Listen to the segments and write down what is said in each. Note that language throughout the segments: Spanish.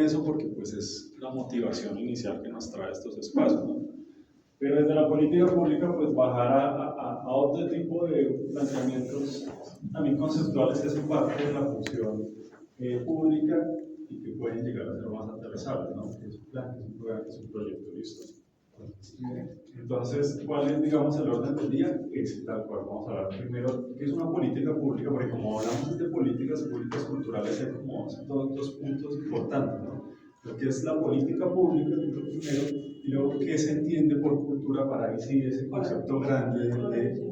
eso porque pues es la motivación inicial que nos trae estos espacios, ¿no? Pero desde la política pública, pues bajar a otro tipo de planteamientos también conceptuales que hacen parte de la función pública y que pueden llegar a ser más aterrizables, ¿no? Que es un plan, que es un programa, que es un proyecto, listo. Entonces, ¿cuál es, digamos, el orden del día? Es tal cual. Vamos a hablar primero qué es una política pública, porque como hablamos de políticas públicas culturales, hay como dos puntos importantes, ¿no? Lo que es la política pública, que es lo primero, y luego qué se entiende por cultura para ahí sí ese concepto grande de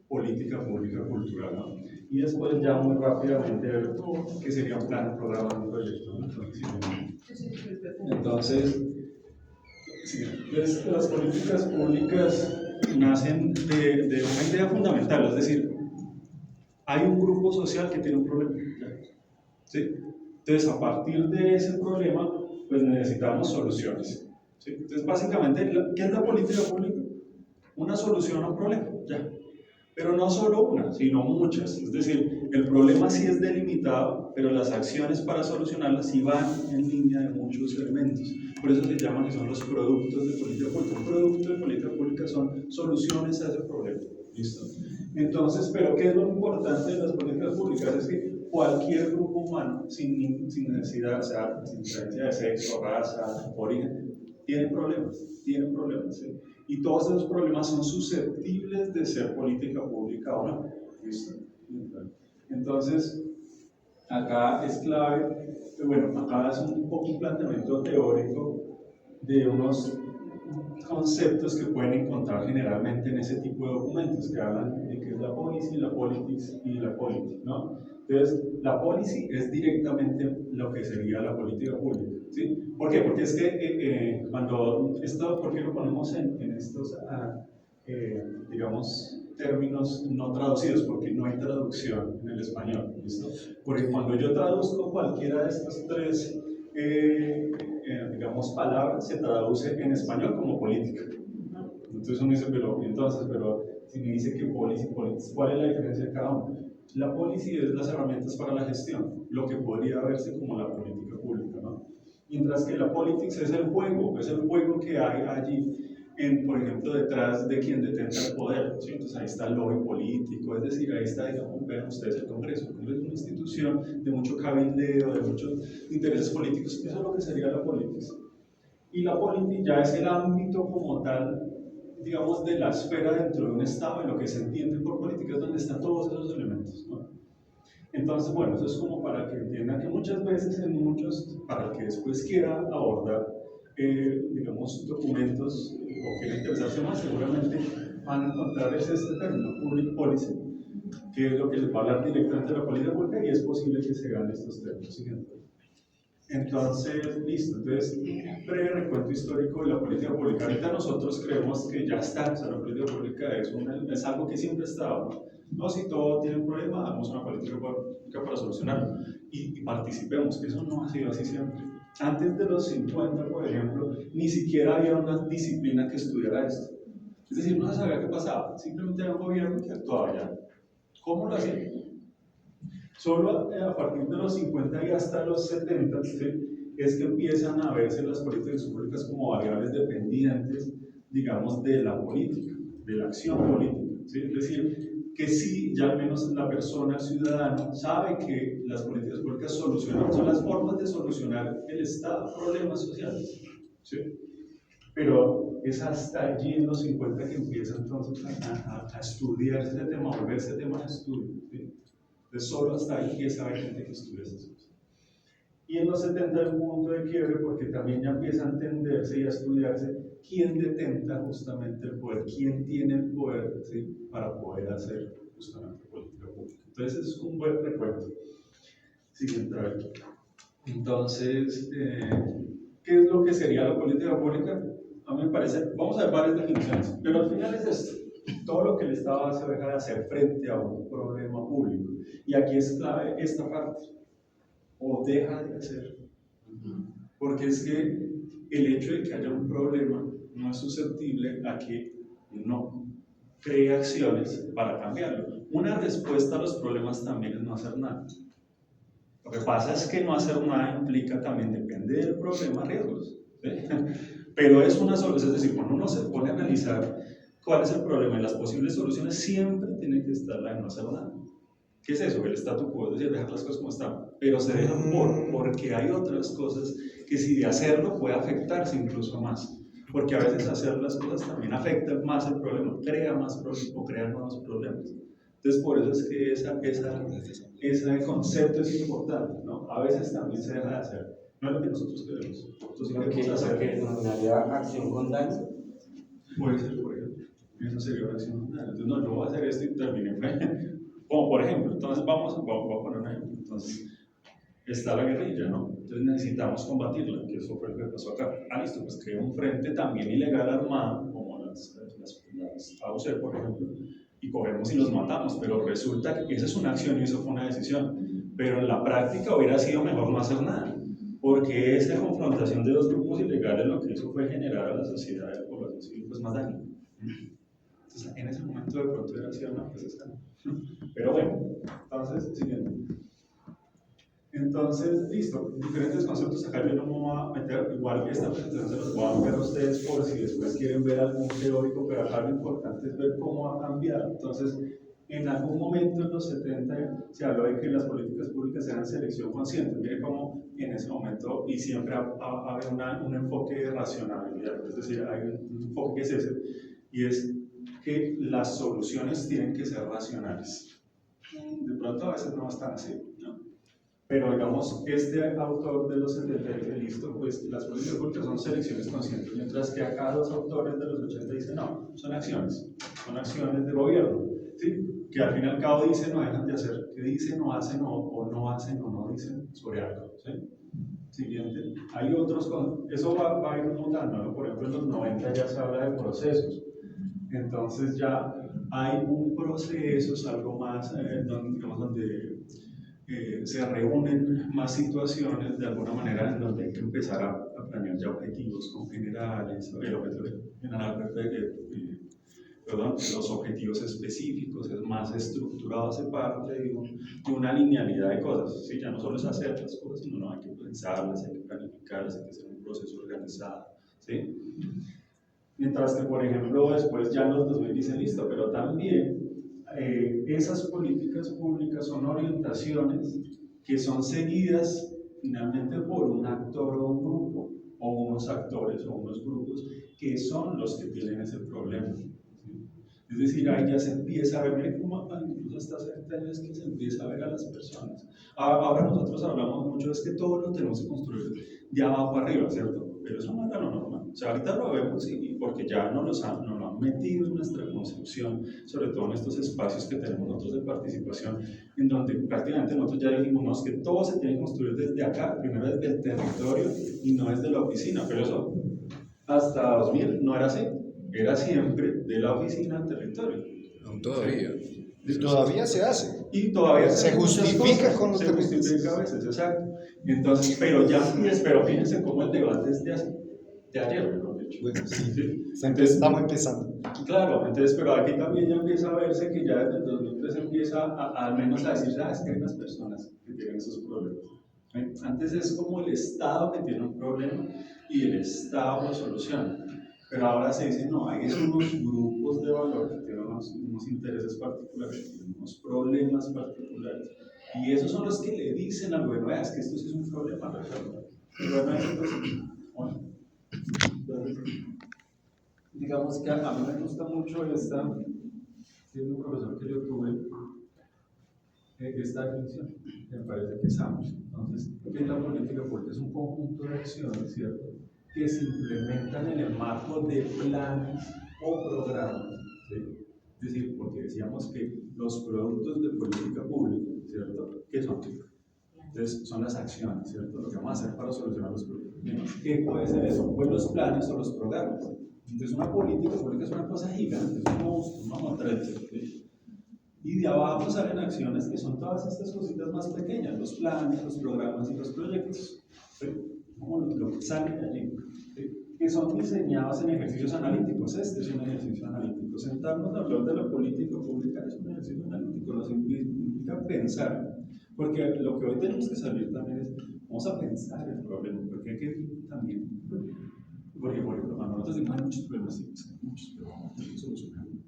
política pública cultural, ¿no? Y después ya muy rápidamente ver qué sería un plan, un programa, un proyecto, ¿no? Entonces, sí, pues, las políticas públicas nacen de una idea fundamental, es decir, hay un grupo social que tiene un problema, ¿sí? Entonces, a partir de ese problema, pues necesitamos soluciones, ¿sí? Entonces, básicamente, ¿qué es la política pública? Una solución a un problema, ya. Pero no solo una, sino muchas. Es decir, el problema sí es delimitado, pero las acciones para solucionarlas sí van en línea de muchos elementos. Por eso se llaman que son los productos de política pública. Un producto de política pública son soluciones a ese problema. ¿Listo? Entonces, ¿pero qué es lo importante de las políticas públicas? Es que cualquier grupo humano, sin necesidad, o sea, sin diferencia de sexo, raza, origen, tiene problemas, ¿sí? Y todos esos problemas son susceptibles de ser política pública o no. ¿Listo? Entonces, acá es clave, bueno, acá es un poco un planteamiento teórico de unos conceptos que pueden encontrar generalmente en ese tipo de documentos que hablan de qué es la policy, la politics y la polity, ¿no? Entonces, la policy es directamente lo que sería la política pública, ¿sí? ¿Por qué? Porque es que cuando esto, ¿por qué lo ponemos en estos, digamos, términos no traducidos? Porque no hay traducción en el español, ¿listo? Porque cuando yo traduzco cualquiera de estos tres digamos, palabras, se traduce en español como política. Entonces uno dice, pero si me dice que policy, politics, ¿cuál es la diferencia de cada uno? La policy es las herramientas para la gestión, lo que podría verse como la política pública, ¿no? Mientras que la politics es el juego que hay allí, por ejemplo, detrás de quien detenta el poder, ¿sí? Entonces ahí está el lobby político, es decir, ahí está, digamos, vean ustedes el Congreso. El Congreso es una institución de mucho cabildeo, de muchos intereses políticos, eso es lo que sería la política. Y la política ya es el ámbito como tal, digamos, de la esfera dentro de un Estado, en lo que se entiende por política, es donde están todos esos elementos, ¿no? Entonces, bueno, eso es como para que entiendan que muchas veces para el que después quiera abordar, digamos, documentos o quiera interesarse más, seguramente van a encontrar este término, public policy, que es lo que les va a hablar directamente de la política pública y es posible que se vean estos términos siguientes. Entonces, listo. Entonces, breve recuento histórico de la política pública. Ahorita nosotros creemos que ya está, o sea, la política pública es algo que siempre ha estado. No, si todo tiene un problema, hagamos una política pública para solucionarlo y participemos. Eso no ha sido así siempre. Antes de los 50, por ejemplo, ni siquiera había una disciplina que estudiara esto. Es decir, no se sabía qué pasaba, simplemente era un gobierno que actuaba ya. ¿Cómo lo hacía? Solo a partir de los 50 y hasta los 70 ¿sí? Es que empiezan a verse las políticas públicas como variables dependientes, digamos, de la política, de la acción política. ¿Sí? Es decir, que sí, ya al menos la persona, el ciudadano, sabe que las políticas públicas son las formas de solucionar el Estado, problemas sociales. ¿Sí? Pero es hasta allí en los 50 que empieza entonces a estudiar este tema, a volverse tema de estudio. ¿Sí? Entonces, solo hasta ahí empieza a haber gente que estudia esas cosas. Y en los 70 hay un punto de quiebre porque también ya empieza a entenderse y a estudiarse quién detenta justamente el poder, quién tiene el poder, ¿sí? Para poder hacer justamente política pública. Entonces, es un buen recuento. Siguiente, a ver. Entonces, ¿qué es lo que sería la política pública? A mí me parece, vamos a ver varias definiciones, pero al final es esto. Todo lo que el Estado hace o deja de hacer frente a un problema público. Y aquí es clave esta parte. O deja de hacer. Porque es que el hecho de que haya un problema no es susceptible a que uno cree acciones para cambiarlo. Una respuesta a los problemas también es no hacer nada. Lo que pasa es que no hacer nada implica también depender depende del problema, riesgos. ¿Sí? Pero es una solución, es decir, cuando uno se pone a analizar cuál es el problema y las posibles soluciones, siempre tiene que estar la de no hacer nada. ¿Qué es eso? El statu quo, es decir, dejar las cosas como están. Pero se dejan porque hay otras cosas que si de hacerlo puede afectarse incluso más. Porque a veces hacer las cosas también afecta más el problema, crea más problemas o crea nuevos problemas. Entonces, por eso es que ese concepto es importante, ¿no? A veces también se deja de hacer. No es lo que nosotros queremos. Nosotros sí queremos hacer. ¿Lo que denominaría acción con daño? Puede ser, por ejemplo. Eso sería una acción con daño. Entonces, no, yo voy a hacer esto y terminé. Como por ejemplo, entonces voy a poner un ejemplo. Entonces, está la guerrilla, ¿no? Entonces necesitamos combatirla, que eso fue lo que pasó acá. Ah, listo, pues creó un frente también ilegal armado, como las AUC, por ejemplo, y cogemos y los matamos, pero resulta que esa es una acción y eso fue una decisión. Pero en la práctica hubiera sido mejor no hacer nada, porque esa confrontación de dos grupos ilegales lo que hizo fue generar a la sociedad de la población civil pues, más daño. Entonces, en ese momento de pronto hubiera sido una pues esa. Pero bueno, entonces, siguiente. Entonces, listo, diferentes conceptos. Acá yo no me voy a meter, igual que esta presentación se los voy a enviar a ustedes por si después quieren ver algún teórico, pero acá lo importante es ver cómo ha cambiado. Entonces, en algún momento en los 70 se habló de que las políticas públicas eran selección consciente. Mire cómo en ese momento, y siempre ha un enfoque de racionalidad, es decir, hay un enfoque que es ese, y es que las soluciones tienen que ser racionales. De pronto a veces no están así, ¿no? Pero digamos, este autor de los 70 dice, listo, pues las políticas públicas son selecciones conscientes, mientras que acá los autores de los 80 dicen, no, son acciones de gobierno, ¿sí? Que al fin y al cabo dicen, no dejan de hacer, que dicen, no hacen, o no hacen, o no dicen sobre algo, ¿sí? Siguiente, hay otros, eso va a ir mutando, ¿no? Por ejemplo, en los 90 ya se habla de procesos, entonces ya hay un proceso, algo más, donde se reúnen más situaciones de alguna manera en donde hay que empezar a planear ya objetivos con generales, el objetivo general, los objetivos específicos, es más estructurado, hace parte de una linealidad de cosas, ¿sí? Ya no solo es hacer las cosas, sino no, hay que pensarlas, hay que planificarlas, hay que hacer un proceso organizado, ¿sí? Mientras que, por ejemplo, después ya en los 2000 dicen, listo, pero también esas políticas públicas son orientaciones que son seguidas finalmente por un actor o un grupo, o unos actores o unos grupos que son los que tienen ese problema. ¿Sí? Es decir, ahí ya se empieza a ver, mire cómo incluso hasta 60 años que se empieza a ver a las personas. Ahora nosotros hablamos mucho, es que todo lo tenemos que construir de abajo arriba, ¿cierto? Pero eso no era lo normal. O sea, ahorita lo vemos y porque ya nos lo han metido en nuestra concepción, sobre todo en estos espacios que tenemos nosotros de participación, en donde prácticamente nosotros ya dijimos no, que todo se tiene que construir desde acá, primero desde el territorio y no desde la oficina, pero eso hasta 2000 no era así, era siempre de la oficina al territorio. Todavía. Y todavía se hace. Y todavía se justifica con los territorios. Se justifica a veces, exacto. Entonces, pero fíjense cómo el debate es de ayer, mejor dicho. Bueno, sí. ¿Sí? Entonces, estamos empezando. Claro, entonces, pero aquí también ya empieza a verse que ya desde el 2003 empieza al menos a decir, es que hay unas personas que tienen esos problemas. ¿Sí? Antes es como el Estado que tiene un problema y el Estado lo soluciona. Pero ahora se dice, no, hay unos grupos de valor que tienen unos intereses particulares, unos problemas particulares. Y esos son los que le dicen al gobierno, es que esto sí es un problema, resuelva. Bueno, entonces, digamos que a mí me gusta mucho siendo un profesor que yo tuve, esta definición, me parece que es amplia. Entonces, ¿qué es la política? Porque es un conjunto de acciones, ¿cierto?, que se implementan en el marco de planes o programas, ¿sí? Es decir, porque decíamos que los productos de política pública, ¿cierto?, ¿qué son? Entonces, son las acciones, ¿cierto?, lo que vamos a hacer para solucionar los problemas. ¿Qué puede ser eso? Pues los planes o los programas. Entonces, una política pública es una cosa gigante, es un monstruo, una montaña, ¿sí? Y de abajo salen acciones que son todas estas cositas más pequeñas, los planes, los programas y los proyectos, ¿sí?, como lo que sale de allí, ¿sí?, que son diseñados en ejercicios analíticos. Este es un ejercicio analítico. Sentarnos a hablar de la política pública es un ejercicio analítico, nos implica pensar Porque lo que hoy tenemos que salir también es, vamos a pensar el problema, porque hay que también, porque por ejemplo, cuando nosotros decimos hay muchos problemas, sí, pues hay muchos, pero vamos a tener que solucionarlos.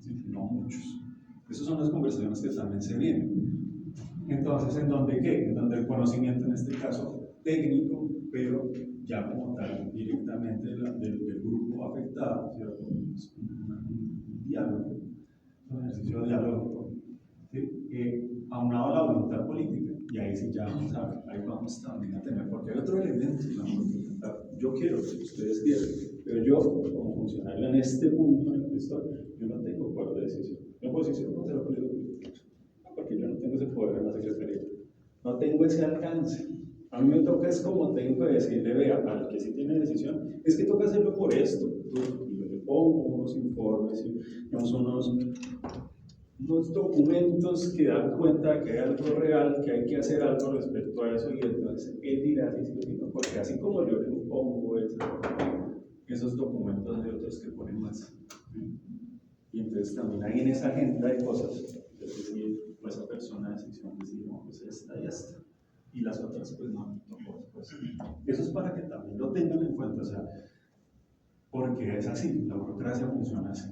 Sí, no muchos. Esas son las conversaciones que también se vienen. Entonces, ¿en dónde qué? En donde el conocimiento, en este caso técnico, pero ya como tal, directamente del grupo afectado, ¿cierto? Es un diálogo, un ejercicio dialógico, ¿sí? Aunado a la voluntad política, y ahí sí ya vamos ahí vamos también a tener, porque hay otro elemento, yo quiero que ustedes quieran, pero yo, como funcionario en este punto en el que estoy, yo no tengo poder de decisión. Yo puedo decir, no será político, porque yo no tengo ese poder en la secretaría. No tengo ese alcance. A mí me toca es como tengo que decirle, vea, al que sí tiene decisión, es que toca hacerlo por esto. Yo le pongo unos informes, unos documentos que dan cuenta de que hay algo real, que hay que hacer algo respecto a eso, y entonces él dirá si sí o si no, porque así como yo le pongo esos documentos, hay otros que ponen más. Y entonces también hay en esa agenda de cosas, es decir, pues esa persona de decisión decir, no, pues esta y esta, y las otras pues no, pues. Eso es para que también lo tengan en cuenta, o sea, porque es así, la burocracia funciona así.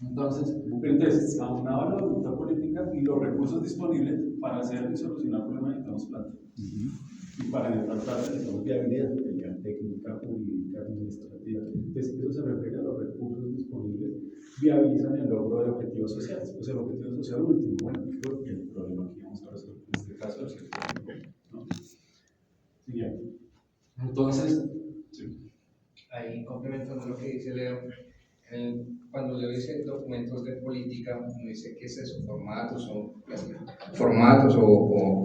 Entonces, aunado a la voluntad política y los recursos disponibles para hacer y solucionar problemas, necesitamos plata. Y para tratar necesitamos viabilidad técnica, jurídica, administrativa. Entonces, eso se refiere a los recursos disponibles, viabilizan el logro de objetivos sociales. Pues el objetivo social último, bueno, el problema que vamos a resolver en este caso es el, ¿no? Siguiente. Entonces, sí. Ahí complementando lo que dice Leo, cuando Leo dice documentos de política, uno dice qué es eso, formatos o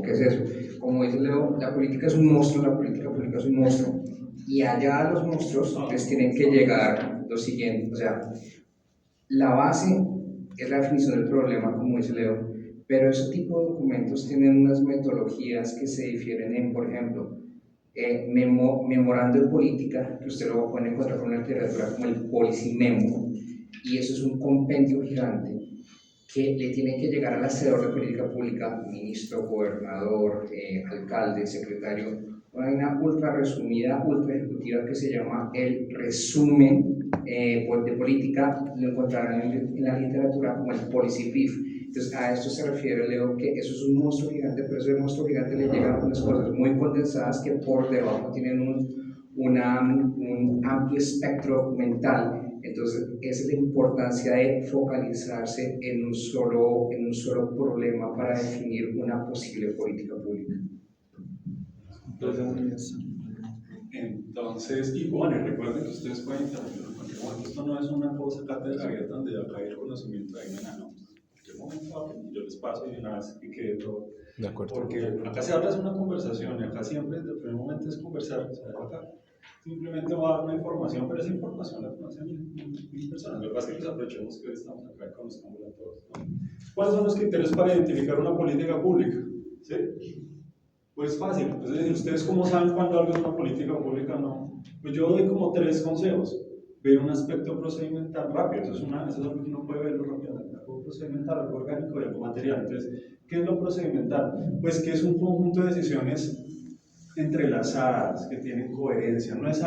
qué es eso. Como dice Leo, la política es un monstruo, la política pública es un monstruo, y allá a los monstruos les tienen que llegar lo siguiente, o sea, la base es la definición del problema, como dice Leo, pero ese tipo de documentos tienen unas metodologías que se difieren en, por ejemplo, memorando de política, que usted lo puede encontrar con la literatura como el Policy Memo, y eso es un compendio gigante que le tiene que llegar al hacedor de política pública, ministro, gobernador, alcalde, secretario, una ultra resumida, ultra ejecutiva que se llama el resumen de política, lo encontrarán en la literatura como el Policy Brief. Entonces a esto se refiere Leo, que eso es un monstruo gigante, pero ese monstruo gigante le llegan unas cosas muy condensadas que por debajo tienen un amplio espectro documental. Entonces esa es la importancia de focalizarse en un solo problema para definir una posible política pública. Entonces, y bueno, recuerden que ustedes pueden intervenir, porque bueno, esto no es una cosa cátedra abierta donde acá hay el conocimiento ahí, no. En momento yo les paso y una vez que quede todo. De acuerdo. Porque acá se habla de una conversación y acá siempre desde el primer momento es conversar. O sea, acá simplemente va a dar una información, pero esa información la conocen mil personas. Lo que pasa es que nos aprovechemos que hoy estamos acá y conozcámosla a todos, ¿no? ¿Cuáles son los criterios para identificar una política pública? ¿Sí? Pues fácil. Es decir, ¿ustedes cómo saben cuándo algo es una política pública o no? Pues yo doy como 3 consejos. Ver un aspecto procedimental rápido, eso es algo que uno puede verlo rápidamente, algo procedimental, algo orgánico y algo material. Entonces, ¿qué es lo procedimental? Pues que es un conjunto de decisiones entrelazadas, que tienen coherencia, no es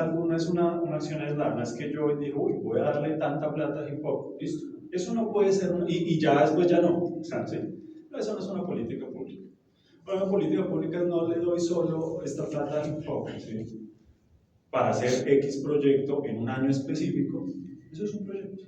una acción aislada, no es que yo digo, uy, voy a darle tanta plata y poco, listo. Eso no puede ser, y ya después ya no, o sea, ¿sí? No, eso no es una política pública. Una política pública no le doy solo esta plata y poco, ¿sí? Para hacer X proyecto en un año específico, eso es un proyecto.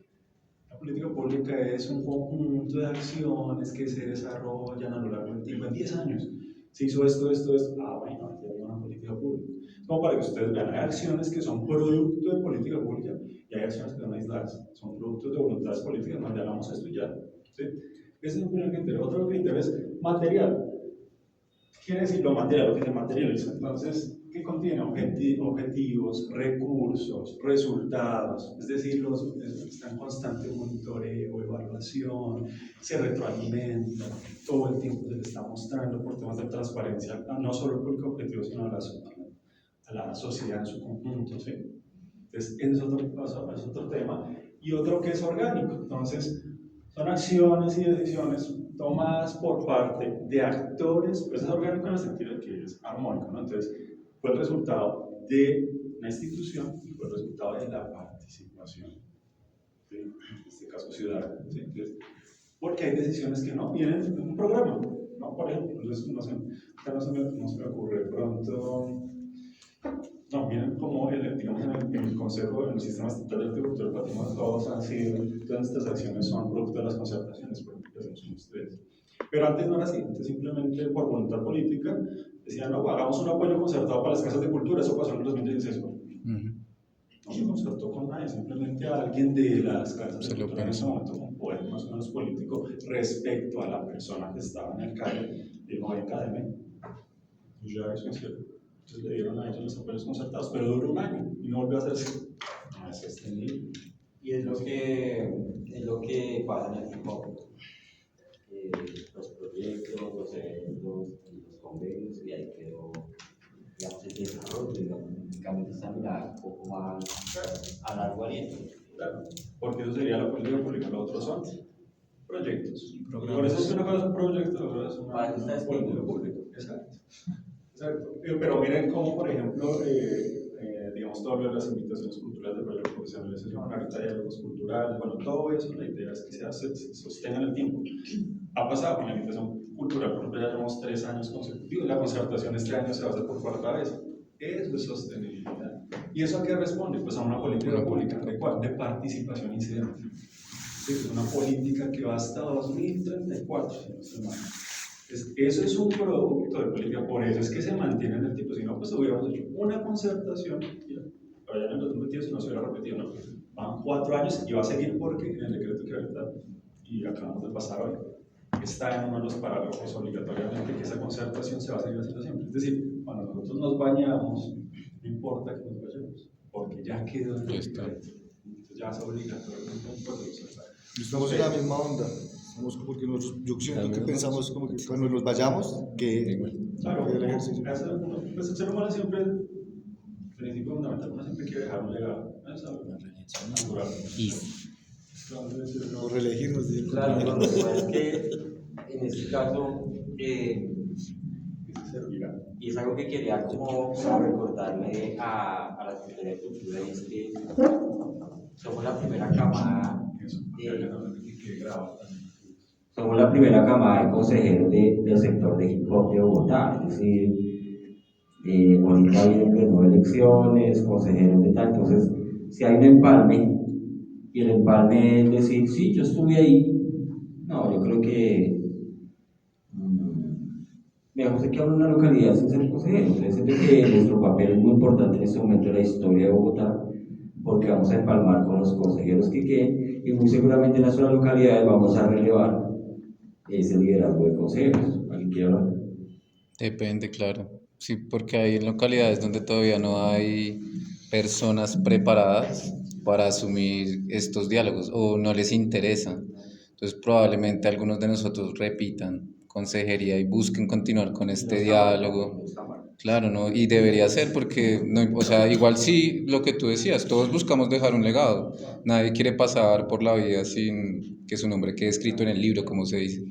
La política pública es un conjunto de acciones que se desarrollan a lo largo del tiempo, en 10 años. Se hizo esto, bueno, ya hay una política pública. Como para que ustedes vean, hay acciones que son producto de política pública y hay acciones que son aisladas, son productos de voluntades políticas, donde hagamos esto y ya. ¿Sí? Ese es un primer criterio. Otro criterio es material. Quiere decir lo material, lo que se materializa. Entonces, ¿qué contiene? Objetivos, recursos, resultados, es decir, está en constante monitoreo, evaluación, se retroalimenta, todo el tiempo se le está mostrando por temas de transparencia, no solo al público objetivo, sino a la sociedad en su conjunto, ¿sí? Entonces, es otro tema. Y otro que es orgánico, entonces, son acciones y decisiones tomadas por parte de actores, pues es orgánico en el sentido de que es armónico, ¿no? Entonces, fue el resultado de una institución y fue el resultado de la participación, ¿sí? En este caso ciudadana, ¿sí? Entonces, porque hay decisiones que no vienen en un programa, ¿no? Por ejemplo, no se me ocurre de pronto. No, miren como digamos, en el Consejo, en el Sistema Estatal de Agricultura del Patrimonio, todas estas acciones son producto de las concertaciones, por ejemplo, que hacemos ustedes. Pero antes no era así, antes simplemente por voluntad política decían, no, hagamos un apoyo concertado para las casas de cultura, eso pasó en el 2016. No se concertó con nadie, simplemente alguien de las casas de cultura en ese momento, con poder más o menos político respecto a la persona que estaba en el cargo, dijo, venga, deme. Y ya eso es cierto. Entonces le dieron a ellos los apoyos concertados, pero duró un año y no volvió a hacerse. No es sostenible. Y es lo que pasa en el hip hop. Los proyectos, los eventos, los convenios, y ahí quedó, digamos, el desarrollo, digamos, únicamente esta mirada un poco más a largo aliento. Claro, porque eso sería la política pública, lo otro son proyectos. Por eso es que una cosa es un proyecto, la otra es una política pública. Exacto. Exacto. Pero miren cómo, por ejemplo, digamos, todo lo de las invitaciones culturales de proyectos profesionales, ahorita diálogos culturales, bueno, todo eso, la idea es que se sostenga en el tiempo. Ha pasado con la invitación cultural, por ejemplo, ya llevamos 3 años consecutivos, la concertación este año se va a hacer por 4ª vez. Eso es sostenibilidad. ¿Y eso a qué responde? Pues a una política pública, ¿de cuál? De participación incidente. Es una política que va hasta 2034, si no estoy mal. Eso es un producto de política, por eso es que se mantiene en el tiempo. Si no, pues hubiéramos hecho una concertación, pero ya en el 2022 no se hubiera repetido, ¿no? Van 4 años y va a seguir porque en el decreto que ahorita, y acabamos de pasar hoy, está en uno de los parágrafos obligatoriamente que esa concertación se va a seguir haciendo siempre. Es decir, cuando nosotros nos bañamos, no importa que nos vayamos, porque ya quedó en el decreto. Entonces ya es obligatorio. Estamos en la misma onda. Porque nosotros, yo siento que pensamos como que cuando nos vayamos, que claro, el ejercicio. Pues el ser humano siempre, el principio fundamental, uno siempre quiere dejar un legado. Es algo natural. por reelegirnos. Claro, lo que pasa es que en este caso, y es algo que quería como recordarle a la Secretaría de Cultura, es que somos la primera camada de consejeros del sector de hip hop de Bogotá, es decir, ahorita vienen de nuevas elecciones, consejeros de tal, entonces si hay un empalme, y el empalme es decir, sí, yo estuve ahí, no, yo creo que mejor se queda en una localidad sin ser consejero. Entonces siento que nuestro papel es muy importante en este momento de la historia de Bogotá, porque vamos a empalmar con los consejeros que queden, y muy seguramente en las otras localidades vamos a relevar ese liderazgo de consejeros. ¿Alguien quiere hablar? Depende, claro. Sí, porque hay localidades donde todavía no hay personas preparadas para asumir estos diálogos o no les interesa. Entonces probablemente algunos de nosotros repitan consejería y busquen continuar con este diálogo. Claro, ¿no? Y debería ser porque, no, o sea, igual sí, lo que tú decías, todos buscamos dejar un legado. Nadie quiere pasar por la vida sin que su nombre quede escrito en el libro, como se dice.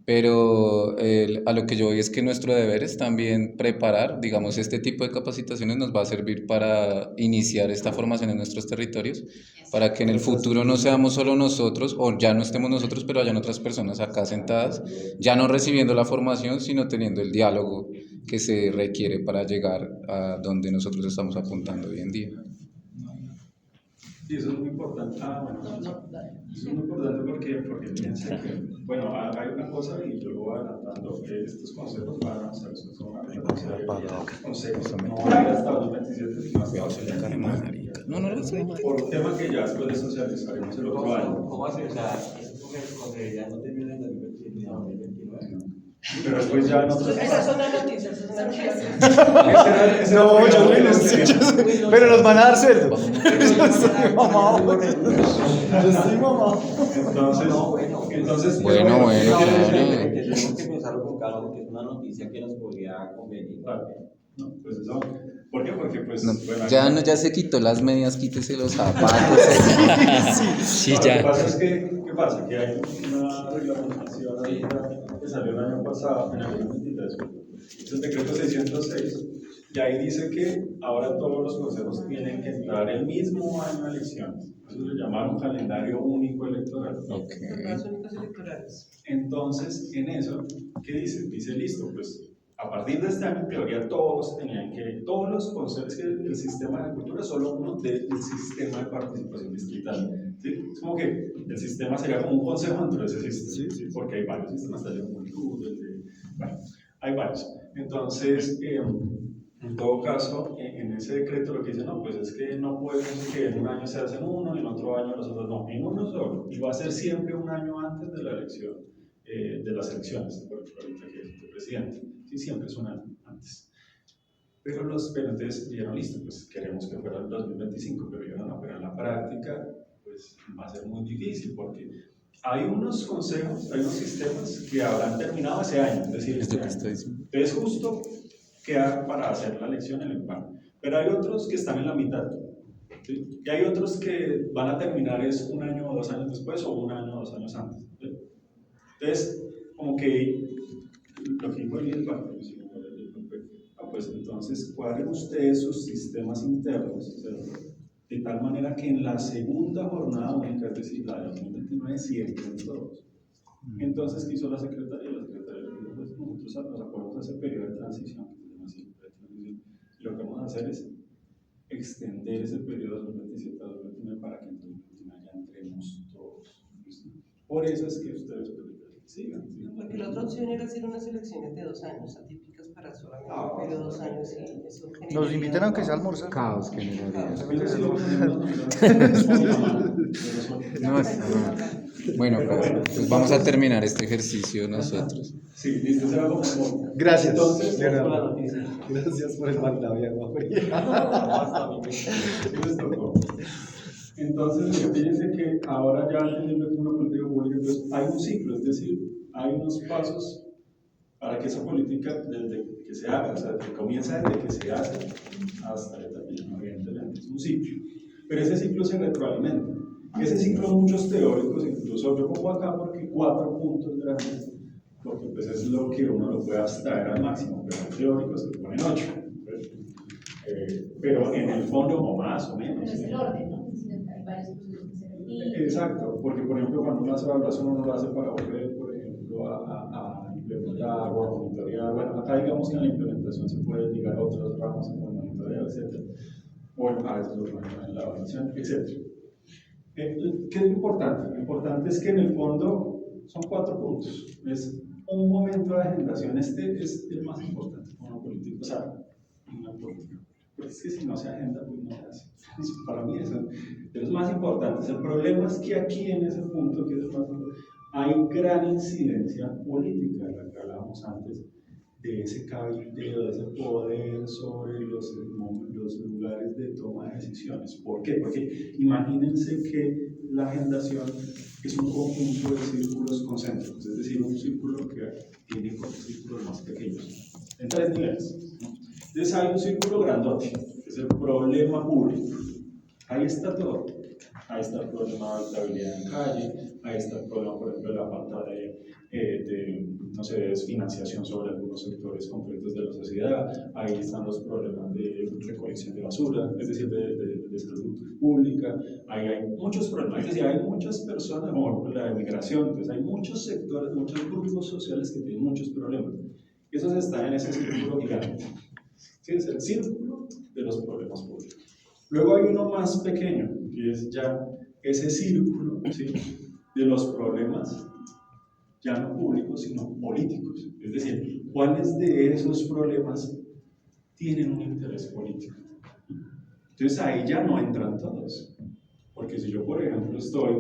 Pero a lo que yo voy es que nuestro deber es también preparar, digamos, este tipo de capacitaciones nos va a servir para iniciar esta formación en nuestros territorios, para que en el futuro no seamos solo nosotros, o ya no estemos nosotros, pero hayan otras personas acá sentadas, ya no recibiendo la formación, sino teniendo el diálogo que se requiere para llegar a donde nosotros estamos apuntando hoy en día. Sí, eso es muy importante. Eso es muy importante porque piensa que, bueno, hay una cosa y yo lo voy adelantando, que estos consejos van a avanzar, estos son consejos, no van a ir hasta 2027, sino hasta 2029. Por un tema que ya después de socializaremos el otro año. ¿Cómo así? O sea, esto porque el consejería no termina en 2027, sino en 2029. Pero después ya nosotros... Esa es una noticia, esa es una noticia. No, yo no, pero nos van a dar sueldo. Yo estoy mamado. Entonces, Bueno, claro. Tenemos que pensarlo con calma porque es una noticia que nos podría convenir. No, pues eso, ¿por qué? Porque pues... No, bueno, ya se quitó las medias, quítese los zapatos. Sí, lo que pasa es que, ¿qué pasa? Que hay una reglamentación ahorita, que salió el año pasado, en el año 2023, es el decreto 606, y ahí dice que ahora todos los consejos tienen que entrar el mismo año a elecciones. Eso le llamaron calendario único electoral. Las únicas electorales. Entonces, en eso, ¿qué dice? Dice, listo, pues a partir de este año, en teoría, todos tenían que, todos los consejos del sistema de cultura, solo uno del sistema de participación distrital. ¿Sí? Es como que el sistema sería como un consejo dentro de ese sistema, ¿sí? Porque hay varios sistemas, está el de juventud, bueno, hay varios. Entonces, en todo caso, en ese decreto lo que dice, no, pues es que no podemos que en un año se hacen uno y en otro año los otros no, en uno solo, y va a ser siempre un año antes de la elección, de las elecciones, por ejemplo, ahorita que es el presidente, sí, siempre es un año antes. Pero entonces dijeron, listo, pues queremos que fuera el 2025, pero dijeron, no, pero en la práctica, pues va a ser muy difícil, porque hay unos consejos, hay unos sistemas que habrán terminado ese año, es decir, Es lo que estoy diciendo. es justo queda para hacer la elección en el PAN. Pero hay otros que están en la mitad, ¿sí? Y hay otros que van a terminar es un año o 2 años después o un año o 2 años antes, ¿sí? Entonces, como que lo que dijo el banco, pues entonces cuadren ustedes sus sistemas internos, ¿cierto? De tal manera que en la segunda jornada única, es decir, la de 2029, cierren todos. Entonces, ¿qué hizo la Secretaría? La Secretaría dijo, pues nosotros nos acordamos de ese periodo de transición, y lo que vamos a hacer es extender ese periodo de 2027 a 2029 para que en 2029 ya entremos todos. ¿Listo? Por eso es que ustedes sigan. Porque la otra opción era hacer unas elecciones de 2 años, atípicas para solamente un periodo de 2 años. Y eso Nos invitan aunque sea a almorzar. Caos generaría. No, Bueno, pues vamos a terminar este ejercicio nosotros. sí, listo, será como. Gracias. Entonces, Leonardo. Gracias por el mandado. Entonces, fíjense que ahora ya entendiendo que una política pública, entonces hay un ciclo, es decir, hay unos pasos para que esa política, desde que se haga, o sea, que comienza desde que se hace hasta que termina, evidentemente, es un ciclo. Pero ese ciclo se retroalimenta. Ese ciclo muchos teóricos, incluso yo pongo acá porque 4 puntos grandes, porque pues es lo que uno lo puede abstraer al máximo, pero hay teóricos que ponen 8. Pero en el fondo, o más o menos. Pero es el orden, ¿no? Hay varios procesos que se repiten. Exacto, porque por ejemplo cuando uno hace evaluación uno lo hace para volver, por ejemplo, a implementar o a monitorear. Bueno, acá digamos que en la implementación se puede ligar a otras ramas como el monitoreo, etc. Bueno, a veces lo ponen en la evaluación, etc. ¿Qué es lo importante? Lo importante es que en el fondo son 4 puntos. Es un momento de agendación, este es el más importante como político, o sea, una política. Porque es que si no se agenda, pues no se hace. Para mí eso es de los más importantes. El problema es que aquí en ese punto, que es el más importante, hay gran incidencia política, de la que hablábamos antes, de ese cabildeo, de ese poder sobre los lugares de toma de decisiones. ¿Por qué? Porque imagínense que la agendación es un conjunto de círculos concéntricos, es decir, un círculo que tiene círculos más pequeños, en 3 niveles, ¿no? Entonces hay un círculo grandote, que es el problema público. Ahí está todo. Ahí está el problema de habitabilidad en calle, ahí está el problema, por ejemplo, de la falta no sé, de desfinanciación sobre algunos sectores concretos de la sociedad, ahí están los problemas de recolección de basura, es decir, de salud pública, ahí hay muchos problemas, es decir, hay muchas personas, como la de migración, entonces hay muchos sectores, muchos grupos sociales que tienen muchos problemas. Esos están en ese círculo gigante. ¿Sí? Es el círculo de los problemas públicos. Luego hay uno más pequeño, que es ya ese círculo, ¿sí?, de los problemas ya no públicos, sino políticos. Es decir, ¿cuáles de esos problemas tienen un interés político? Entonces ahí ya no entran todos. Porque si yo, por ejemplo, estoy,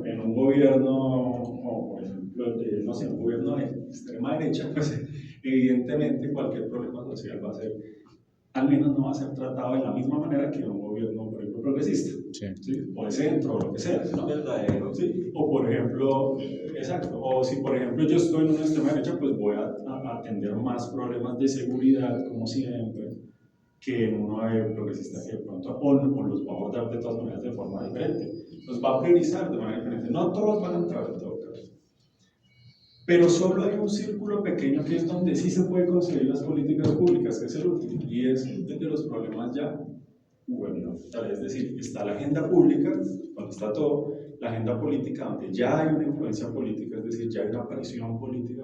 en un gobierno, o por ejemplo, no sé, un gobierno de extrema derecha, pues evidentemente cualquier problema social va a ser, al menos no va a ser tratado de la misma manera que un gobierno, por ejemplo, progresista, Sí. ¿sí? O de centro, o lo que sea, ¿no? Verdadero. ¿Sí? O por ejemplo, exacto, o si por ejemplo yo estoy en una extrema derecha, pues voy a atender más problemas de seguridad, como siempre, que en uno progresista que de pronto o los va a abordar de todas maneras de forma diferente, los va a priorizar de manera diferente. No todos van a entrar en todo caso. Pero solo hay un círculo pequeño que es donde sí se puede conseguir las políticas públicas, que es el último, y es de los problemas ya gubernamentales. Es decir, está la agenda pública, donde está todo, la agenda política, donde ya hay una influencia política, es decir, ya hay una presión política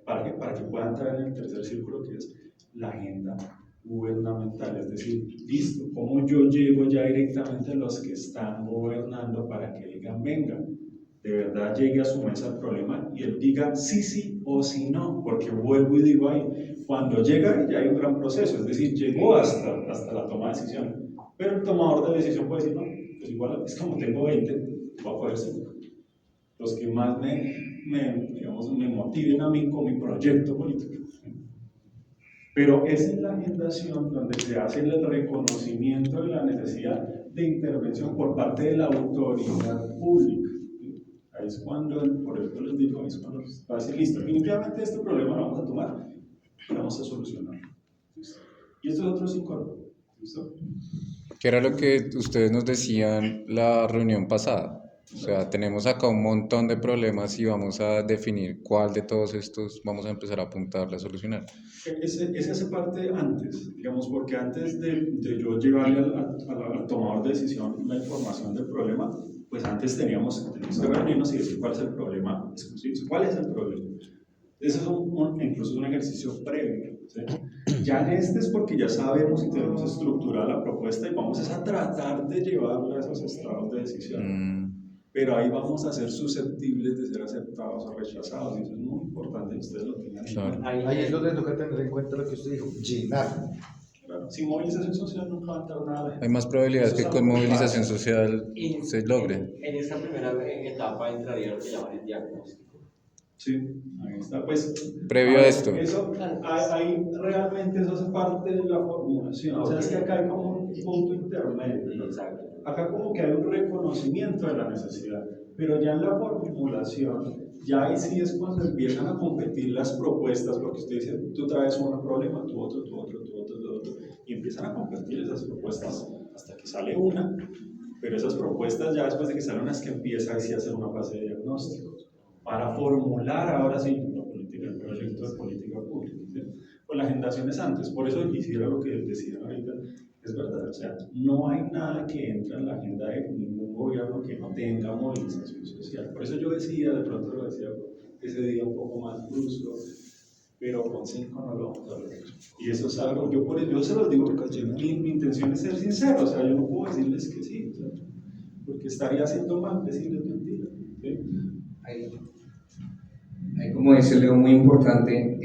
para que pueda entrar en el tercer círculo, que es la agenda gubernamental. Es decir, listo, ¿cómo yo llego ya directamente a los que están gobernando para que digan, venga, de verdad llegue a su mesa el problema y él diga sí, sí o sí no, porque vuelvo y digo ahí, cuando llega ya hay un gran proceso, es decir, llegó hasta la toma de decisión, pero el tomador de decisión puede decir, no, pues igual es como tengo 20, voy a poder ser los que más me motiven a mí con mi proyecto político. Pero es en la agendación donde se hace el reconocimiento de la necesidad de intervención por parte de la autoridad pública. Ahí es cuando, por eso les digo, ahí es cuando va a decir, listo, definitivamente este problema lo vamos a tomar y vamos a solucionarlo. ¿Listo? Y estos otros 5 ¿listo? ¿Qué era lo que ustedes nos decían la reunión pasada? O sea, tenemos acá un montón de problemas y vamos a definir cuál de todos estos vamos a empezar a apuntarle a solucionar. Ese hace parte antes, digamos, porque antes de yo llevarle al tomador de decisión la información del problema, pues antes teníamos que reunirnos y decir cuál es el problema exclusivo, cuál es el problema. Ese es incluso un ejercicio previo. ¿Sí? Ya en este es porque ya sabemos y tenemos estructurada la propuesta y vamos a tratar de llevarla a esos estados de decisión. Pero ahí vamos a ser susceptibles de ser aceptados o rechazados, y eso es muy importante que ustedes lo tengan en cuenta. Ahí es donde toca tener en cuenta lo que usted dijo, llenar. Claro. Sin movilización social nunca va a entrar nada. Hay más probabilidades que con movilización social se logre. En esta primera etapa entraría lo que llaman el diagnóstico. Sí, ahí está. Pues, Previo a esto. Eso, ahí realmente eso hace parte de la formulación. O sea, es que acá hay como un punto intermedio. Exacto. Acá como que hay un reconocimiento de la necesidad, pero ya en la formulación, ya ahí sí es cuando empiezan a competir las propuestas, porque usted dice, tú traes un problema, tú otro, y empiezan a competir esas propuestas hasta que sale una, pero esas propuestas ya después de que salen unas que empieza ahí sí a hacer una fase de diagnóstico, para formular ahora sí la política, el proyecto de política pública. ¿Sí? Pues la agendación es antes, por eso quisiera lo que decían ahorita, es verdad, o sea, no hay nada que entre en la agenda de ningún gobierno que no tenga movilización social. Por eso yo decía, de pronto lo decía ese día un poco más brusco, pero con 5 no lo vamos a lograr. Y eso es algo, yo se los digo, porque mi intención es ser sincero, o sea, yo no puedo decirles que sí, o sea, porque estaría haciendo mal decirles mentiras. ¿Sí? Hay como dice Leo, muy importante,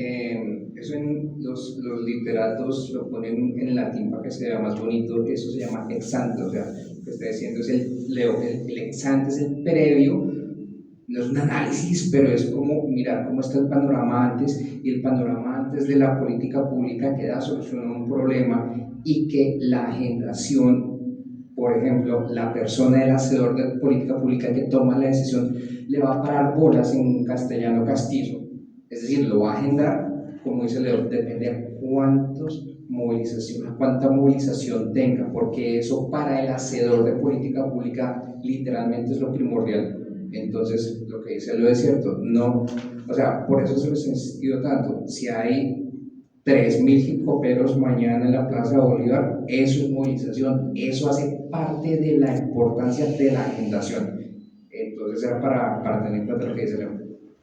eso en los literatos lo ponen en latín para que se vea más bonito, eso se llama ex ante, o sea, lo que está diciendo es el ex ante es el previo, no es un análisis, pero es como mirar cómo está el panorama antes, y el panorama antes de la política pública que da solución a un problema y que la agendación, por ejemplo, la persona, el hacedor de política pública que toma la decisión, le va a parar bolas en castellano castizo, es decir, lo va a agendar, como dice Leo, depende de cuánta movilización tenga, porque eso para el hacedor de política pública literalmente es lo primordial. Entonces, lo que dice Leo es cierto, no, o sea, por eso se les ha insistido tanto, si hay 3.000 hip hoperos mañana en la Plaza de Bolívar, eso es movilización, eso hace parte de la importancia de la agendación. Entonces era para tener en cuenta lo que dice Leo.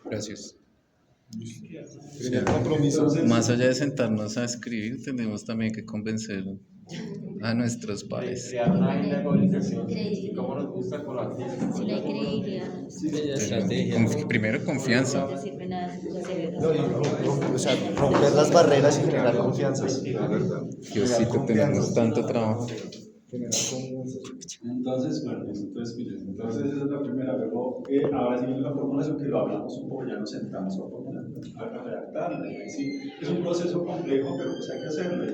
Gracias. Primer compromiso. Más allá de sentarnos a escribir, tenemos también que convencer a nuestros pares. Crear una agenda de movilización. ¿Y cómo nos gusta con la Sí, la credibilidad. estrategia? Primero, confianza. No sirve nada si no se ve. O sea, romper las barreras y generar confianzas. Diosito, tenemos tanto trabajo. Entonces, bueno, entonces esa es la primera. Luego, ahora sí en la formulación que lo hablamos un poco, ya nos sentamos a formular, a redactarla. Sí, es un proceso complejo, pero pues hay que hacerlo.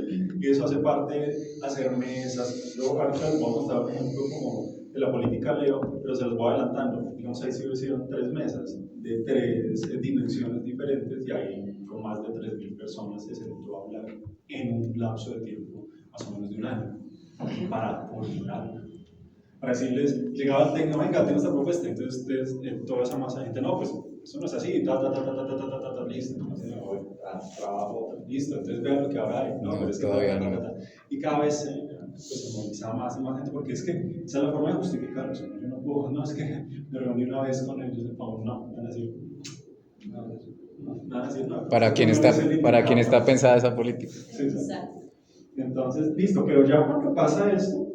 Y eso hace parte de hacer mesas. Luego, ahorita les voy a mostrar un ejemplo como de la política Leo, pero se los voy adelantando. Digamos, ahí sí hicieron 3 mesas de 3 dimensiones diferentes y ahí con más de 3.000 personas se sentó a hablar en un lapso de tiempo más o menos de un año para formular. Para decirles, llegaba el técnico, venga, tengo esta propuesta, entonces ustedes, toda esa masa de gente, no, pues Eso no es así, listo, no sé, trabajo, listo, entonces vean lo que ahora hay. No, No, pero es que todavía no. Y cada vez pues, se moviliza más y más gente, porque es que esa es la forma de justificarlo. O sea, yo no puedo, no, es que me reuní una vez con ellos, no, van a decir, nada, decir, no. ¿Para quién está pensada esa política? Sí, sí. Entonces, listo, pero ya cuando pasa esto,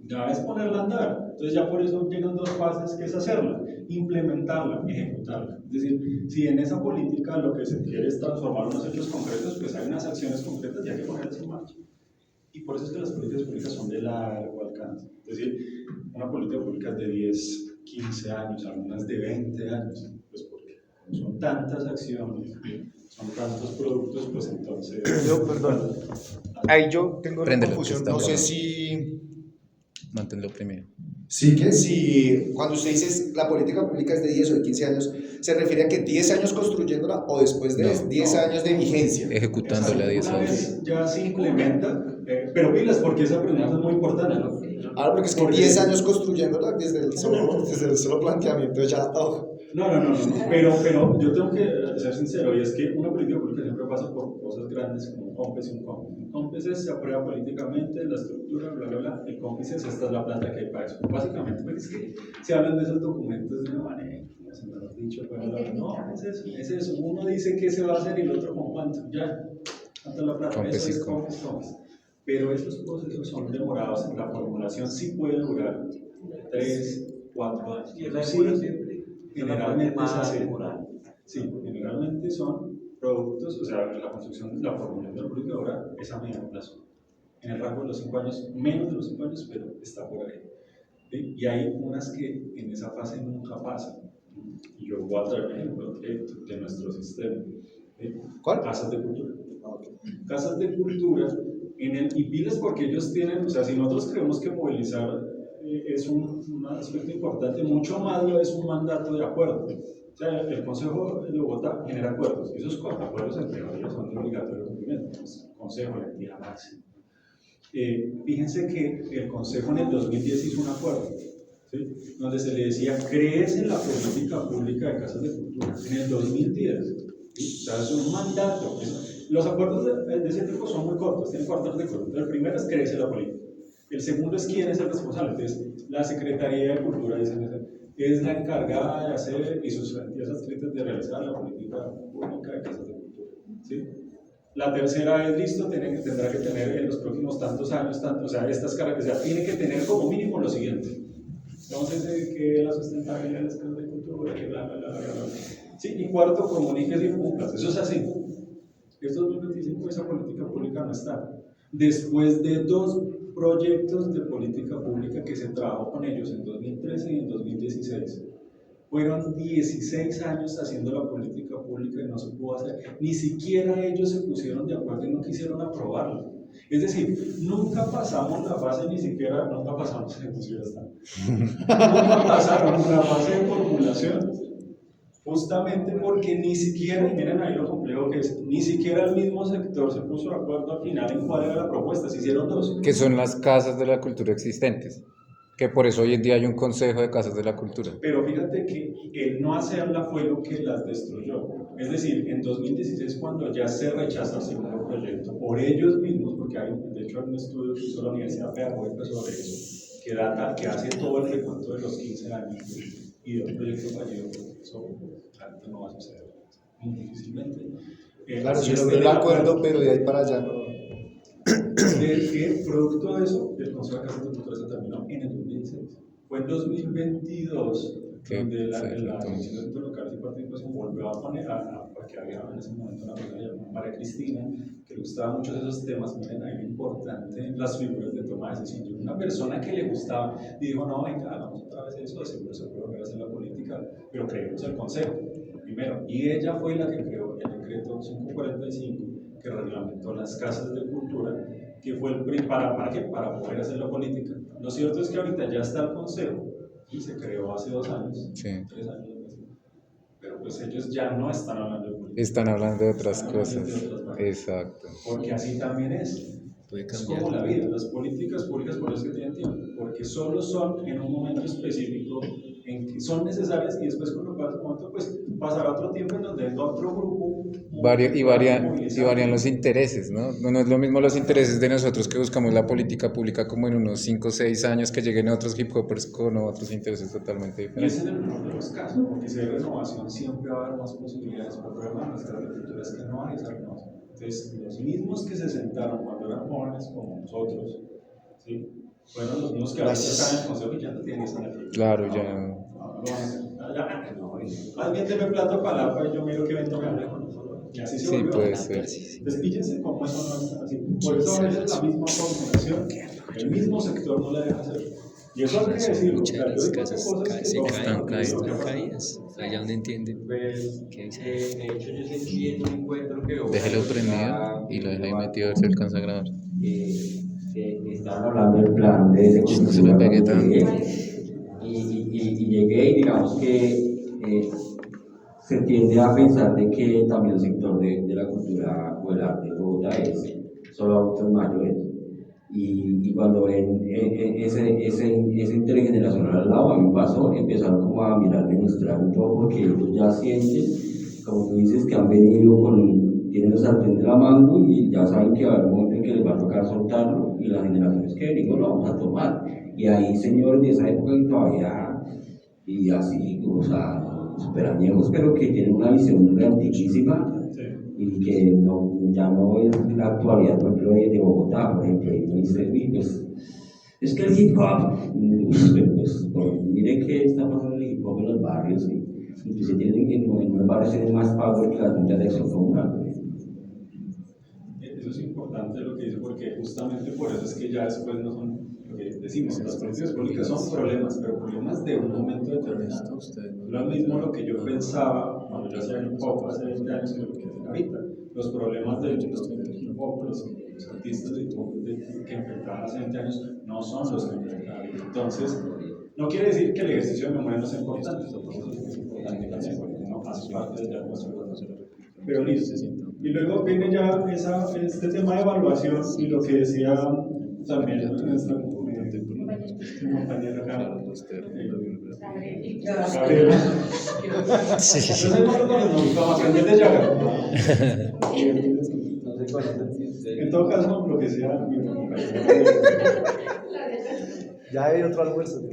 ya es ponerla a andar. Entonces ya por eso llegan dos fases, que es hacerla, implementarla, ejecutarla. Es decir, si en esa política lo que se quiere es transformar unos hechos concretos, pues hay unas acciones concretas y hay que ponerlas en marcha. Y por eso es que las políticas públicas son de largo alcance. Es decir, una política pública es de 10, 15 años, algunas de 20 años, pues porque son tantas acciones, son tantos productos, pues entonces... Yo, perdón, ahí yo tengo una Préndelo, confusión, que está no sé apagado. si... Manténlo primero. Sí, que si cuando usted dice la política pública es de 10 o de 15 años, ¿se refiere a que 10 años construyéndola o después de No. 10 años de vigencia? Ejecutándola 10 Una años. vez ya se implementa, pero pilas, porque esa pregunta es muy importante, ¿no? Ahora, porque es que Porque- 10 años construyéndola desde el solo planteamiento ya... Oh. No, pero yo tengo que ser sincero, y es que una política pública siempre pasa por cosas grandes como un COMPES y un COMPES. Un COMPES se aprueba políticamente, la estructura, bla, bla, bla. El COMPES es esta es la plata que hay para eso. Básicamente, porque es que se hablan de esos documentos de una manera, como se me lo han dicho, pero no, es eso. Uno dice qué se va a hacer y el otro con cuánto, ya. ¿Cuánto es la plata? COMPES Eso y es COMPES. COMPES. Pero esos procesos son demorados, la formulación sí puede durar 3, 4 años. Y es la Sí, siempre. generalmente es así. Temporal. Sí, generalmente son productos, o sea, la construcción, la formulación de la política ahora es a mediano plazo. En el rango de los 5 años, menos de los 5 años, pero está por ahí. ¿Sí? Y hay unas que en esa fase nunca pasan. Y yo voy a traer un ejemplo de nuestro sistema. ¿Sí? ¿Cuál? Casas de cultura. Casas de cultura, y pilas porque ellos tienen, o sea, si nosotros creemos que movilizar es un aspecto importante, mucho más lo es un mandato de acuerdo. O sea, el Consejo de Bogotá genera acuerdos, y esos acuerdos en teoría son de obligatorio cumplimiento. El Consejo, la entidad máxima. Fíjense que el Consejo en el 2010 hizo un acuerdo, ¿sí? Donde se le decía, crees en la política pública de casas de cultura, en el 2010. ¿Sí? O sea, es un mandato. Los acuerdos de ese tipo son muy cortos, tienen cuartos de acuerdo. El primero es crees en la política. El segundo es quién es el responsable. Entonces, la Secretaría de Cultura es la encargada de hacer y sus entidades adscritas de realizar la política pública de casas de cultura. ¿Sí? La tercera es, listo, tendrá que tener en los próximos tantos años, o sea, estas características, tiene que tener como mínimo lo siguiente. Entonces, que la sustentabilidad de las casas de cultura, que bla, bla, bla, bla, bla. Sí, y cuarto, comuniques y cumplas. Eso es así. Estos 2025 esa política pública no está. Después de 2 proyectos de política pública que se trabajó con ellos en 2013 y en 2016, fueron 16 años haciendo la política pública y no se pudo hacer. Ni siquiera ellos se pusieron de acuerdo y no quisieron aprobarlo. Es decir, nunca pasamos la fase, ni siquiera, nunca pasamos, nunca pasaron la fase de formulación, justamente porque ni siquiera, y miren ahí lo complejo que es, ni siquiera el mismo sector se puso de acuerdo al final en cuál era la propuesta, se hicieron 2. Que son las casas de la cultura existentes. Que por eso hoy en día hay un consejo de casas de la cultura. Pero fíjate que el no hacerla fue lo que las destruyó. Es decir, en 2016, cuando ya se rechaza el segundo proyecto por ellos mismos, porque de hecho hay un estudio que hizo la Universidad Pedagógica sobre eso, que hace todo el recuento de los 15 años y de un proyecto fallido, eso claramente no va a suceder muy difícilmente. Claro, se logró el acuerdo, pero de ahí para allá no. Que producto de eso, el Consejo de Casas de Cultura se terminó en el 2016. Fue en 2022 donde la Comisión de Entes Locales y Participación volvió a poner, porque había en ese momento una persona llamada María Cristina, que le gustaba mucho esos temas. Miren ahí lo importante, las figuras de toma de decisión. Una persona que le gustaba dijo, no, venga, hagamos otra vez eso, seguro se puede volver a hacer la política, pero creemos el Consejo, primero. Y ella fue la que creó el decreto 545, que reglamentó las casas de cultura, que fue para poder hacer la política. Lo cierto es que ahorita ya está el Consejo y se creó hace 2 años, Sí. 3 años, pero pues ellos ya no están hablando de política. Están hablando de otras Están hablando cosas. de otras vainas. Exacto. Porque así también es. Es como la vida, las políticas públicas por eso que tienen tiempo, porque solo son en un momento específico en que son necesarias y después cuando pasa el momento, pues pasará otro tiempo en donde otro grupo Y varían los intereses, ¿no? No es lo mismo los intereses de nosotros que buscamos la política pública como en unos 5 o 6 años que lleguen otros hip hopers con otros intereses totalmente Y diferentes. ese es el mejor de los casos, porque si hay renovación siempre va a haber más posibilidades, pero el problema de nuestra agricultura es que no hay esa renovación. Entonces, los mismos que se sentaron cuando eran jóvenes como nosotros, ¿sí? Fueron los mismos que ahora están en el consejo y ya no tienen esa energía. Claro, No, ya. no, más bien deme plato para la y yo miro que evento me alejo. Y así se Sí, volvió. puede ser. Entonces, fíjense cómo eso no está así. Por eso a veces la misma formulación, el mismo sector no la deja hacer. Y eso hay que decirlo. O sea, yo digo cosas que Están caídas. caídas, allá donde entienden. Pues, ¿Qué dice? de hecho, yo sentí en un encuentro que hubo. Déjelo prendido y lo deja ahí metido a ver si alcanza a grabar. Que estaban hablando del plan de No se lo pegue tanto. y llegué y digamos que se tiende a pensar de que también el sector de la cultura o el arte de Bogotá es solo adultos mayores. Y cuando ven ese intergeneracional al lado, a mí me pasó, empezaron como a mirarme en extraño y todo, porque ellos ya sienten, como tú dices, que han venido tienen el sartén de la mango y ya saben que va a haber un momento en que les va a tocar soltarlo y las generaciones que venimos lo vamos a tomar. Y ahí señores de esa época que todavía, y así, o sea, súper añejos, pero que tienen una visión muy antiquísima y que ya no es la actualidad, por ejemplo, de Bogotá, por ejemplo, y me dice, pues, es que el hip hop, pero pues, mire qué está pasando en el hip hop en los barrios, y se tienen en los barrios tienen más power que la Junta de Acción Comunal. Eso es importante lo que dice, porque justamente por eso es que ya después no son lo que decimos, las políticas públicas son problemas, pero problemas de un momento determinado. Lo mismo lo que yo pensaba cuando yo hacía hip hop hace 20 años que lo que hacen ahorita. Los problemas del hip hop, los artistas de hip hop que enfrentaban hace 20 años no son los que enfrentaban ahorita. Entonces, no quiere decir que el ejercicio de memoria no sea importante, por eso es importante también, porque no hace parte de la nuestra. Pero listo. Y luego viene ya este tema de evaluación y lo que decía también nuestra compañera acá, Gabriela. Yo sé cuándo nos gustaba aprender de Yaga. En todo caso, lo que sea mi compañera. Ya hay otro almuerzo.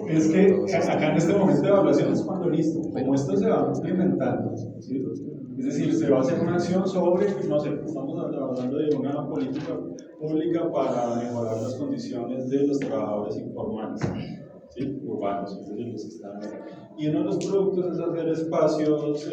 Es que acá en este momento de evaluación es cuando listo, como esto se va implementando, ¿sí? Es decir, se va a hacer una acción sobre, no sé, estamos hablando de una política pública para mejorar las condiciones de los trabajadores informales, ¿sí? Urbanos, es decir, los que están acá. Y uno de los productos es hacer espacios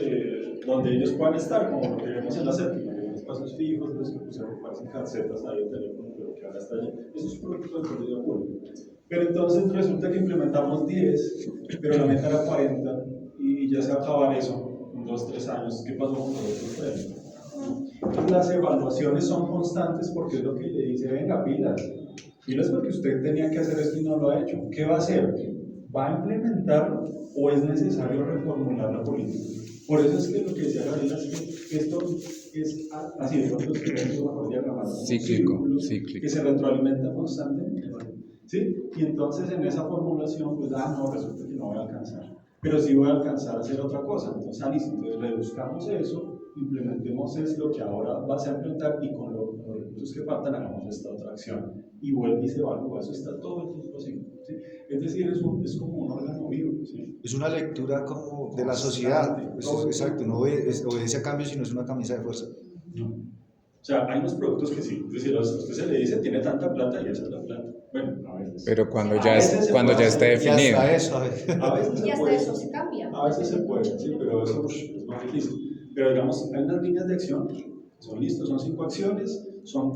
donde ellos puedan estar, como lo que vemos en la séptima, espacios fijos, los que pusieron parecen casetas ahí, el teléfono, pero que ahora está allí. Eso es producto del servicio público. Pero entonces resulta que implementamos 10, pero la meta era 40 y ya se va a acabar eso en 2-3 años. ¿Qué pasó con los otros 30? Las evaluaciones son constantes porque es lo que le dice, venga, pilas porque usted tenía que hacer esto y no lo ha hecho. ¿Qué va a hacer? ¿Va a implementarlo o es necesario reformular la política? Por eso es que lo que decía Gabriela es que esto es así, de pronto cíclico, que se retroalimenta constantemente. ¿Sí? Y entonces en esa formulación, pues, no, resulta que no voy a alcanzar. Pero sí voy a alcanzar a hacer otra cosa. Entonces, listo, entonces reduzcamos eso, implementemos lo que ahora vas a implementar y con los recursos que faltan hagamos esta otra acción. Y vuelve y se evalúa, eso está todo el tiempo así. ¿Sí? Es decir, es como un órgano vivo. ¿Sí? Es una lectura como de la sociedad. Exacto, no obedece a cambios, sino es una camisa de fuerza. No. O sea, hay unos productos que sí, es decir, a usted se le dice tiene tanta plata y esa es la plata. Bueno, a veces. Pero cuando ya esté definido. Y hasta eso, a veces. A veces se Y hasta puede. eso se cambia. A veces se puede, sí, pero eso es más difícil. Pero digamos, hay unas líneas de acción, son listos, son 5 acciones, son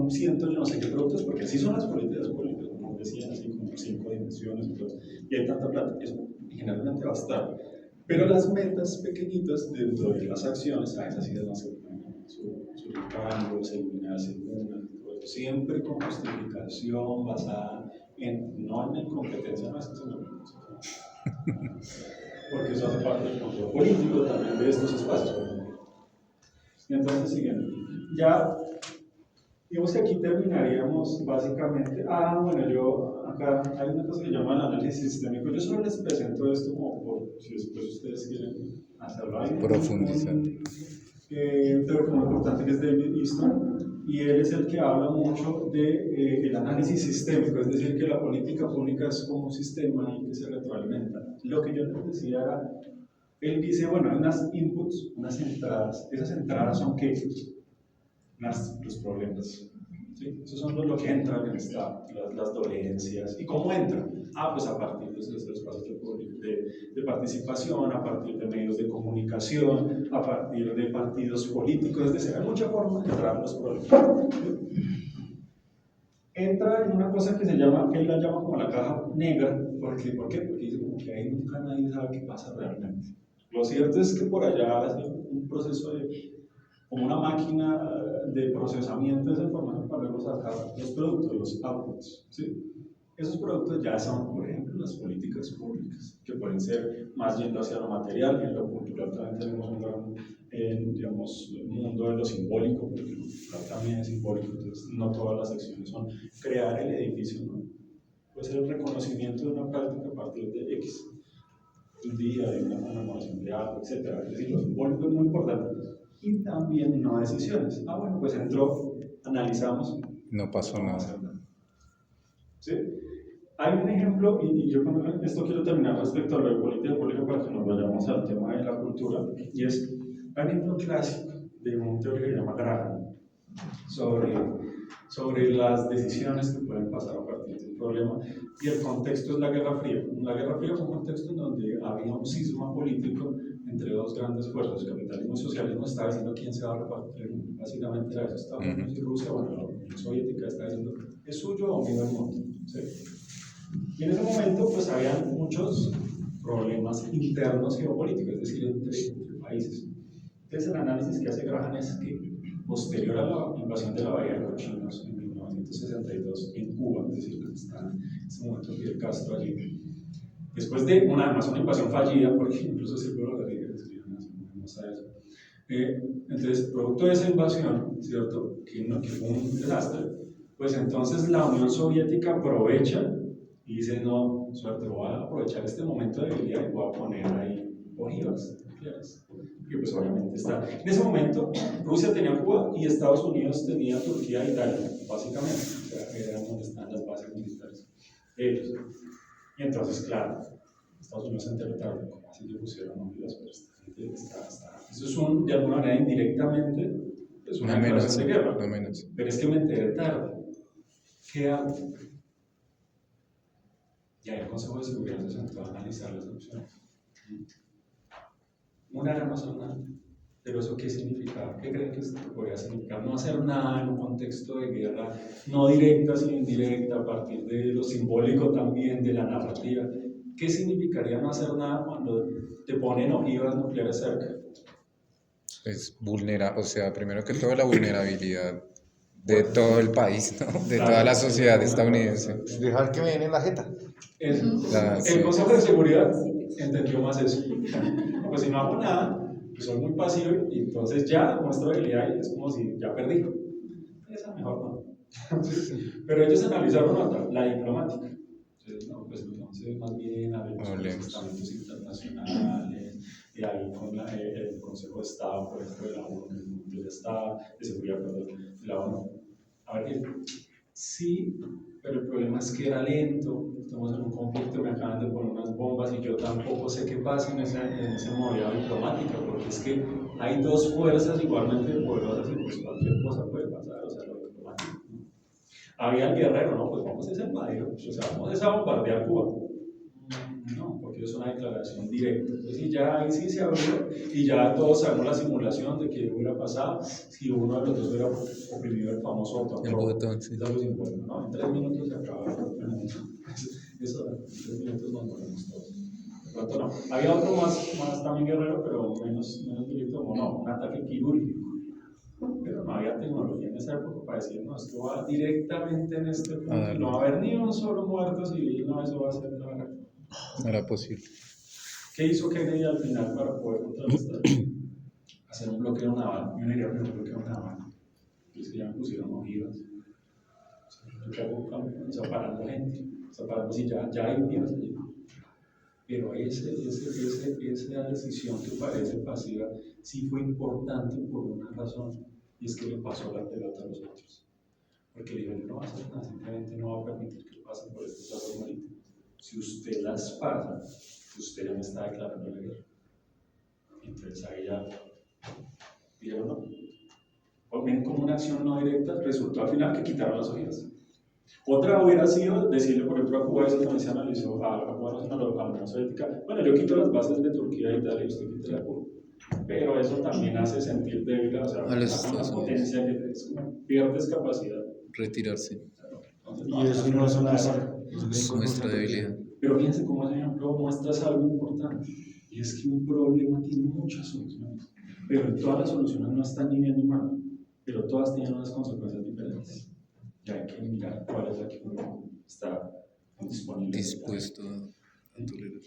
cientos, yo no sé qué productos, porque así son las políticas públicas, como decían, así como 5 dimensiones y todo. Y hay tanta plata, eso generalmente va a estar. Pero las metas pequeñitas dentro de las acciones, a esas sí las van a hacer sus cambios, eliminarse una, siempre con justificación basada no en competencia nuestra, sino porque eso hace parte del control político también de estos espacios. Y entonces, siguiendo, ya Digamos que aquí terminaríamos básicamente. Bueno, yo acá hay una cosa que se llama el análisis sistémico. Yo solo les presento esto como por si después ustedes quieren hacerlo. Hay Profundizar. un teórico muy importante que es David Easton, y él es el que habla mucho de el análisis sistémico, es decir, que la política pública es como un sistema y que se retroalimenta. Lo que yo les decía era, él dice, bueno, hay unas inputs, unas entradas. Esas entradas son ¿qué? Los problemas. ¿Sí? Esos son lo que entra en el Estado, las dolencias. ¿Y cómo entran? Pues a partir de los espacios de participación, a partir de medios de comunicación, a partir de partidos políticos, es decir, hay mucha forma de entrar los problemas. Entra en una cosa que se llama, que él la llama como la caja negra. ¿Por qué? Porque dice como que ahí nunca nadie sabe qué pasa realmente. Lo cierto es que por allá hace un proceso como una máquina de procesamiento de esa información para luego sacar los productos, los outputs. ¿Sí? Esos productos ya son, por ejemplo, las políticas públicas, que pueden ser más yendo hacia lo material. En lo cultural también tenemos un gran digamos, mundo de lo simbólico, porque lo cultural también es simbólico, entonces no todas las acciones son crear el edificio, ¿no? Puede ser el reconocimiento de una práctica a partir de X, de un día, de una conmemoración de algo, etc. Es decir, lo simbólico es muy importante. Y también no decisiones. Bueno, pues entró, analizamos. No pasó nada. ¿Sí? Hay un ejemplo, y yo con esto quiero terminar respecto a lo de política pública para que nos vayamos al tema de la cultura, y es un ejemplo clásico de un teórico que se llama Graham sobre las decisiones que pueden pasar a partir de un problema, y el contexto es la Guerra Fría. La Guerra Fría fue un contexto en donde había un cisma político entre dos grandes fuerzas, capitalismo y socialismo. Estaba diciendo quién se va a repartir, básicamente era eso. Estados Unidos y Rusia, bueno, la Unión Soviética está diciendo, ¿es suyo o mío el mundo? ¿Sí? Y en ese momento pues había muchos problemas internos geopolíticos, es decir, entre países. Entonces el análisis que hace Graham es que posterior a la invasión de la Bahía de los Chinos en 1962 en Cuba, es decir, que está en ese momento Fidel Castro allí, después de una invasión fallida, porque incluso Silvio Rodríguez escribió una cosa de eso. Entonces, producto de esa invasión, ¿cierto? Que fue un desastre, pues entonces la Unión Soviética aprovecha y dice, no, suerte, voy a aprovechar este momento de debilidad y voy a poner ahí ojivas nucleares. Que pues obviamente está. En ese momento, Rusia tenía Cuba y Estados Unidos tenía Turquía e Italia, básicamente. O sea, eran donde están las bases militares de ellos. Y entonces, claro, Estados Unidos se enteró tarde, como así le pusieron ojivas, pero está. Eso es de alguna manera indirectamente, es una declaración de guerra. No menos. Pero es que me enteré tarde. ¿Qué hago? Y ahí el Consejo de Seguridad se sentó a analizar las opciones. Una era no hacer nada. Pero ¿eso qué significaba? ¿Qué creen que podría significar? No hacer nada en un contexto de guerra, no directa sino indirecta, a partir de lo simbólico también, de la narrativa. ¿Qué significaría no hacer nada cuando te ponen ojivas nucleares cerca? Pues o sea, primero que todo la vulnerabilidad de todo el país, ¿no? De toda la sociedad estadounidense. Dejar que me den en la jeta. El Consejo de Seguridad entendió más eso. Pues si no hago nada, pues soy muy pasivo y entonces ya muestro debilidad y es como si ya perdí. Esa mejor no. Pero ellos analizaron otra, la diplomática. Entonces, no, pues entonces más bien hablemos con los estamentos internacionales, y ahí con el Consejo de Estado, por ejemplo, de la ONU, de Estado, de Seguridad, perdón, de la ONU. A ver, sí, pero el problema es que era lento, estamos en un conflicto, me acaban de poner unas bombas y yo tampoco sé qué pasa en esa modalidad diplomática, porque es que hay dos fuerzas igualmente poderosas y pues cualquier cosa puede pasar, o sea, lo diplomático. ¿No? Había el guerrero, no, pues vamos a invadir, o sea, vamos a bombardear Cuba. No, porque es una declaración directa. Entonces ya ahí sí se abrió y ya todos sabemos la simulación de que hubiera pasado si uno de los dos hubiera oprimido el famoso botón. Sí. ¿No? En 3 minutos se acaba el mundo. Eso, en 3 minutos nos morimos todos. De pronto no. Había otro más también guerrero, pero menos directo, como no, un ataque quirúrgico. Pero no había tecnología en esa época para decir, no, esto va directamente en este punto, no va a haber ni un solo muerto civil, no, eso va a ser una guerra. No era posible. ¿Qué hizo Kennedy al final para poder contrarrestar? Hacer un bloqueo naval. Yo diría que un bloqueo naval. es que ya me pusieron ojivas. Yo qué hago, separando gente, separando si ya hay ojivas allí. Pero esa decisión que parece pasiva sí fue importante por una razón, y es que le pasó la pelota a los otros. Porque le dijeron, no va a hacer nada, simplemente no va a permitir que pasen por este plazo marítimo. Si usted las pasa, usted ya me está declarando la guerra. Entonces ahí ya dijeron no. O ven como una acción no directa, resultó al final que quitaron las ojivas. Otra hubiera sido decirle, por ejemplo, a Cuba, eso también se analizó, a Cuba no, sino a la Unión Soviética, bueno, yo quito las bases de Turquía y tal, y usted quita la Cuba. Pero eso también hace sentir débil, o sea, A los una Estados Unidos. potencia que es como, pierdes capacidad. Retirarse. Entonces, Y eso no es una es Es nuestra debilidad. Pero fíjense cómo ese ejemplo muestras algo importante, y es que un problema tiene muchas soluciones, pero todas las soluciones no están ni bien ni mal, pero todas tienen unas consecuencias diferentes. Y hay que mirar cuál es la que uno está disponible. Dispuesto a tolerar.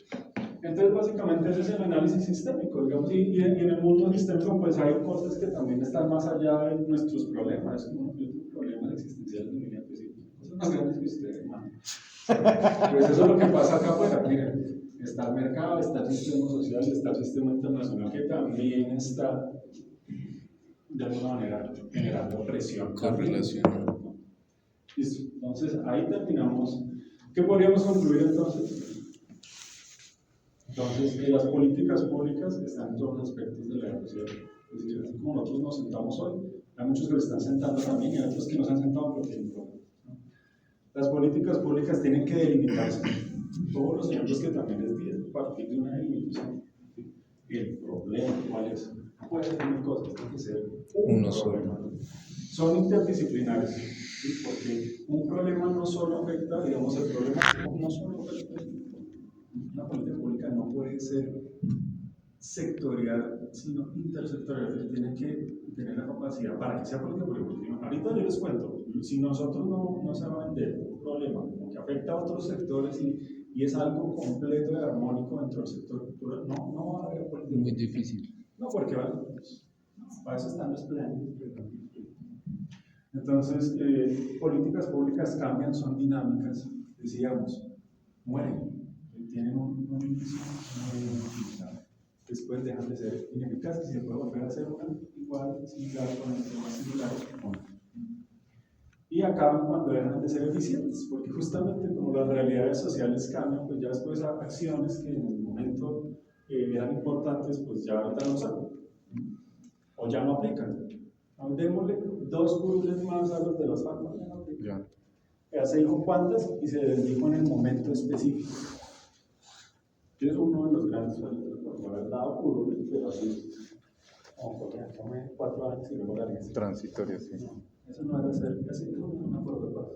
Entonces, básicamente, ese es el análisis sistémico, digamos, y en el mundo sistémico, pues hay cosas que también están más allá de nuestros problemas, como problemas existenciales de mi vida, pues, cosas más grandes que ustedes, hermano. Pues eso es lo que pasa acá afuera, miren, está el mercado, está el sistema social, está el sistema internacional que también está, de alguna manera, generando presión. Correlación. Listo, entonces ahí terminamos. ¿Qué podríamos concluir entonces? Entonces, las políticas públicas están en todos los aspectos de la sociedad. Es decir, así como nosotros nos sentamos hoy, hay muchos que lo están sentando también y hay otros que no se han sentado pero tienen problemas, ¿no? Las políticas públicas tienen que delimitarse. Todos los ejemplos que también les di a partir de una delimitación. El problema, ¿cuál es? No puede ser una cosa, tiene que ser Uno problema. solo. Son interdisciplinares, ¿sí? Porque un problema no solo afecta, digamos, el problema no solo afecta. Una política pública no puede ser sectorial, sino intersectorial. Tiene que tener la capacidad para que sea política pública. Ahorita yo les cuento, si nosotros no se va a vender un problema que afecta a otros sectores y es algo completo y armónico dentro del sector cultural, no va a haber política. Muy difícil. No, porque para eso están los planes. Entonces, políticas públicas cambian, son dinámicas, decíamos, mueren, tienen una después dejan de ser ineficaces y se puede volver a hacer una igual, similar, con temas similares. Y acaban cuando dejan de ser eficientes, porque justamente como las realidades sociales cambian, pues ya después acciones que en el momento eran importantes, pues ya ahorita no son, o ya no aplican. Démosle 2 curules más a los de las FARC, ya no aplican. Se dijo cuántas y se les dijo en el momento específico. Es uno de los grandes fallos por haber dado curules, pero así, como porque tome 4 años y luego la ley. Transitorio, sí. No, eso no debe ser, así no es un acuerdo de paz.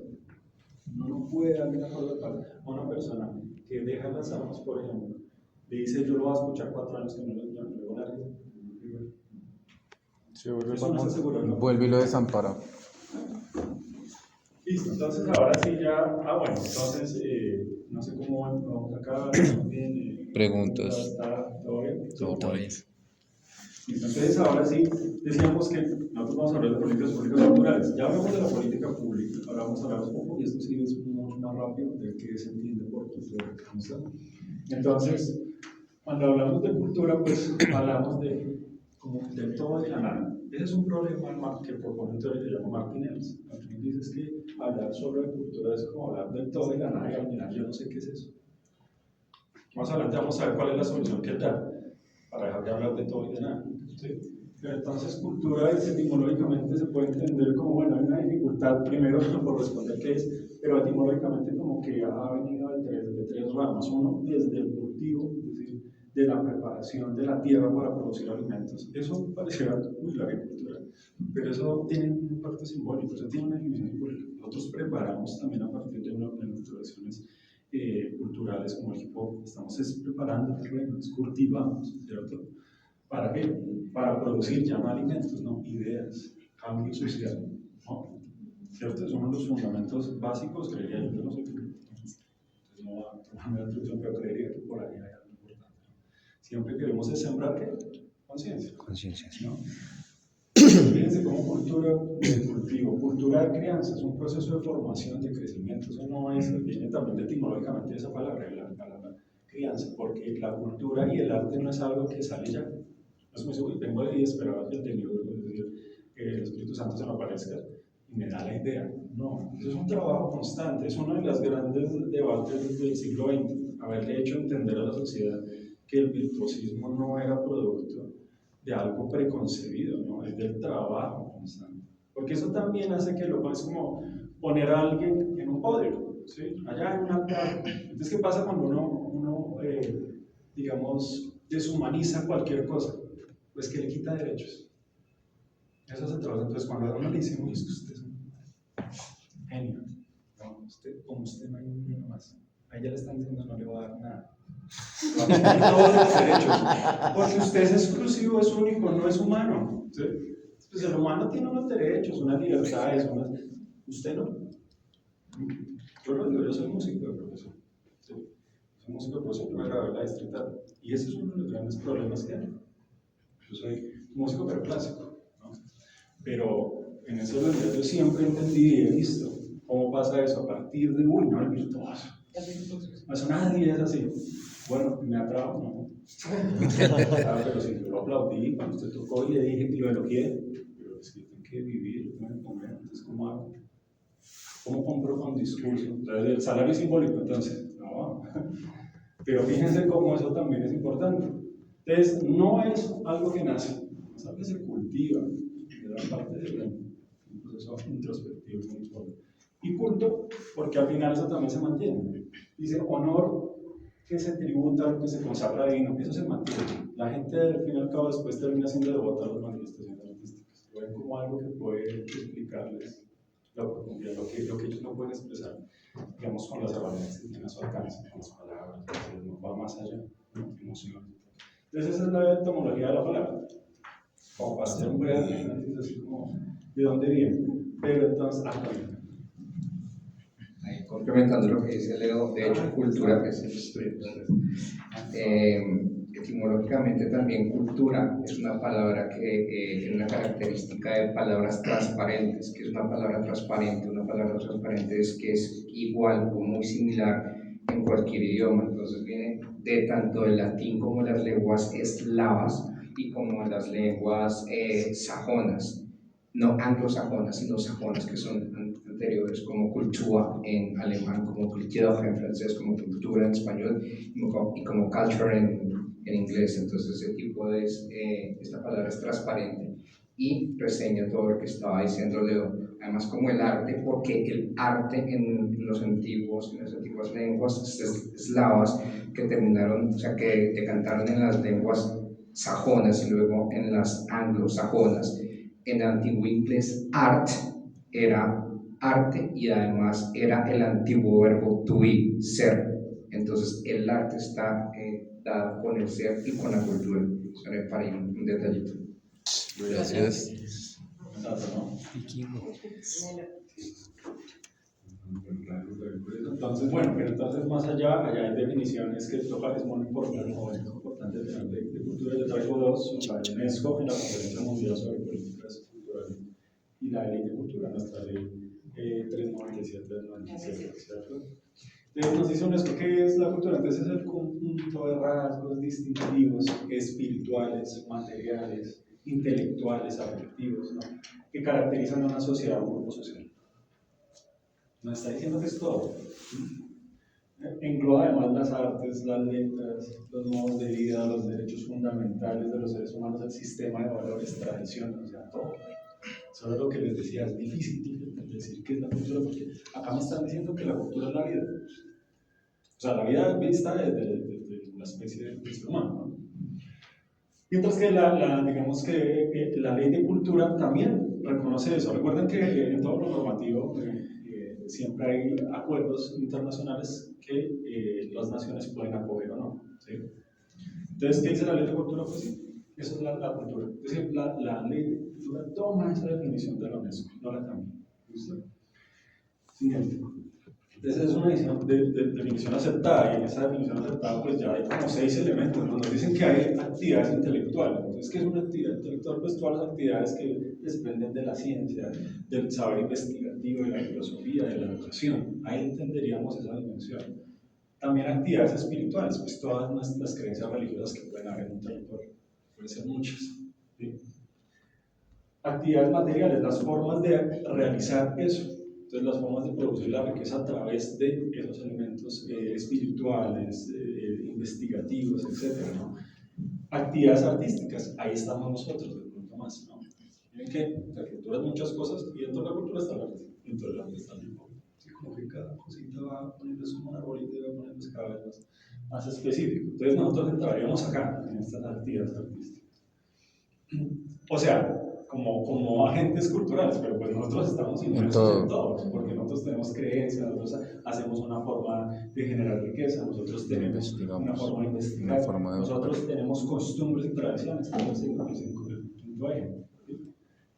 Uno no puede dar un acuerdo de paz a una persona que deja las armas, por ejemplo, le dice yo lo voy a escuchar 4 años que no le luego la ley. Eso no se asegura, ¿no? Vuelve y lo desampara. Listo, entonces ahora sí ya, bueno, entonces no sé cómo vamos acá, bien, Preguntas. ¿Está todo bien? Todo bien. Listo, entonces ahora sí, decíamos que nosotros vamos a hablar de políticas públicas culturales. Ya hablamos de la política pública, ahora vamos a hablar un poco, y esto sí es mucho más rápido de que se entiende por cultura. Entonces, cuando hablamos de cultura, pues hablamos como del todo y la nada. Ese es un problema que propone un teórico que se llama Martinez. Martinez dice que hablar sobre cultura es como hablar del todo y la nada, y al final yo no sé qué es eso. Más adelante vamos a ver cuál es la solución que él da para dejar de hablar de todo y de nada. ¿Sí? Pero entonces, cultura etimológicamente se puede entender como, bueno, hay una dificultad primero por responder qué es, pero etimológicamente como que ha venido de tres ramas. Uno, desde el cultivo, es decir, de la preparación de la tierra para producir alimentos. Eso pareciera muy la agricultura, pero eso tiene un parte simbólico, eso tiene una dimensión simbólica. Nosotros preparamos también a partir de nuestras tradiciones culturales como el hip hop, estamos preparando terrenos, cultivamos, ¿cierto? ¿Para qué? Para producir ya no alimentos, no ideas, cambio social, ¿no? ¿Cierto? Son los fundamentos básicos, creería yo, no sé qué. Entonces no va a tomar una introducción, pero creería que por ahí hay algo importante. Siempre queremos es sembrar, ¿qué? Conciencia. Conciencia, sí. ¿No? Fíjense cómo cultura de cultivo, cultura de crianza es un proceso de formación, de crecimiento. Eso no es, viene también etimológicamente de esa palabra, de la palabra crianza, porque la cultura y el arte no es algo que sale ya. No es muy seguro, tengo ahí esperaba que el que el Espíritu Santo se me aparezca y me da la idea. No, eso es un trabajo constante, es uno de los grandes debates del siglo XX, haberle hecho entender a la sociedad que el virtuosismo no era producto de algo preconcebido, ¿no? Es del trabajo constante. Porque eso también hace que lo puedes como poner a alguien en un podio, ¿sí? Allá en un altar. Entonces, ¿qué pasa cuando uno digamos, deshumaniza cualquier cosa? Pues que le quita derechos. Eso se trabaja. Entonces, cuando a uno le dice, uy, es que usted es un genio, no, usted, como usted no hay ninguno más. A ella le están diciendo, no le va a dar nada. Todos los derechos. Porque usted es exclusivo, es único, no es humano. ¿Sí? Pues el humano tiene unos derechos, unas libertades, usted no. Yo lo digo, yo soy músico de profesión. ¿Sí? Soy músico de profesión, yo me gradué en la distrital. Y ese es uno de los grandes problemas que hay. Yo soy músico pero clásico, ¿no? Pero en esos días yo siempre entendí y he visto cómo pasa eso a partir de, uy, no, el virtuoso. Eso nadie es así. Bueno, me atrajo, ¿no? Pero si yo lo aplaudí cuando usted tocó y le dije que lo elogié, pero es que yo tengo que vivir, tengo que comer, entonces ¿cómo hago? ¿Cómo compro con discurso? Entonces el salario es simbólico, entonces, no. Pero fíjense cómo eso también es importante. Entonces, no es algo que nace, es algo que se cultiva, que da parte del proceso introspectivo. Y culto, porque al final eso también se mantiene. Dice honor que se tributa, que se consagra divino, que eso se mantiene. La gente al fin y al cabo después termina siendo devota a las manifestaciones artísticas. Lo ven como algo que puede explicarles la profundidad, lo que ellos no pueden expresar, digamos, con las herramientas que tienen a su alcance, con las palabras, no va más allá, ¿no? Emociones. Entonces esa es la etimología de la palabra, como para hacer un breve análisis así como de dónde viene. Pero entonces, Ahí, complementando lo que dice Leo, de hecho, cultura es etimológicamente también cultura es una palabra que tiene una característica de palabras transparentes, que es una palabra transparente. Una palabra transparente es que es igual o muy similar en cualquier idioma, entonces viene de tanto del latín como las lenguas eslavas y como las lenguas sajonas, no anglosajonas, sino sajonas, que son anteriores, como Kultur en alemán, como Kultur en francés, como cultura en español y como culture en inglés. Entonces ese tipo de, esta palabra es transparente y reseña todo lo que estaba diciendo Leo. Además, como el arte, porque el arte en las antiguas lenguas eslavas que terminaron, o sea, que decantaron en las lenguas sajonas y luego en las anglosajonas. En el antiguo inglés, art era arte y además era el antiguo verbo to be, ser. Entonces, el arte está dado con el ser y con la cultura. Solo para ir un detallito. Gracias. Entonces, bueno, pero entonces más allá hay definiciones que toca, es muy importante tener de cultura. Yo traigo dos, la de UNESCO en la Conferencia Mundial sobre Políticas Culturales y la de Ley de Cultura, nuestra ley 397 del 97, ¿cierto? Nos dice UNESCO que es la cultura, entonces es el conjunto de rasgos distintivos espirituales, materiales, intelectuales, afectivos, ¿no? Que caracterizan a una sociedad o un grupo social. Nos está diciendo que es todo. Engloba además las artes, las letras, los modos de vida, los derechos fundamentales de los seres humanos, el sistema de valores, tradiciones, o sea, todo. Eso es lo que les decía, es difícil decir qué es la cultura, porque acá me están diciendo que la cultura es la vida. O sea, la vida vista desde la especie del ser humano, ¿no? Mientras que digamos que la ley de cultura también reconoce eso. Recuerden que en todo lo normativo siempre hay acuerdos internacionales que las naciones pueden acoger o no, ¿sí? Entonces, ¿qué dice la ley de cultura? Pues sí, eso es la cultura. Es decir, la ley de cultura toma esa definición de la UNESCO, no la cambia. ¿Listo? Siguiente. Entonces es una definición aceptada, y en esa definición aceptada pues ya hay como 6 elementos, ¿no? Nos dicen que hay actividades intelectuales. Entonces, ¿qué es una actividad intelectual? Pues todas las actividades que desprenden de la ciencia, del saber investigativo, de la filosofía, de la educación. Ahí entenderíamos esa dimensión. También actividades espirituales, pues todas las creencias religiosas que pueden haber en un territorio, pueden ser muchas, ¿sí? Actividades materiales, las formas de realizar eso. Entonces, las formas de producir la riqueza a través de esos elementos espirituales, investigativos, etc., ¿no? Actividades artísticas, ahí estamos nosotros, de pronto más, ¿no? Miren que la cultura es muchas cosas, y dentro de la cultura está el arte, dentro del arte está el dibujo. Así como que cada cosita va poniéndose como una bolita y va poniéndose cada vez más específico. Entonces, nosotros entraríamos acá, en estas actividades artísticas. O sea, como agentes culturales, pero pues nosotros estamos inmersos en todos, porque nosotros tenemos creencias, nosotros hacemos una forma de generar riqueza, nosotros tenemos una forma de investigar, nosotros tenemos costumbres y tradiciones, entonces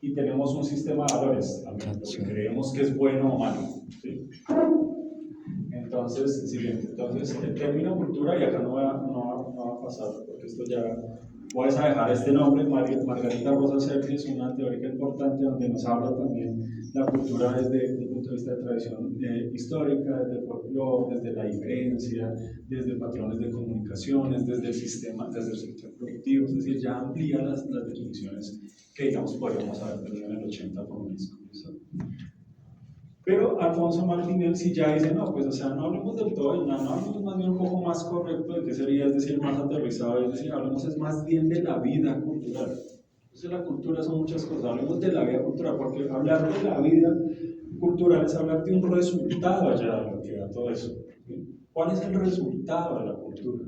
y tenemos un sistema de valores también, porque creemos que es bueno o malo, ¿sí? Entonces, siguiente, entonces el término cultura, y acá no va a pasar, porque esto ya voy a dejar este nombre. Margarita Rosa Sergi es una teórica importante donde nos habla también la cultura desde un punto de vista de tradición histórica, desde el folclore, desde la diferencia, desde patrones de comunicaciones, desde el sistema, desde el sector productivo, es decir, ya amplía las definiciones que, digamos, podríamos haber tenido en el 80 por UNESCO. Pero Alfonso Martínez sí ya dice, no, pues, o sea, no hablemos del todo, no hablemos más bien un poco más correcto de qué sería, es decir, más aterrizado, es decir, hablemos es más bien de la vida cultural. Entonces, la cultura son muchas cosas, hablemos de la vida cultural, porque hablar de la vida cultural es hablar de un resultado allá de lo que da todo eso. ¿Sí? ¿Cuál es el resultado de la cultura?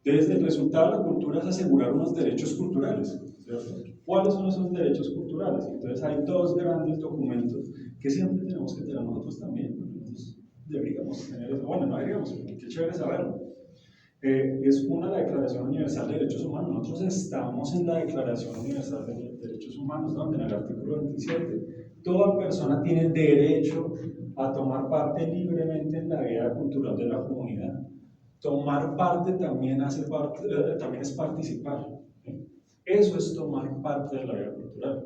Desde el resultado de la cultura es asegurar unos derechos culturales, ¿cierto? ¿Cuáles son esos derechos culturales? Entonces, hay 2 grandes documentos que siempre tenemos que tener nosotros también, ¿no? Nosotros deberíamos tener eso, bueno, no deberíamos, pero qué chévere saberlo. Es una, la Declaración Universal de Derechos Humanos. Nosotros estamos en la Declaración Universal de Derechos Humanos, donde en el artículo 27, toda persona tiene derecho a tomar parte libremente en la vida cultural de la comunidad. Tomar parte también también es participar, ¿sí? Eso es tomar parte de la vida cultural.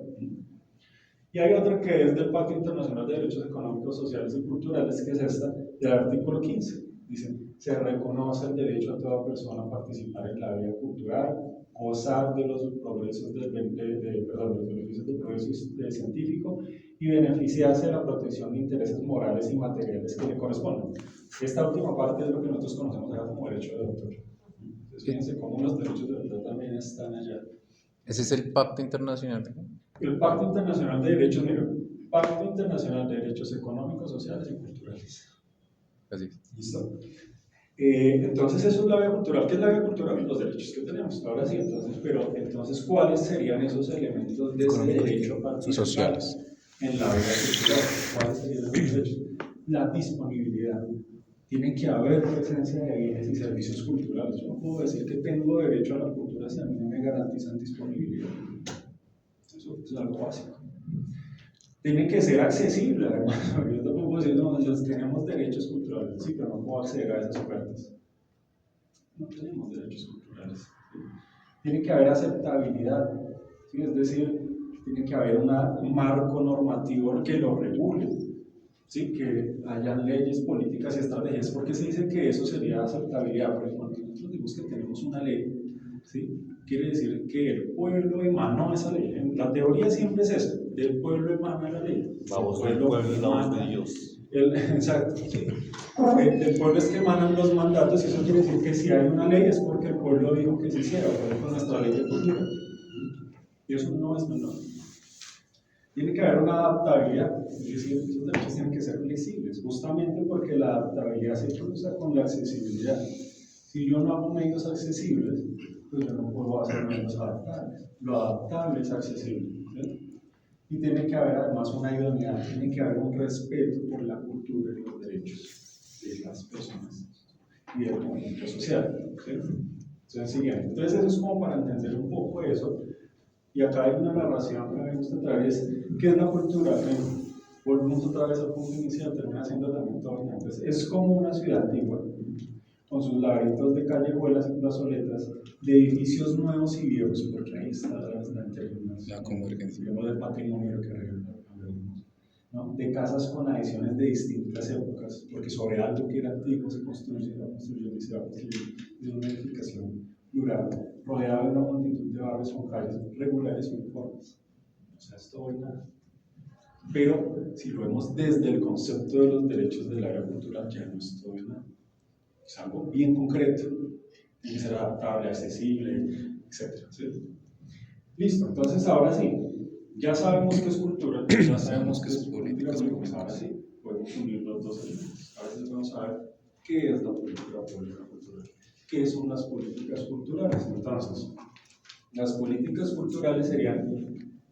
Y hay otra que es del Pacto Internacional de Derechos Económicos, Sociales y Culturales, que es esta, del artículo 15. Dice, se reconoce el derecho a toda persona a participar en la vida cultural, gozar de los progresos los beneficios del progreso científico y beneficiarse de la protección de intereses morales y materiales que le corresponden. Esta última parte es lo que nosotros conocemos ahora como derecho de autor. Entonces, fíjense cómo los derechos de autor también están allá. ¿Ese es el Pacto Internacional? El Pacto Internacional de Derechos, Pacto Internacional de Derechos Económicos, Sociales y Culturales. Así. ¿Listo? Entonces, eso es la vida cultural. ¿Qué es la vida cultural? Los derechos que tenemos. Ahora sí, pero entonces, ¿cuáles serían esos elementos de ese derecho a participar sociales en la vida cultural? ¿Cuáles serían esos derechos? La disponibilidad. Tiene que haber presencia de bienes y servicios culturales. Yo no puedo decir que tengo derecho a la cultura si a mí no me garantizan disponibilidad. Eso es algo básico. Tiene que ser accesible, además. Yo tampoco puedo decir, no, nosotros tenemos derechos culturales, sí, pero no puedo acceder a esas ofertas. No tenemos derechos culturales. ¿Sí? Tiene que haber aceptabilidad, ¿sí? Es decir, tiene que haber un marco normativo que lo regule, ¿sí? Que hayan leyes, políticas y estrategias. ¿Por qué se dice que eso sería aceptabilidad? Por ejemplo, nosotros decimos que tenemos una ley, ¿sí? Quiere decir que el pueblo emanó esa ley. La teoría siempre es eso, del pueblo emana la ley. La voz del pueblo y la voz de Dios. Exacto, sí. Del pueblo es que emanan los mandatos, y eso quiere decir que si hay una ley es porque el pueblo dijo que se hiciera, por ejemplo, nuestra ley de cultura. Y eso no es menor. Tiene que haber una adaptabilidad, es decir, esos derechos tienen que ser flexibles, justamente porque la adaptabilidad se cruza con la accesibilidad. Si yo no hago medios accesibles, pues yo no puedo hacer medios adaptables. Lo adaptable es accesible, ¿sí? Y tiene que haber además una idoneidad, tiene que haber un respeto por la cultura y los derechos de las personas y del movimiento social, ¿sí? Entonces, siguiente. Entonces, eso es como para entender un poco eso. Y acá hay una narración que me gusta traer, es ¿qué es la cultura? volvemos otra vez al punto inicial, termina siendo también todo. Entonces, es como una ciudad antigua, con sus laberintos de callejuelas y plazoletas, de edificios nuevos y viejos, porque ahí está La convergencia. digamos, del patrimonio que regalamos, ¿no? De casas con adiciones de distintas épocas, porque sobre algo que era antiguo se construye, se va construyendo y se va construyendo. Es una edificación plural, rodeada de una multitud de barrios con calles regulares y uniformes. O sea, es todo y nada. Pero si lo vemos desde el concepto de los derechos del área cultural, ya no es todo y nada. Es algo bien concreto, tiene que ser adaptable, accesible, etc. ¿Sí? Listo, entonces ahora sí, ya sabemos qué es cultura, ya sabemos qué es política pública, pues ahora sí, podemos unir los dos elementos. Ahora sí vamos a ver qué es la política pública cultural, qué son las políticas culturales. Entonces, las políticas culturales serían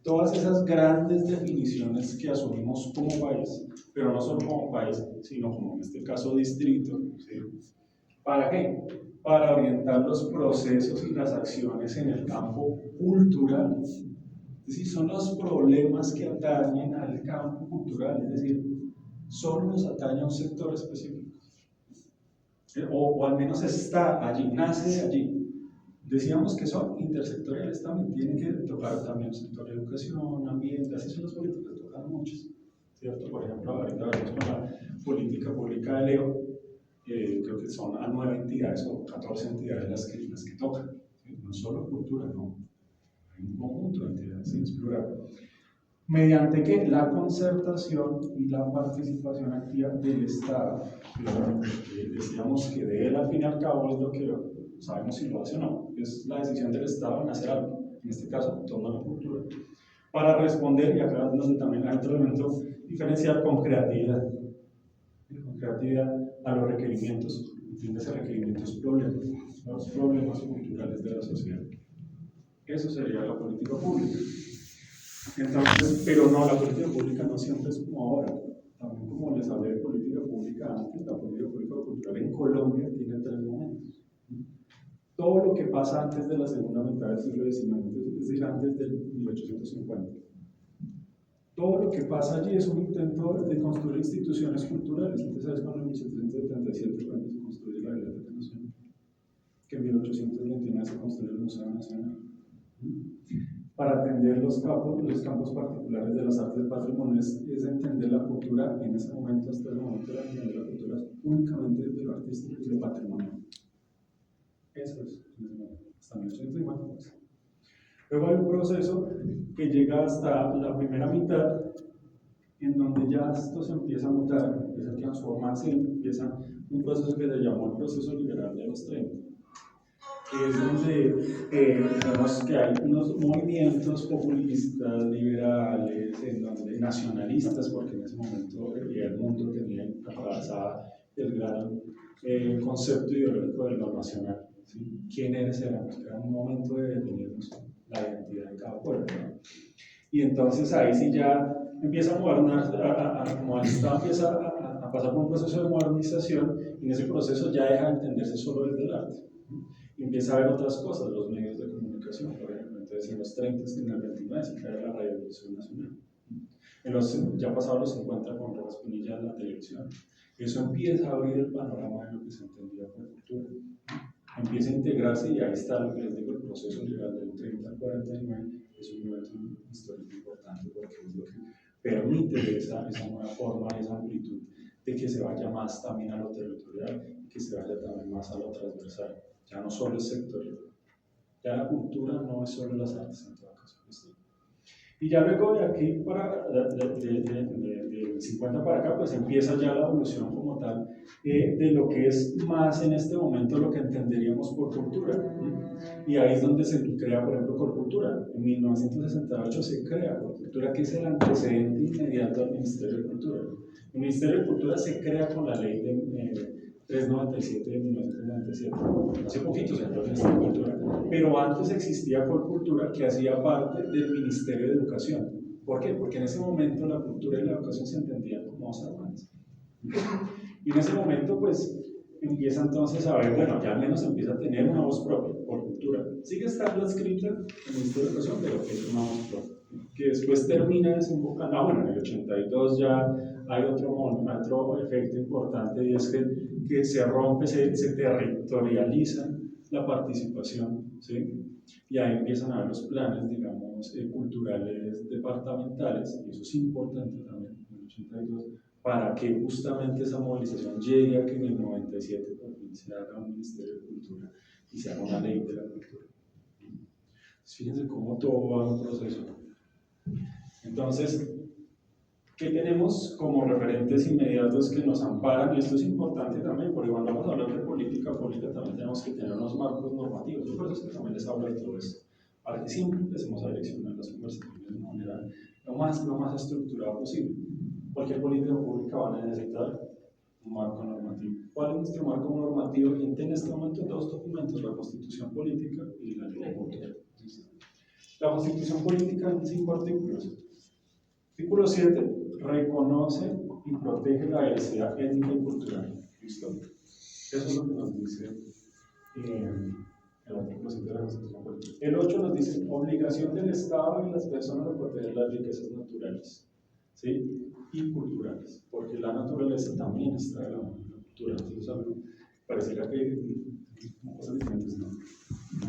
todas esas grandes definiciones que asumimos como país, pero no solo como país, sino como en este caso distrito, ¿sí? ¿Para qué? Para orientar los procesos y las acciones en el campo cultural. Es decir, son los problemas que atañen al campo cultural, es decir, solo nos atañe a un sector específico. O al menos está allí, nace de allí. Decíamos que son intersectoriales también, tienen que tocar también el sector de educación, ambiente, así son las políticas, tocan muchas, ¿cierto? Por ejemplo, ahorita veremos con la política pública de Leo, creo que son a 9 entidades o 14 entidades las que tocan, ¿sí? No solo cultura, no, hay un conjunto de entidades, ¿sí? Es plural. Mediante que la concertación y la participación activa del Estado, decíamos que de él al fin y al cabo es lo que sabemos si lo hace o no, es la decisión del Estado en hacer algo, en este caso, toda la cultura, para responder, y acá es donde también hay otro elemento diferencial, con creatividad a los requerimientos, entiéndase requerimientos problemas, los problemas culturales de la sociedad. Eso sería la política pública. Entonces, pero no, la política pública no siempre es como ahora. También como les hablé de política pública antes, la política pública cultural en Colombia tiene 3 momentos. Todo lo que pasa antes de la segunda mitad del siglo XIX, es decir, antes del 1850. Todo lo que pasa allí es un intento de construir instituciones culturales. Entonces, ¿sabes cuándo? En 1777, cuando se construye la Biblioteca Nacional, que en 1829 se construye el Museo Nacional, para atender los campos particulares de las artes del patrimonio, es entender la cultura en ese momento, hasta el momento era entender la cultura únicamente desde lo artístico y lo patrimonial. Eso es, hasta 1850. Luego hay un proceso que llega hasta la primera mitad, en donde ya esto se empieza a mutar, empieza a transformarse, empieza un proceso que se llamó el proceso liberal de los 30, que es donde vemos que hay unos movimientos populistas, liberales, en donde, nacionalistas, porque en ese momento el mundo tenía atravesada el gran concepto ideológico de lo nacional. ¿Sí? ¿Quiénes éramos? Era un momento de definirnos la identidad de cada pueblo, ¿no? Y entonces ahí sí ya empieza a modernar, como el Estado empieza a pasar por un proceso de modernización, y en ese proceso ya deja de entenderse solo desde el arte. Y empieza a ver otras cosas, los medios de comunicación, por ejemplo. Entonces en los 30, en el 29 se crea la Radiodifusión Nacional. Ya pasados los 50 con Rojas Pinilla en la televisión. Eso empieza a abrir el panorama de lo que se entendía por cultura. Empieza a integrarse, y ahí está lo que les digo, el proceso liberal del 30 al 49 es un momento histórico importante, porque es lo que permite esa nueva forma, esa amplitud de que se vaya más también a lo territorial y que se vaya también más a lo transversal. Ya no solo es sectorial, ya la cultura no es solo las artes en todo caso. ¿Sí? Y ya luego de aquí, del 50 para acá, pues empieza ya la evolución como tal de lo que es más en este momento lo que entenderíamos por cultura. Y ahí es donde se crea, por ejemplo, Corcultura. En 1968 se crea Corcultura, que es el antecedente inmediato al Ministerio de Cultura. El Ministerio de Cultura se crea con la ley de 397 de 1997. Hace poquito se creó el Ministerio de Cultura. Pero antes existía Corcultura, que hacía parte del Ministerio de Educación. ¿Por qué? Porque en ese momento la cultura y la educación se entendían como dos hermanas. Y en ese momento, pues, empieza entonces a ver, bueno, ya al menos empieza a tener una voz propia por cultura. Sigue estando escrita en el Ministerio de Educación, pero que es una voz propia. que después termina desembocando. Bueno, en el 82 ya hay otro efecto importante y es que se rompe, se territorializa la participación, ¿sí? Y ahí empiezan a ver los planes, digamos, culturales departamentales, y eso es importante también en el 82, para que justamente esa movilización llegue a que en el 97 por fin se haga un Ministerio de Cultura y se haga una ley de la cultura. Entonces, fíjense cómo todo va en un proceso. Entonces, ¿qué tenemos como referentes inmediatos que nos amparan? Y esto es importante también, porque cuando vamos a hablar de política pública también tenemos que tener unos marcos normativos. Por eso es que también les hablo de todo esto, para que siempre empecemos a direccionar las conversaciones de una manera lo más estructurada posible. Cualquier política pública va a necesitar un marco normativo. ¿Cuál es nuestro marco normativo? Y en este momento dos documentos, la Constitución Política y la Ley de Cultura. La Constitución Política en 5 artículos. Artículo 7 reconoce y protege la diversidad étnica y cultural. ¿Listo? Eso es lo que nos dice el artículo 7 de la Constitución Política. El 8 nos dice obligación del Estado y las personas de proteger las riquezas naturales, ¿sí? Y culturales, porque la naturaleza también está de la mano de la cultura. Entonces, pareciera que son cosas diferentes, ¿no?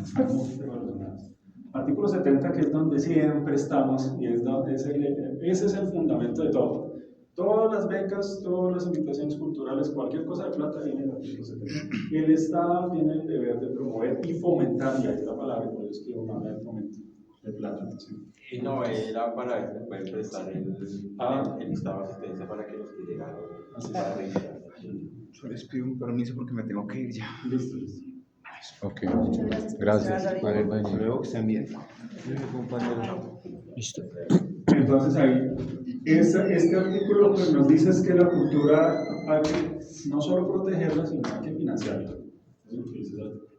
Están muy relacionadas. Artículo 70, que es donde siempre estamos, y ese es el fundamento de todo. Todas las becas, todas las invitaciones culturales, cualquier cosa de plata viene del artículo 70. El Estado tiene el deber de promover y fomentar, y ahí está la palabra, por eso es que uno habla de fomento, de plata. ¿Sí? Y no, era para ver si pueden prestar el estado de asistencia para que los que llegaron para registrar. Yo les pido un permiso porque me tengo que ir ya. Listo. Ok, gracias. Vale, Luego que estén bien. Listo. Entonces ahí, este artículo pues, nos dice es que la cultura hay que no solo protegerla, sino hay que financiarla. Es lo que dice el artículo.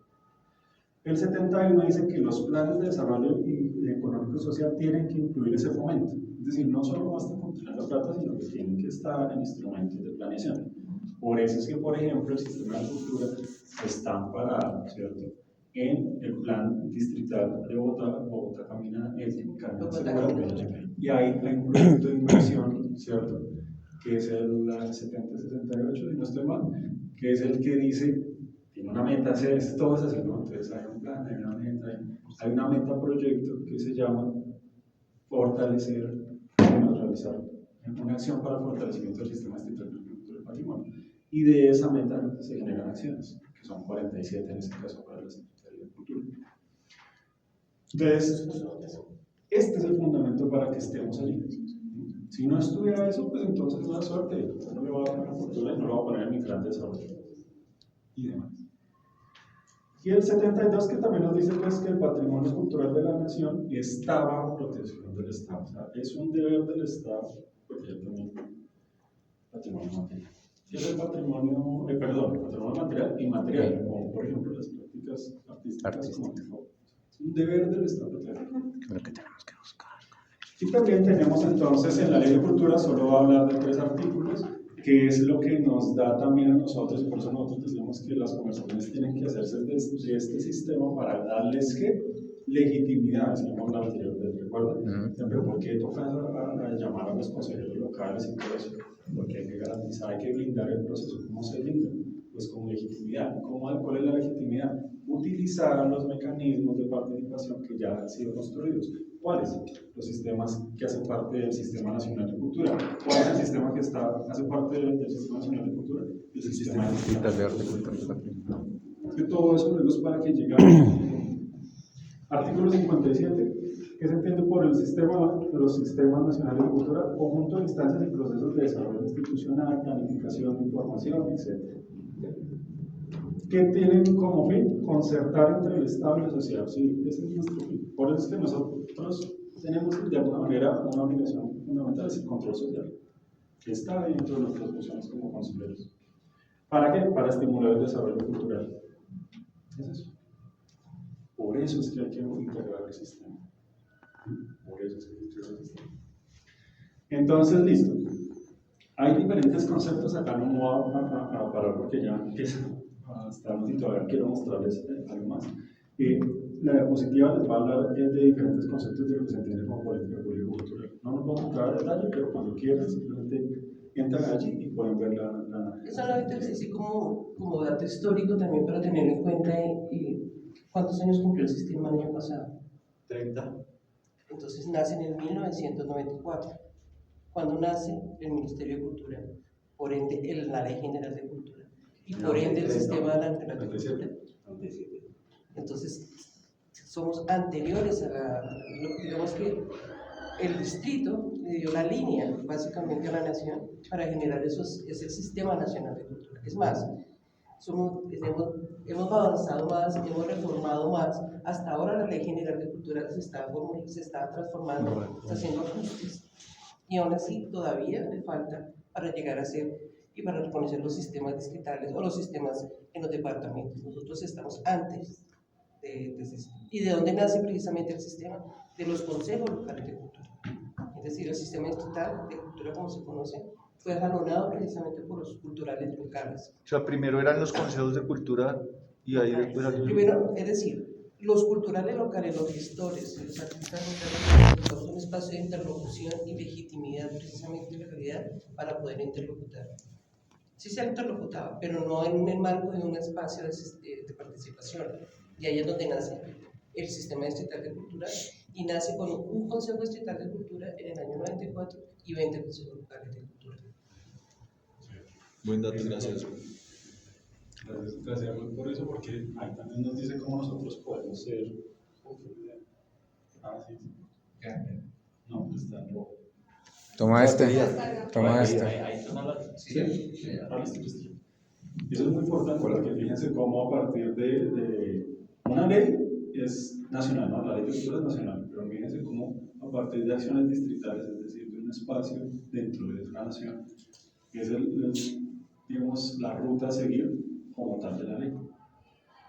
El 71 dice que los planes de desarrollo económico y social tienen que incluir ese fomento. Es decir, no solo basta con tener la plata, sino que tienen que estar en instrumentos de planeación. Por eso es que, por ejemplo, el sistema de cultura está amparado, ¿cierto?, en el plan distrital de Bogotá Camina Segura. Y hay un proyecto de inversión, ¿cierto?, que es el 7068, si no estoy mal, que es el que dice, tiene una meta, todo es así, ¿no? Entonces hay un plan, hay una meta, hay una meta proyecto que se llama fortalecer, realizar una acción para el fortalecimiento del sistema distrital de cultura y patrimonio. Y de esa meta se generan acciones, que son 47 en este caso para la Secretaría de Cultura. Entonces, este es el fundamento para que estemos allí. Si no estuviera eso, pues entonces no da suerte. No le va a dar una cultura y no lo va a poner en mi plan de desarrollo. Y demás. Y el 72 que también nos dice pues, que el patrimonio cultural de la nación está bajo protección del Estado. O sea, es un deber del Estado proteger también el patrimonio material. Y es el patrimonio, patrimonio material y inmaterial, como por ejemplo las prácticas artísticas. Es un deber del Estado proteger. Lo que tenemos que buscar. Y también tenemos entonces en la Ley de Cultura, solo va a hablar de 3 artículos, que es lo que nos da también a nosotros, y por eso nosotros decimos que las conversaciones tienen que hacerse desde este sistema para darles legitimidad, decíamos la anterior vez, ¿recuerdan? Pero ¿por qué toca llamar a los consejeros locales y todo eso? Porque hay que garantizar, hay que blindar el proceso. ¿Cómo se blinda? Pues con legitimidad. ¿Cuál es la legitimidad? Utilizar los mecanismos de participación que ya han sido construidos. ¿Cuáles? Los sistemas que hacen parte del Sistema Nacional de Cultura. ¿Cuál es el sistema que hace parte del Sistema Nacional de Cultura? El sistema de arte, cultura y patrimonio. Que todo eso luego es para que llegamos. Artículo 57. ¿Qué se entiende por los sistemas nacionales de cultura? Conjunto de instancias y procesos de desarrollo institucional, planificación, información, etc. ¿Qué tienen como fin? Concertar entre el Estado y la sociedad civil. Ese es nuestro fin. Por eso es que nosotros tenemos de alguna manera una obligación fundamental, es el control social, que está dentro de nuestras funciones como consejeros. ¿Para qué? Para estimular el desarrollo cultural. Es eso. Por eso es que hay que integrar el sistema. Por eso es que hay que integrar el sistema. Entonces, listo. Hay diferentes conceptos, acá no me voy a parar porque ya empieza a estar y todavía quiero mostrarles algo más. La diapositiva les va a hablar de diferentes conceptos de lo que se entiende como política pública No nos vamos a entrar a detalle, pero cuando quieran, simplemente entran allí y pueden ver la Es solamente así como dato histórico también para tener en cuenta cuántos años cumplió el sistema el año pasado. 30. Entonces nace en el 1994, cuando nace el Ministerio de Cultura, por ende la Ley General de Cultura y por ende el Sistema Nacional de Cultura. Entonces somos anteriores digamos que el distrito le dio la línea básicamente a la nación para generar ese Sistema Nacional de Cultura. Es más, hemos avanzado más, hemos reformado más. Hasta ahora la Ley General de Cultura se está transformando, está haciendo ajustes. Y aún así todavía le falta para llegar a ser y para reconocer los sistemas distritales o los sistemas en los departamentos. Nosotros estamos antes de ese sistema. ¿Y de dónde nace precisamente el sistema? De los consejos locales de cultura. Es decir, el sistema distrital de cultura, como se conoce, fue jalonado precisamente por los culturales locales. O sea, primero eran los consejos de cultura y ahí después... Primero, es decir, los culturales locales, los gestores, los artistas locales, necesitamos un espacio de interlocución y legitimidad, precisamente de realidad, para poder interlocutar. Sí se ha interlocutado, pero no en el marco de un espacio de participación. Y ahí es donde nace el sistema distrital de cultura y nace con un consejo distrital de cultura en el año 94 y 20 consejos locales de cultura. Buen dato, gracias. Gracias por eso, porque ahí también nos dice cómo nosotros podemos ser. Ah, sí. No, está en rojo. Toma toma este. Sí, listo. Y eso es muy importante porque fíjense cómo a partir de una ley es nacional, ¿no? La ley de cultura es nacional, pero fíjense cómo a partir de acciones distritales, es decir, de un espacio dentro de una nación, que es digamos, la ruta a seguir como tal de la ley.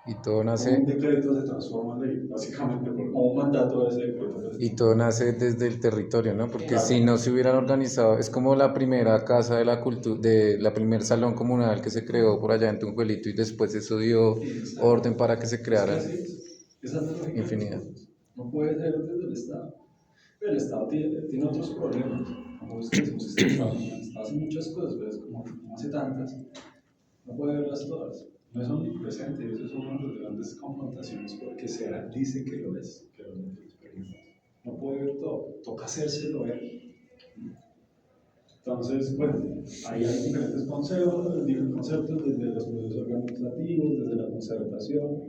Y todo Un nace, decreto se transforma en ley, básicamente, como un mandato de ese decreto. y todo nace desde el territorio, ¿no? Porque si no se hubieran organizado, es como la primera casa de la cultura, de la primer salón comunal que se creó por allá en Tunjuelito y después eso dio orden para que se creara infinidad. No puede ser desde el Estado. El Estado tiene otros problemas. Como es que decimos que el Estado hace muchas cosas, pero es como hace tantas. No puede verlas todas. No es omnipresente, y eso es una de las grandes confrontaciones porque dice que lo es, que lo experimenta. No puede ver todo, toca hacérselo ver. Entonces, bueno, ahí hay diferentes conceptos desde los procesos organizativos, desde la concertación,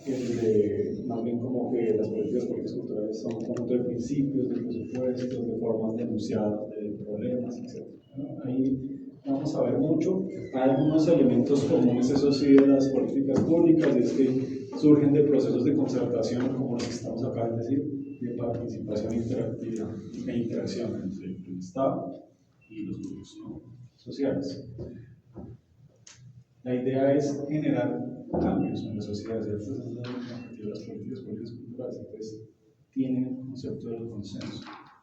desde más bien como que las políticas culturales son un conjunto de principios, de presupuestos, de formas de enunciadas de problemas, etc. ¿No? Ahí vamos a ver mucho. Hay algunos elementos comunes, eso sí, de las políticas públicas, y es que surgen de procesos de concertación, como los que estamos acá, es decir, de participación interactiva e interacción entre el Estado y los grupos, ¿no?, sociales. La idea es generar cambios en la sociedad, ¿cierto? Ese es el objetivo de las políticas culturales. Entonces, tienen el concepto del consenso.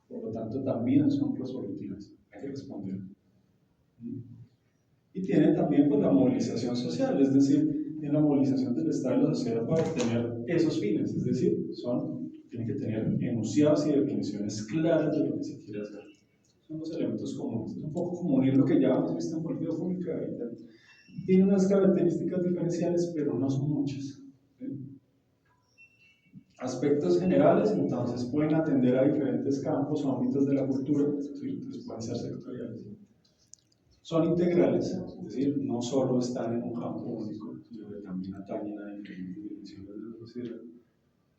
Por lo tanto, también son resolutivas. Hay que responder. Y tienen también pues, la movilización social, es decir, en la movilización del Estado y la sociedad para obtener esos fines. Es decir, tienen que tener enunciados y definiciones claras de lo que se quiere hacer. Son los elementos comunes. Es un poco como unir lo que ya hemos visto en política pública. Tiene unas características diferenciales, pero no son muchas. ¿Sí? Aspectos generales, entonces, pueden atender a diferentes campos o ámbitos de la cultura, ¿sí? Entonces pueden ser sectoriales. Son integrales, es decir, no solo están en un campo único, sino que también atañen a diferentes dimensiones de la sociedad.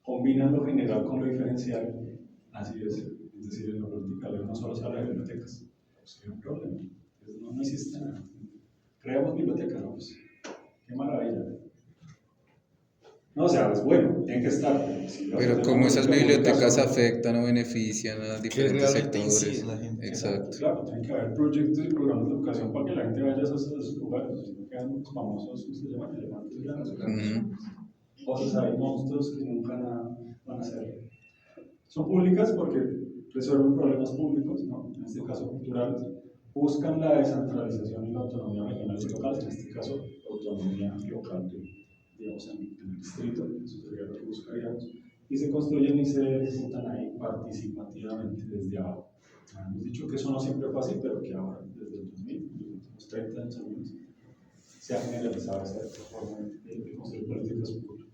Combinan lo general con lo diferencial, así es decir, en lo vertical no solo se habla de bibliotecas, pues hay un problema, no existe nada. Creamos bibliotecas, ¿no? Pues, qué maravilla. No, o sea, es bueno, tienen que estar. Pero cómo esas bibliotecas afectan o benefician a diferentes sectores. La gente. Exacto. Claro, tienen que haber proyectos y programas de educación para que la gente vaya a esos lugares, si no quedan los famosos, se llaman elefantes blancos. Entonces hay monstruos que nunca van a ser. Son públicas porque resuelven problemas públicos, ¿no? En este caso culturales. Buscan la descentralización y la autonomía regional y local, en este caso autonomía local, digamos, en el distrito, eso sería lo que buscaríamos, y se construyen y se ejecutan ahí participativamente desde abajo. Hemos dicho que eso no siempre fue así, pero que ahora, desde el 2000, los últimos 30 años, se ha generalizado esa forma de construir políticas públicas.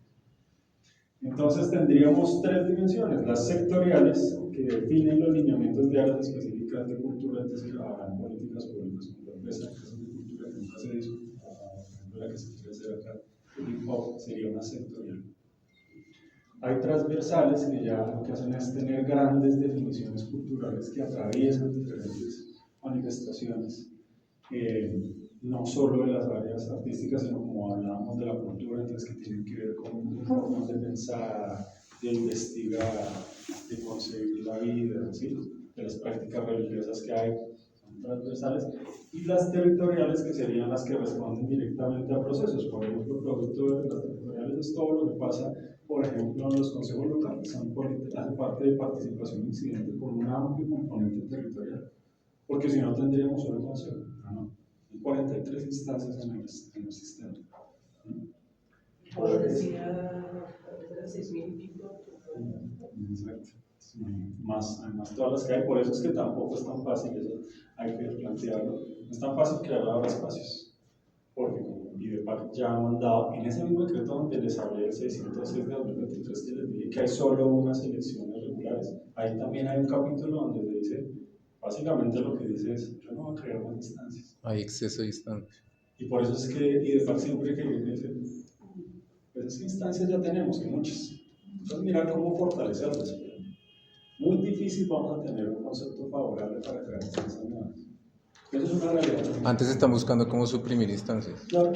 Entonces tendríamos tres dimensiones: las sectoriales, que definen los lineamientos de áreas específicas de cultura, entonces habrán políticas públicas como la empresa de cultura, que nunca se hizo, o la que se quiere hacer acá, el hip hop, sería una sectorial. Hay transversales, que ya lo que hacen es tener grandes definiciones culturales que atraviesan diferentes manifestaciones, no solo de las áreas artísticas, sino como hablábamos de la cultura, entonces que tienen que ver con formas de pensar, de investigar, de concebir la vida, ¿sí? De las prácticas religiosas que hay, son transversales, y las territoriales, que serían las que responden directamente a procesos. Por ejemplo, el producto de las territoriales es todo lo que pasa, por ejemplo, en los consejos locales, hacen parte de participación incidente con un amplio componente territorial, porque si no tendríamos solo consejo, ¿no? Hay 43 instancias en el sistema. Como decía, 6.000 y pico. Exacto. Más todas las que hay, por eso es que tampoco es tan fácil, eso hay que plantearlo. No es tan fácil crear ahora espacios, porque como IDEPAC ya ha mandado en ese mismo decreto donde les hablé del 606 de 2023, que les dije que hay solo unas elecciones regulares, ahí también hay un capítulo donde se dice, básicamente lo que dice es: yo no voy a crear más instancias. Hay exceso de instancias. Y por eso es que IDEPAC siempre que dice, pues esas instancias ya tenemos, y muchas. Entonces mirar cómo fortalecerlas. Muy difícil vamos a tener un concepto favorable para crear instancias nuevas. Eso es una realidad. Antes están buscando cómo suprimir instancias. Claro,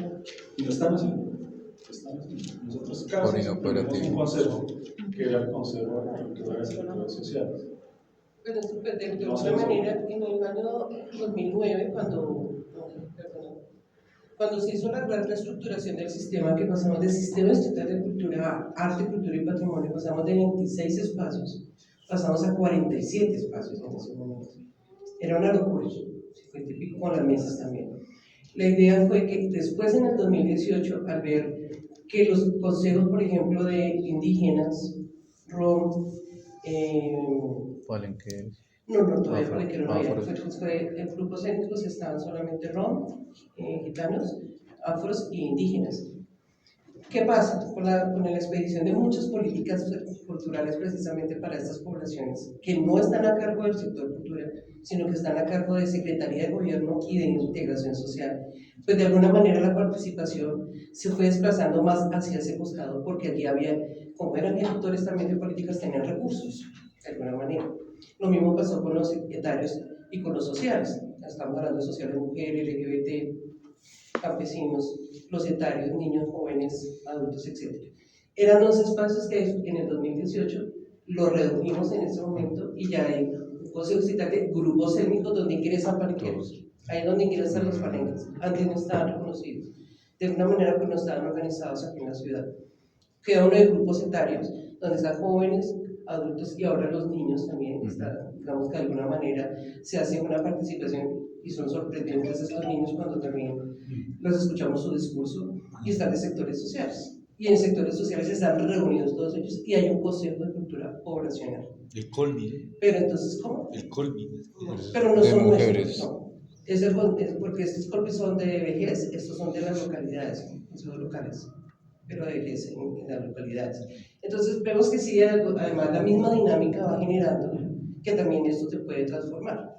y lo están haciendo. Nosotros casi suprimimos un consejo, que era el Consejo de Cultura y Sectores Sociales. Pero de otra manera, en el año 2009, cuando se hizo la gran reestructuración del sistema, que pasamos del sistema estatal de cultura, arte, cultura y patrimonio, pasamos de 26 espacios, pasamos a 47 espacios en ese momento. Era una locura, 50 y pico con las mesas también. La idea fue que después, en el 2018, al ver que los consejos, por ejemplo, de indígenas, ROM, Palenque. no, todavía Palenque no había, en grupos étnicos estaban solamente ROM, gitanos, afros y indígenas. ¿Qué pasa con la expedición de muchas políticas culturales precisamente para estas poblaciones que no están a cargo del sector cultural, sino que están a cargo de Secretaría de Gobierno y de Integración Social? Pues de alguna manera la participación se fue desplazando más hacia ese costado, porque allí había, como eran ejecutores también de políticas, tenían recursos, de alguna manera. Lo mismo pasó con los secretarios y con los sociales. Estamos hablando de sociales, mujeres, LGBT, campesinos, los etarios, niños, jóvenes, adultos, etc. Eran los espacios que en el 2018 los redujimos en ese momento, y ya hay un consejo de grupos étnicos donde ingresan palenqueros, ahí es donde ingresan los palenques. Antes no estaban reconocidos, de alguna manera pues no estaban organizados aquí en la ciudad. Queda uno de grupos etarios donde están jóvenes, adultos y ahora los niños también. Digamos que de alguna manera se hace una participación, y son sorprendentes estos niños cuando también los escuchamos su discurso, y están de sectores sociales. Y en sectores sociales están reunidos todos ellos, y hay un consejo de cultura poblacional. El Colmi. Pero entonces, ¿cómo? El Colmi. Pero no de son mujeres. nuestros, no. Porque estos colmis son de vejez, estos son de las localidades, consejos locales, pero de vejez en las localidades. Entonces vemos que sí, además la misma dinámica va generando que también esto se puede transformar.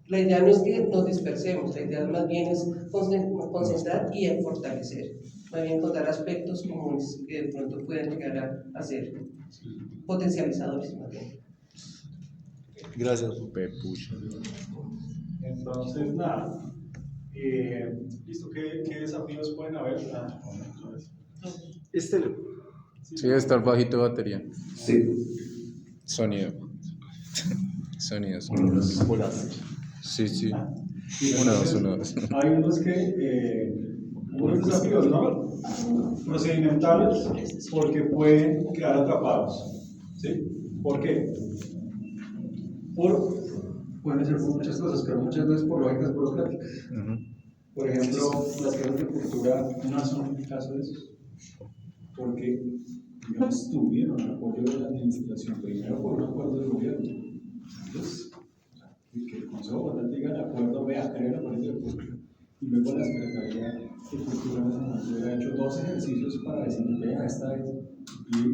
La idea no es que nos dispersemos, la idea más bien es concentrar y fortalecer, más bien encontrar aspectos comunes que de pronto puedan llegar a ser potencializadores más bien. Gracias. Entonces, nada, listo, ¿qué desafíos pueden haber? Sí, debe estar bajito de batería. Sí. Sonido. Sonidos. Sí. Sí, Uno, entonces, dos. Hay unos unos desafíos, ¿no? Procedimentales, porque pueden quedar atrapados. ¿Sí? ¿Por qué? Pueden ser por muchas cosas, pero muchas veces por lógicas burocráticas. Por ejemplo, las casas de cultura no son un caso de eso, porque digamos, tuvieron el apoyo de la administración, primero por un acuerdo de gobierno. Entonces, o sea, que el Consejo Bogotá diga el acuerdo, vea, crea la política pública. Y luego la Secretaría de Cultura en ese momento hubiera hecho dos ejercicios para decir, vea, esta es,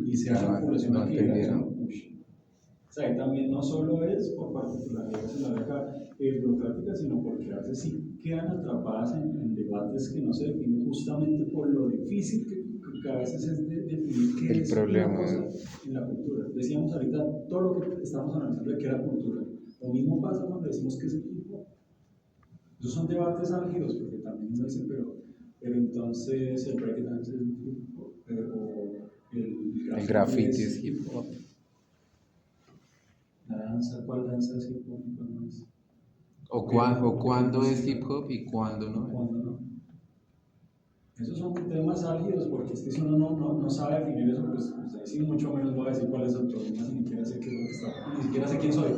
y se haga la población no aquí. entendieron. O sea, y también no solo es por particularidades en la beca burocrática, sino porque a veces sí quedan atrapadas en debates que no se definen justamente por lo difícil que a veces es de definir qué El es problema, una cosa en la cultura. Decíamos ahorita todo lo que estamos analizando de qué era cultura. Lo mismo pasa cuando decimos que es el hip hop. Esos son debates álgidos, porque también uno dice, pero entonces el breakdance es hip hop, pero El graffiti es hip hop. La danza, ¿cuál danza es hip hop y cuál no es? O cuándo es hip hop y cuándo no es. ¿Cuándo no? Esos son temas álgidos, porque es que si uno no sabe definir eso, pues ahí sí mucho menos voy a decir cuál es el problema, si ni siquiera sé qué es lo que está, ni siquiera sé quién soy.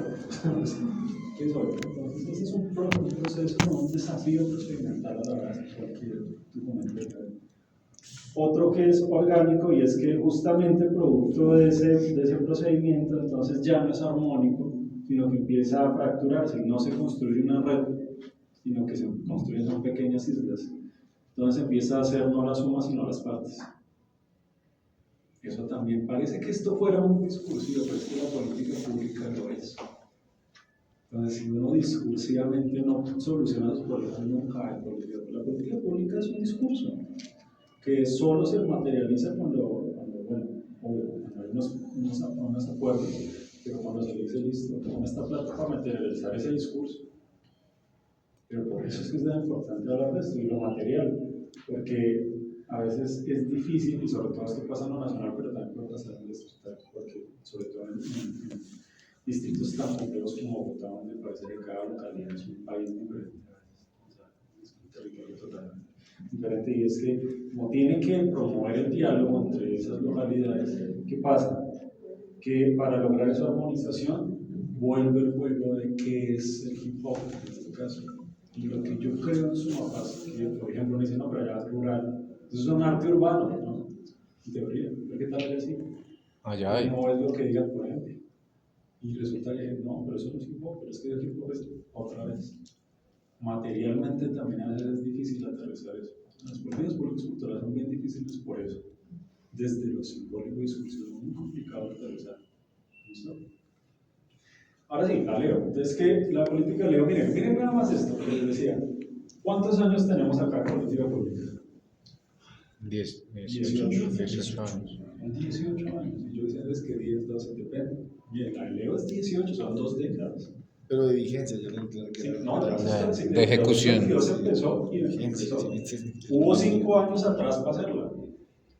¿Quién soy? Entonces ese es un proceso, un desafío procedimental a la hora de cualquier documento. Otro que es orgánico, y es que justamente producto de ese procedimiento, entonces ya no es armónico, sino que empieza a fracturarse, y no se construye una red, sino que se construyen son pequeñas islas. Entonces empieza a ser no la suma, sino las partes. Eso también parece que esto fuera muy discursivo, pero es que la política pública lo es. Entonces, si uno discursivamente no soluciona los problemas, nunca hay política. La política pública es un discurso que solo se materializa cuando hay unos acuerdos, pero cuando se dice listo, toma esta plata para materializar ese discurso. Pero por eso es que es tan importante hablar de esto y lo material, porque a veces es difícil, y sobre todo esto pasa en lo nacional, pero también puede pasar en el distrital, porque sobre todo en distritos tan complejos como Bogotá, donde parece que cada localidad es un país diferente, o sea, es un territorio totalmente diferente, y es que como tienen que promover el diálogo entre esas localidades, ¿qué pasa? Que para lograr esa armonización vuelve el juego de qué es el hip hop en este caso. Y lo que yo creo en Sumapaz, que por ejemplo me dicen, no, pero allá es rural, eso es un arte urbano, ¿no? En teoría, ¿pero qué tal es así? Allá hay. No es lo que digan, por ejemplo. Y resulta que no, pero eso no es hip hop, pero es que el hip hop es otra vez. Materialmente también a veces es difícil aterrizar eso. Las políticas públicas culturales son bien difíciles por eso. Desde lo simbólico y discursivo es muy complicado aterrizar. ¿Listo? Ahora sí, la leo. Entonces, que la política leo, miren nada más esto que les decía. ¿Cuántos años tenemos acá en política pública? 18 años. Son 18 años. Y yo decía que 10, 12, depende. Miren, la leo es 18, son 2 décadas. Pero de vigencia, yo no entiendo Sí, no, de ejecución. Se empezó y empezó. Hubo 5 años atrás para hacerla.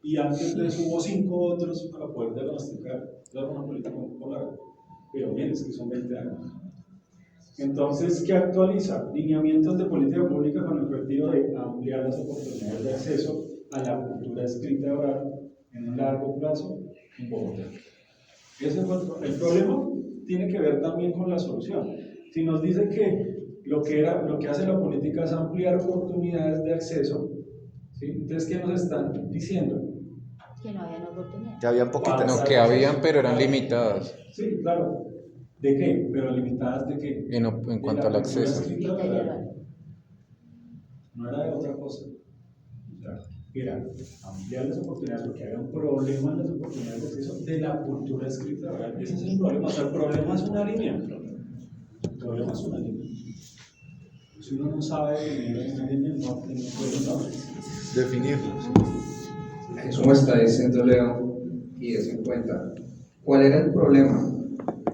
Y antes de eso hubo 5 otros para poder diagnosticar. Era una política un poco larga. Pero miren, es que son 20 años. Entonces, ¿qué actualiza? Lineamientos de política pública con el objetivo de ampliar las oportunidades de acceso a la cultura escrita y oral en un largo plazo en Bogotá. Ese fue el problema. Tiene que ver también con la solución. Si nos dice que lo que hace la política es ampliar oportunidades de acceso, ¿sí? Entonces, ¿qué nos están diciendo? Que no habían oportunidad. Que habían poquitas. No, que habían, pero eran limitadas. Sí, claro. ¿De qué? Pero limitadas de qué. En cuanto al acceso. No era de otra cosa. O sea, era ampliar las oportunidades porque había un problema en las oportunidades de acceso de la cultura escrita oral. Ese es el problema. O sea, el problema es una línea. El problema es una línea. Si uno no sabe definir una línea, no puede saber. Definirlo. Como está diciendo Leo, y es en cuenta, ¿cuál era el problema?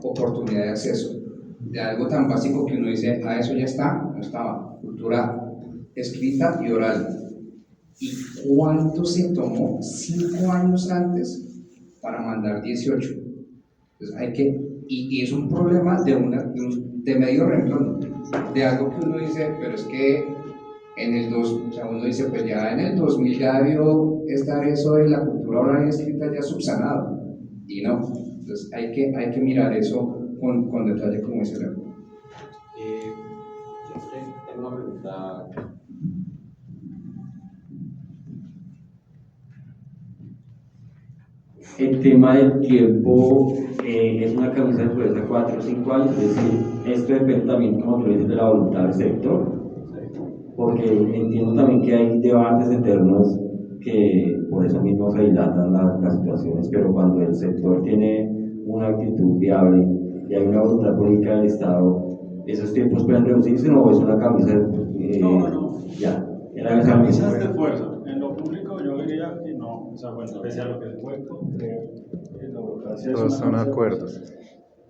Oportunidad de acceso. De algo tan básico que uno dice, a eso ya está, no estaba. Cultura escrita y oral. ¿Y cuánto se tomó 5 años antes para mandar 18? Entonces hay que, y es un problema de medio renglón, de algo que uno dice, pero es que en el uno dice, pues ya en el 2000 ya debió estar eso de la cultura oral y escrita ya subsanado, y no. Entonces hay que mirar eso con detalle, como dice Leo. Yo tengo una pregunta. el tema del tiempo es una camisa de fuerza 4 o 5 años, es decir, esto depende también, como tú dices, de la voluntad del sector, porque entiendo también que hay debates eternos que por eso mismo se dilatan las situaciones, pero cuando el sector tiene una actitud viable y hay una voluntad política del Estado, ¿esos tiempos pueden reducirse o es una camisa No. ya? Las camisas de fuerza. En lo público yo diría que no, o sea, bueno, pese a lo que se puede creer, la burocracia es Todos una son camisa de acuerdos. fuerza.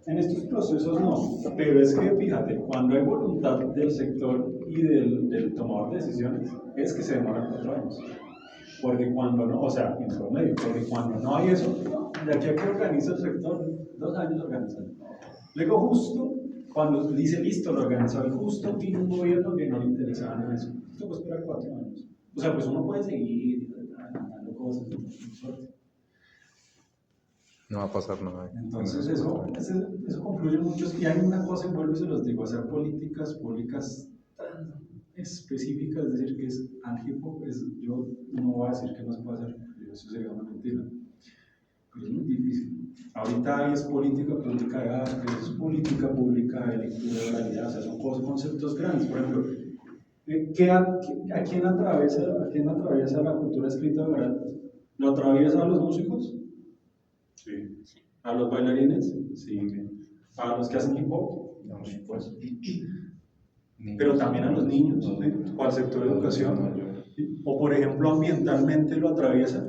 En estos procesos no, pero es que fíjate, cuando hay voluntad del sector y del tomador de decisiones, es que se demoran 4 años. Porque cuando no, o sea, en promedio, porque cuando no hay eso, de aquí a que organiza el sector, 2 años organizan. Luego justo, cuando dice listo, lo organizó, y justo vino un gobierno que no le interesaba nada eso. Esto puede esperar 4 años. O sea, pues uno puede seguir dando cosas, No va a pasar nada. entonces eso concluye mucho. Y hay una cosa, y vuelvo y se los digo, hacer políticas públicas tan específicas, es decir, que es al hip hop, yo no voy a decir que no se puede hacer, eso sería una mentira, pero es muy difícil. Ahorita hay es política pública de arte, es política pública de lectura de realidad, o sea, son conceptos grandes. Por ejemplo, ¿a quién atraviesa la cultura escrita oral? ¿Lo atraviesa a los músicos? Sí. ¿A los bailarines? Sí. ¿A los que hacen hip hop? No, pues. Pero también a los niños, ¿sí? O al sector de educación. O, por ejemplo, ambientalmente lo atraviesa.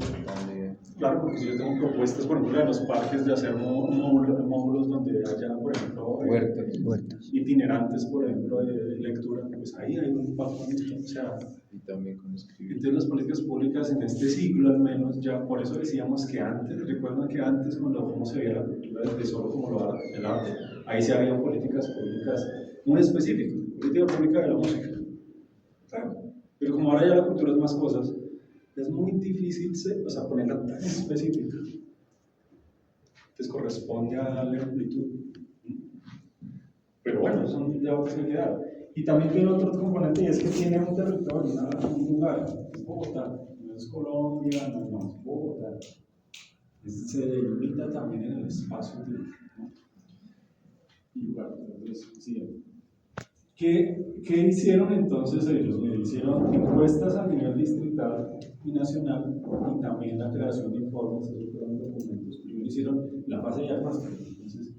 Claro, porque si yo tengo propuestas, por ejemplo, de los parques, de hacer módulos donde haya, por ejemplo, Huertas. itinerantes, por ejemplo, de lectura, pues ahí hay un impacto. O sea, Y también con escribir. entonces las políticas públicas en este siglo al menos, ya por eso decíamos que antes, recuerdan que antes cómo se veía la cultura de solo como el arte, ahí se habían políticas públicas muy específicas, política pública de la música. Claro. Pero como ahora ya la cultura es más cosas, es muy difícil ponerla tan específica. Entonces corresponde a darle amplitud. Pero bueno, son debates que quedaron. Y también tiene otro componente, y es que tiene un territorio, un lugar, es Bogotá, no es Colombia, no es Bogotá. Se delimita también en el espacio-tiempo, ¿no? Y lugar, entonces, sí. ¿Qué hicieron entonces ellos? Hicieron encuestas a nivel distrital y nacional y también la creación de informes, esos fueron documentos. Primero hicieron la fase de diagnóstico, entonces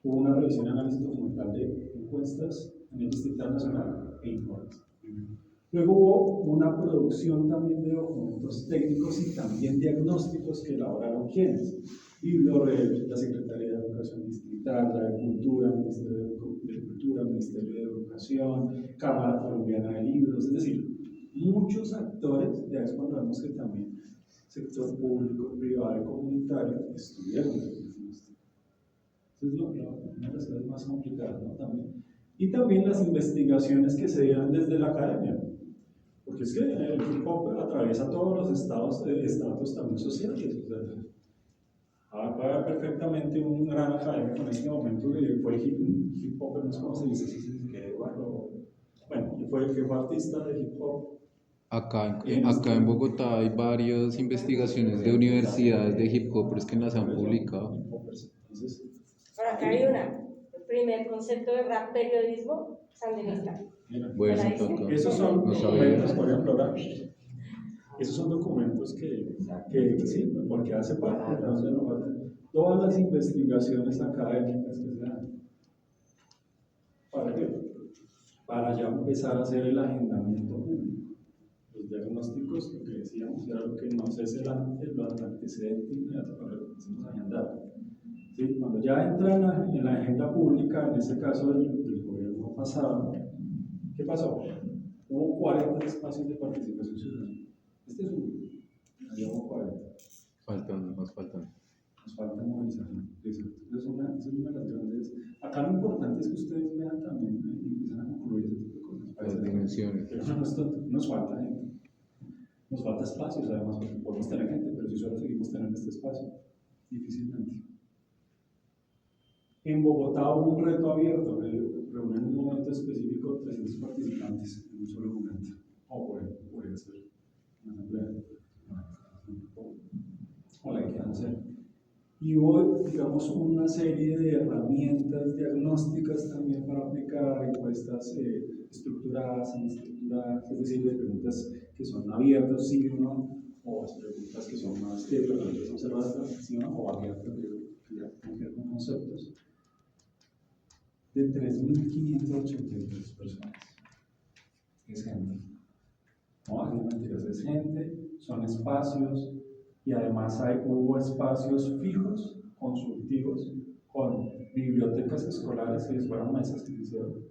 hubo una revisión y análisis documental de encuestas a nivel distrital, nacional e informes. Luego hubo una producción también de documentos técnicos y también diagnósticos que elaboraron quienes. Bibliorreg, la Secretaría de Educación Distrital, la de Cultura, Ministerio de Cultura, Ministerio de Educación, Cámara Colombiana de Libros, es decir, muchos actores, ya es cuando vemos que también sector público, privado y comunitario estuvieron en el diagnóstico. Eso es una de las cosas más complicadas, ¿no? También. Y también las investigaciones que se dieron desde la academia. Porque es que el hip hop atraviesa todos los estratos también sociales. O sea, va a haber perfectamente un gran académico en este momento que fue hip hop, no sé cómo se dice, bueno, que fue artista de hip hop. Acá en Bogotá hay varias investigaciones de universidades de hip hopers que las han publicado. Por acá hay una. El primer concepto de rap periodismo sandinista. Bueno, esos son no documentos, sabía. por ejemplo, esos son documentos que sí, porque hace parte de todas las investigaciones académicas que se dan. ¿Para qué? Para ya empezar a hacer el agendamiento público. Los diagnósticos, lo que decíamos, era lo que nos es el antecedente inmediato para lo que decimos agendar. ¿Sí? Cuando ya entra en la agenda pública, en este caso del gobierno pasado, ¿qué pasó? Hubo 40 espacios de participación ciudadana. Este es uno, allá hubo 40. Nos faltan. Nos falta movilización. Esa es una de las grandes. Acá lo importante es que ustedes vean también y empiezan a concluir ese tipo de cosas. Las dimensiones. Pero nos falta gente. Nos falta espacios, además, porque podemos tener gente, pero si solo seguimos teniendo este espacio, difícilmente. En Bogotá hubo un reto abierto, reunió en un momento específico 300 participantes en un solo momento. O puede ser una asamblea. O la que quieran hacer. Y hubo, digamos, una serie de herramientas diagnósticas también para aplicar, encuestas estructuradas, semi-estructuradas, es decir, de preguntas que son abiertas, sí o no, o preguntas que son más preguntas observadas, sí o no, o abiertas, que ya tienen que ver con conceptos, de 3.583 personas. Es gente. No, es mentiras, es gente, son espacios, y además hubo espacios fijos, consultivos, con bibliotecas escolares que fueron mesas que hicieron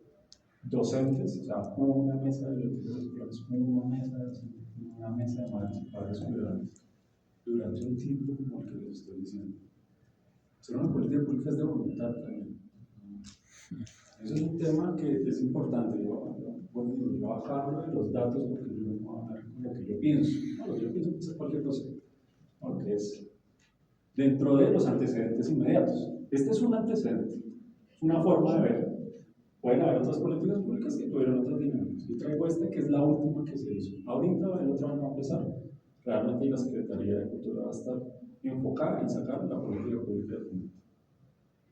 docentes, o sea, una mesa de bibliotecas escolares, una mesa de madres y padres ciudadanos, durante un tiempo como el que les estoy diciendo. Ser una política pública es de voluntad también. Eso es un tema que es importante. Yo bajarlo de los datos porque yo no voy a hablar con lo que yo pienso. No, lo que yo pienso puede ser cualquier cosa. Porque es dentro de los antecedentes inmediatos. Este es un antecedente, es una forma de ver. Pueden haber otras políticas públicas que tuvieron otras dinámicas. Yo traigo esta que es la última que se hizo. Ahorita el otro año va a empezar. Realmente la Secretaría de Cultura va a estar enfocada en sacar la política pública del mundo.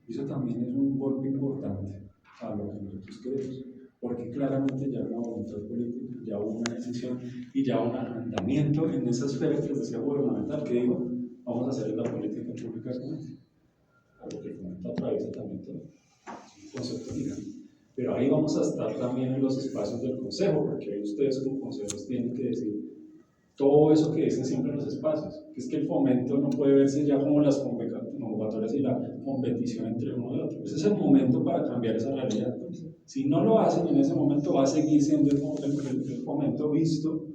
Y eso también es un golpe importante a lo que nosotros queremos. Porque claramente ya hay una voluntad política, ya hubo una decisión y ya un adelantamiento en esa esfera que les decía gubernamental, que digo, vamos a hacer la política pública común, a lo que el fomento atraviesa también todo, es un concepto gigante. Pero ahí vamos a estar también en los espacios del consejo, porque ahí ustedes como consejos tienen que decir todo eso que dicen siempre en los espacios, que es que el fomento no puede verse ya como las convocatorias y la competición entre uno y otro. Ese es el momento para cambiar esa realidad. Si no lo hacen en ese momento, va a seguir siendo el fomento visto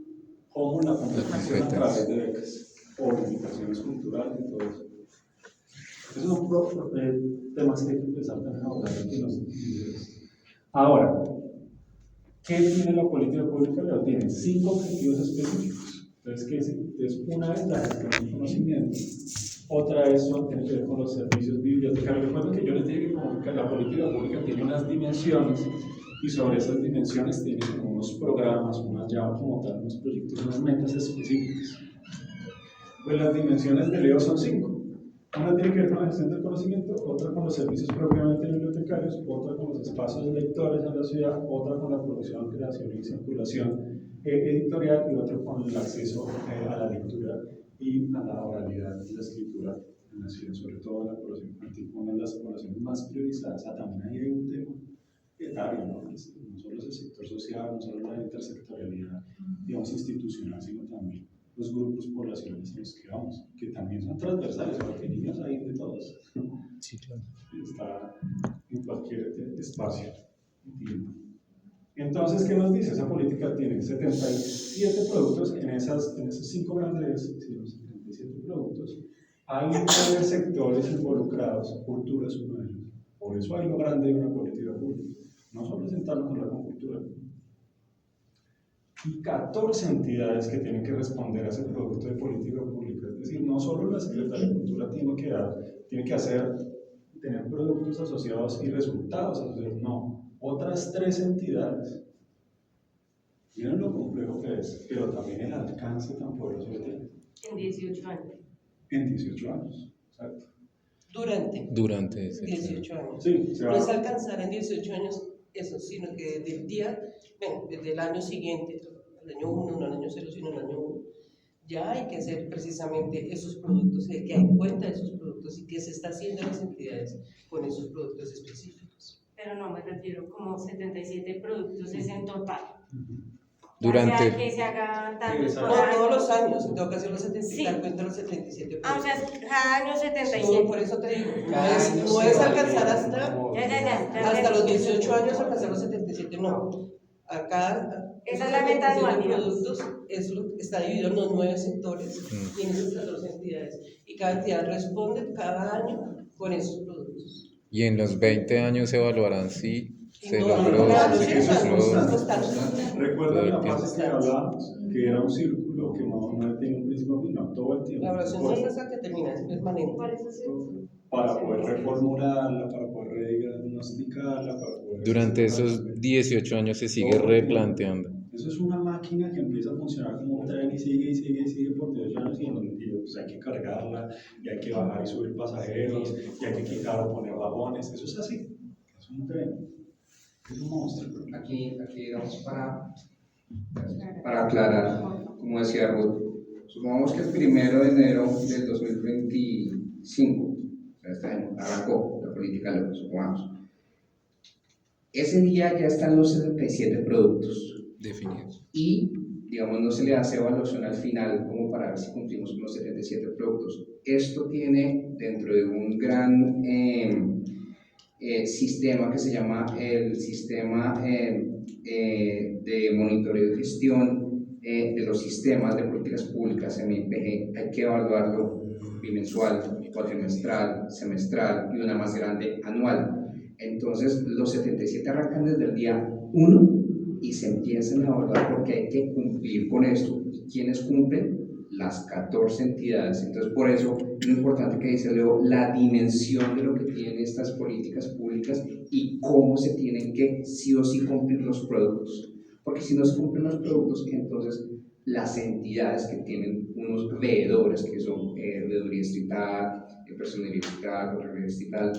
como la competición a través de becas o bonificaciones culturales y todo eso. Esos son temas que hay que empezar también a abordar aquí en los líderes. Ahora, ¿qué tiene la política pública? Leo, tiene 5 objetivos específicos. Entonces, ¿qué es? Entonces, una es la gestión del conocimiento, otra es tiene que ver con los servicios bibliotecarios. Recuerden que yo les dije que la política pública tiene unas dimensiones y sobre esas dimensiones tiene unos programas, unas ya como tal, unos proyectos, unas metas específicas. Pues las dimensiones de Leo son 5. Una tiene que ver con la gestión del conocimiento, otra con los servicios propiamente bibliotecarios, otra con los espacios lectores en la ciudad, otra con la producción, creación y circulación editorial y otra con el acceso a la lectura y a la oralidad y la escritura en la ciudad, sobre todo la población infantil, una de las poblaciones más priorizadas. También ahí hay un tema etario, ¿no? No solo es el sector social, no solo la intersectorialidad, digamos, institucional, sino también los grupos poblacionales en los que vamos, que también son transversales, porque niños hay de todos. Sí, claro. Está en cualquier espacio y tiempo. Entonces, ¿qué nos dice? Esa política tiene 77 productos en esos 5 grandes, 77 productos. Hay 9 sectores involucrados, cultura es uno de ellos. Por eso hay lo grande de una política pública. No solo sentarnos a hablar con cultura. Y 14 entidades que tienen que responder a ese producto de política pública. Es decir, no solo la Secretaría de Cultura tiene que tener productos asociados y resultados asociados, no. Otras 3 entidades. Miren lo complejo que es, pero también el alcance tan poderoso que tiene. En 18 años. En 18 años, exacto. Durante 18 años. Sí, no es alcanzar en 18 años eso, sino que desde el año siguiente, el año 1, no el año 0, sino el año 1, ya hay que hacer precisamente esos productos, hay que dar cuenta de esos productos y qué se está haciendo en las entidades con esos productos específicos. Pero no me refiero como 77 productos es en total. Durante... O sea, que se hagan tantos No, todos los años, tengo que hacer los 77, cuento los 77 productos. O sea, cada año 77. No, por eso te digo, no es alcanzar hasta los 18 años alcanzar los 77, no. Acá, esa es la meta anual, productos, está dividido en los 9 sectores y en esas 14 entidades. Y cada entidad responde cada año con esos productos. Y en los 20 años se evaluarán si se No, logró, claro, si sí, se logró. Recuerden la fase que hablábamos, que era un círculo que no tiene un principio final, todo el tiempo. La evaluación no es hasta que termina, es permanente. Para poder reformularla, para poder rediagnosticarla, para poder... Durante esos 18 años se sigue replanteando. Eso es una máquina que empieza a funcionar como un tren y sigue y sigue y sigue por 10 años y pues hay que cargarla, y hay que bajar y subir pasajeros, y hay que quitar o poner vagones. Eso es así, es un tren, es un monstruo. Aquí digamos, para aclarar, como decía Ruth, supongamos que el 1 de enero del 2025, o sea, este año, arrancó la política LEO, supongamos. Ese día ya están los 77 productos Definidos. y, digamos, no se le hace evaluación al final como para ver si cumplimos con los 77 productos. Esto tiene dentro de un gran sistema que se llama el sistema de monitoreo y gestión de los sistemas de políticas públicas, MIPG. Hay que evaluarlo bimensual, cuatrimestral, semestral y una más grande anual. Entonces, los 77 arrancan desde el día 1 y se empiezan a evaluar porque hay que cumplir con esto. ¿Y quiénes cumplen? Las 14 entidades. Entonces, por eso, lo importante que dice Leo, la dimensión de lo que tienen estas políticas públicas y cómo se tienen que sí o sí cumplir los productos. Porque si no se cumplen los productos, entonces las entidades que tienen unos veedores, que son veeduría distrital, personería distrital, correduría distrital,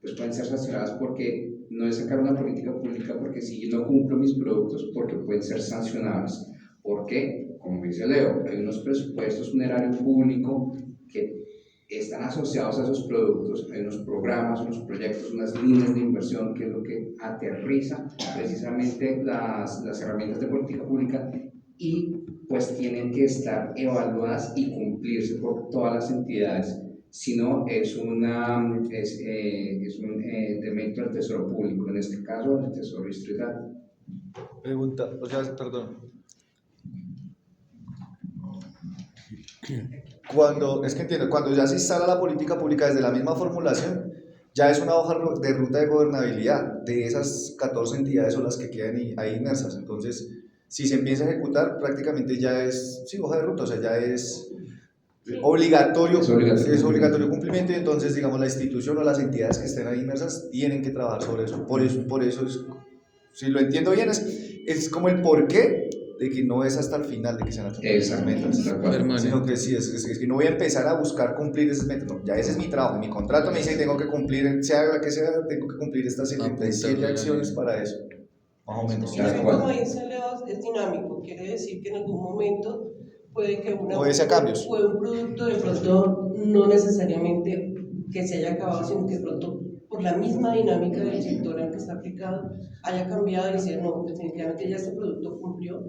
pues pueden ser sancionadas porque no es sacar una política pública, porque si yo no cumplo mis productos, porque pueden ser sancionables. ¿Por qué? Como dice Leo, hay unos presupuestos, un erario público que están asociados a esos productos, hay unos programas, unos proyectos, unas líneas de inversión, que es lo que aterriza precisamente las herramientas de política pública y pues tienen que estar evaluadas y cumplirse por todas las entidades. Si no, es un demérito del Tesoro Público, en este caso el Tesoro Distrital. Pregunta, o sea, perdón. Es que entiendo, cuando ya se instala la política pública desde la misma formulación, ya es una hoja de ruta de gobernabilidad de esas 14 entidades o las que quedan ahí inmersas. Entonces, si se empieza a ejecutar, prácticamente ya es, sí, hoja de ruta, o sea, ya es obligatorio, es obligatorio cumplimiento, y entonces, digamos, la institución o las entidades que estén ahí inmersas tienen que trabajar sobre eso. Por eso es, si lo entiendo bien, es como el porqué de que no es hasta el final de que se van a cumplir esas metas, sino que sí, es que no voy a empezar a buscar cumplir esas metas, no, ya ese es mi trabajo, mi contrato me dice que tengo que cumplir, sea la que sea, tengo que cumplir estas 77 acciones para eso, más o menos. Como dice Leo, es dinámico, quiere decir que en algún momento puede que un producto de pronto no necesariamente que se haya acabado, sino que de pronto por la misma dinámica del sector en el que está aplicado haya cambiado y decir, no, definitivamente ya este producto cumplió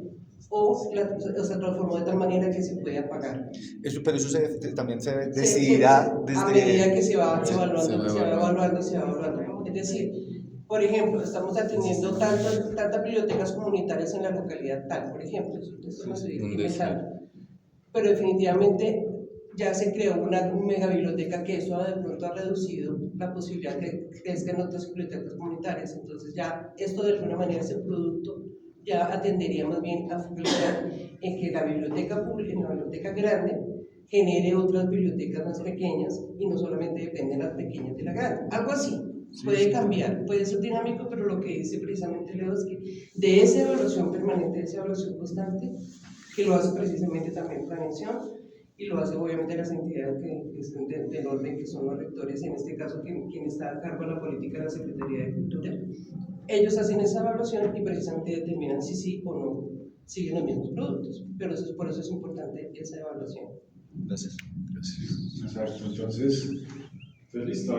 o se transformó de tal manera que se puede apagar. Pero eso también se decidirá desde... A medida que se va evaluando. Es decir, por ejemplo, estamos atendiendo tantas bibliotecas comunitarias en la localidad tal, por ejemplo, eso no estoy inventando. Pero definitivamente ya se creó una mega biblioteca que eso de pronto ha reducido la posibilidad de que crezcan otras bibliotecas comunitarias. Entonces ya esto de alguna manera, ese producto ya atendería más bien a focalizar en que la biblioteca pública, en la biblioteca grande, genere otras bibliotecas más pequeñas y no solamente dependen las pequeñas de la grande. Algo así. Puede cambiar, puede ser dinámico, pero lo que dice precisamente Leo es que de esa evaluación permanente, de esa evaluación constante, que lo hace precisamente también planeación y lo hace obviamente las entidades que estén del orden, que son los rectores, en este caso quien está a cargo de la política de la Secretaría de Cultura. Ellos hacen esa evaluación y precisamente determinan si sí o no siguen los mismos productos, pero por eso es importante esa evaluación. Gracias. Exacto, entonces listo,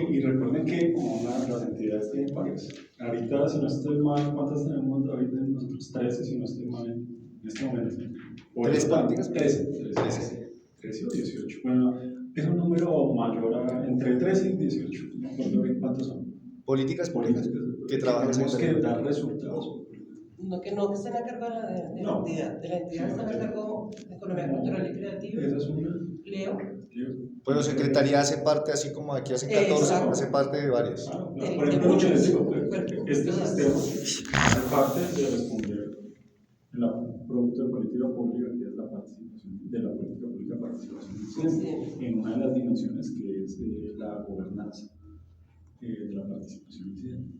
y recuerden que como las entidades tienen varias. Ahorita, si no estoy mal, ¿cuántas tenemos ahorita? Nosotros 13, si no estoy mal en este momento. ¿Tres políticas? 13 o 18. Bueno, es un número mayor, entre 13 y 18. No me acuerdo bien cuántos son. Políticas que trabajan tenemos que dar resultados. No que estén a cargo de la entidad. De la entidad están a cargo de Economía Cultural y Creativa. Esa es una. Leo. Bueno, Secretaría hace parte, así como aquí hacen 14, hace parte de varias. Por ejemplo, este sistema hace parte de responder en la producto de política pública, que es la participación de la política pública, participación en una de las dimensiones que es la gobernanza de la participación incidente.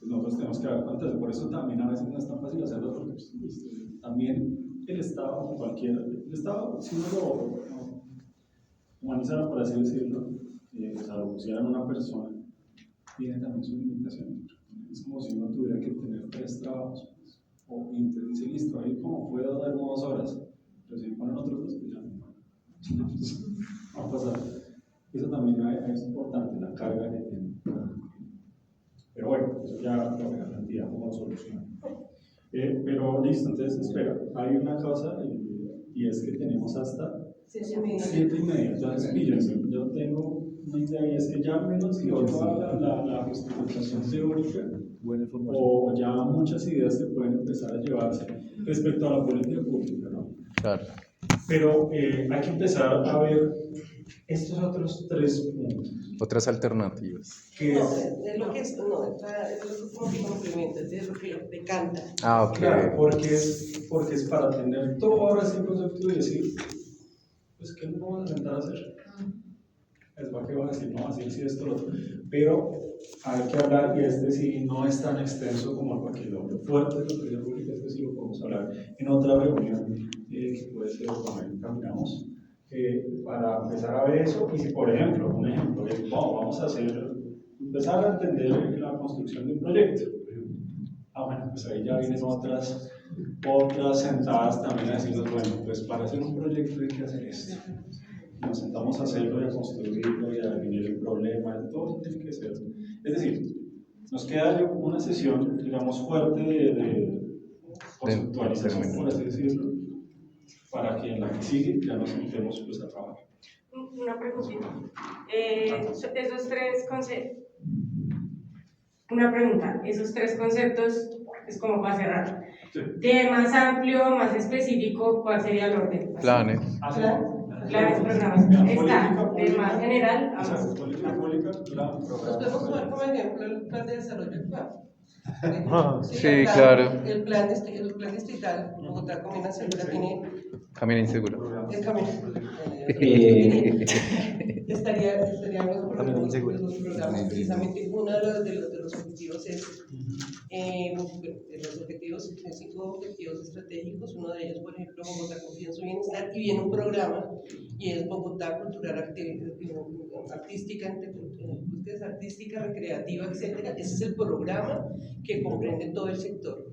Nosotros tenemos que dar cuenta de eso. Por eso también a veces no es tan fácil hacerlo, porque pues, también el Estado, como cualquier, el Estado, si uno lo humanizara, por así decirlo, o sea, lo pusieran una persona, tiene también sus limitaciones. Es como si uno tuviera que tener 3 trabajos, pues, y entonces dice, listo, ahí como puedo dar 2 horas, pero si me ponen otros 2, pues ya no va a pasar. Eso también es importante, la carga que tiene. Pero bueno, eso ya la garantía como solución. Pero listo, entonces espera, hay una cosa y es que tenemos hasta 7:30. Entonces, fíjense, yo tengo una idea y es que ya menos que toda la justificación teórica o ya muchas ideas que pueden empezar a llevarse respecto a la política pública, ¿no? Claro. Pero hay que empezar a ver estos otros 3 puntos. Otras alternativas. Que No, es lo que es, no, es lo que como que complementa, es lo que decanta. Ah, ok. claro, porque es para tener todo ahora ese concepto y decir, pues, ¿qué nos vamos a intentar hacer? Es va que va a decir, no, así, sí, esto, lo otro. Pero hay que hablar, y este sí no es tan extenso como algo que lo fuerte de la política pública, este sí lo podemos hablar en otra reunión, que puede ser cuando caminamos, para empezar a ver eso. Y si, por ejemplo, un ejemplo, vamos a empezar a entender la construcción de un proyecto. Bueno, pues ahí ya vienen otras sentadas también a decirnos, bueno, pues para hacer un proyecto hay que hacer esto. Nos sentamos a hacerlo y a construirlo y a definir el problema, todo tiene que ser. Es decir, nos queda una sesión, digamos, fuerte de conceptualización, por así decirlo, para que en la que sigue ya nos sentemos pues, a trabajar. Una preguntita. Esos 3 conceptos. Una pregunta. Esos 3 conceptos es como para cerrar. Sí. De más amplio, más específico, ¿cuál sería el orden? Planes. Planes, programas. Está de más general a más. Exacto, política pública, plan, Nos programa. podemos tomar como ejemplo el plan de desarrollo actual. Sí, el plan, claro. El plan distrital, Bogotá Comuna Segura tiene Camino inseguro. el camino. Estaríamos por los programas. Precisamente uno de los objetivos es, de los objetivos, 5 objetivos estratégicos. Uno de ellos, por ejemplo, Bogotá Confía en su Bienestar, y viene un programa y es Bogotá Cultural Artística, recreativa, etcétera. Ese es el programa que comprende todo el sector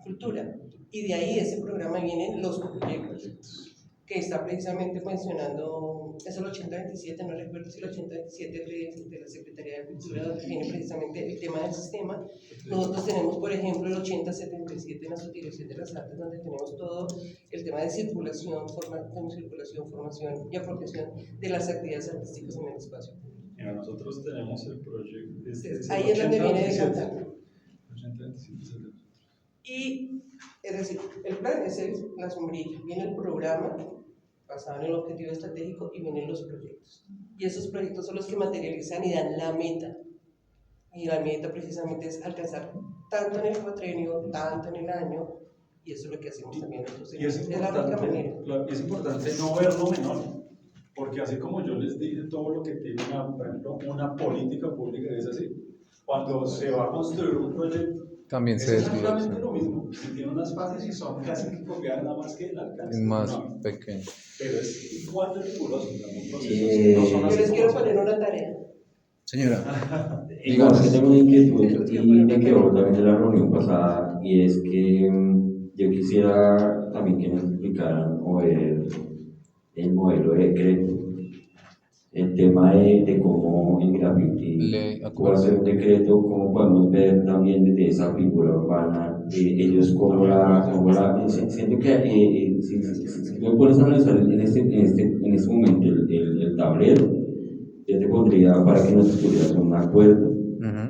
cultura, y de ahí ese programa vienen los proyectos que está precisamente mencionando, es el 8027, no recuerdo si el 8027 de la Secretaría de Cultura, donde viene precisamente el tema del sistema. Nosotros tenemos, por ejemplo, el 8077 en la Subdirección de las Artes, donde tenemos todo el tema de circulación, formación y apropiación de las actividades artísticas en el espacio. Mira, nosotros tenemos el proyecto. Ahí es donde viene decantando. 8027. Y, es decir, el plan es la sombrilla, viene el programa basado en el objetivo estratégico y vienen los proyectos. Y esos proyectos son los que materializan y dan la meta. Y la meta precisamente es alcanzar tanto en el cuatrienio, tanto en el año, y eso es lo que hacemos también nosotros. Y es la única manera. es importante no verlo menor, porque así como yo les dije todo lo que tiene por ejemplo, una política pública es así. Cuando se va a construir un proyecto, También se es desglosa. exactamente lo mismo. Tiene unas fases y son casi que copiadas, nada más que el alcance. Es más No, pequeño. pero es igual de riguroso. No son Yo así les quiero como- poner una tarea. Señora. Digamos que tengo una inquietud y me quedó también de la reunión pasada, y es que yo quisiera también que nos explicaran o el modelo de decreto, el tema de cómo en graffiti puede hacer un decreto, cómo podemos ver también desde esa figura urbana, ellos cómo la siento que si tú puedes analizar en este momento el tablero, yo te pondría para que nos estuvieras un acuerdo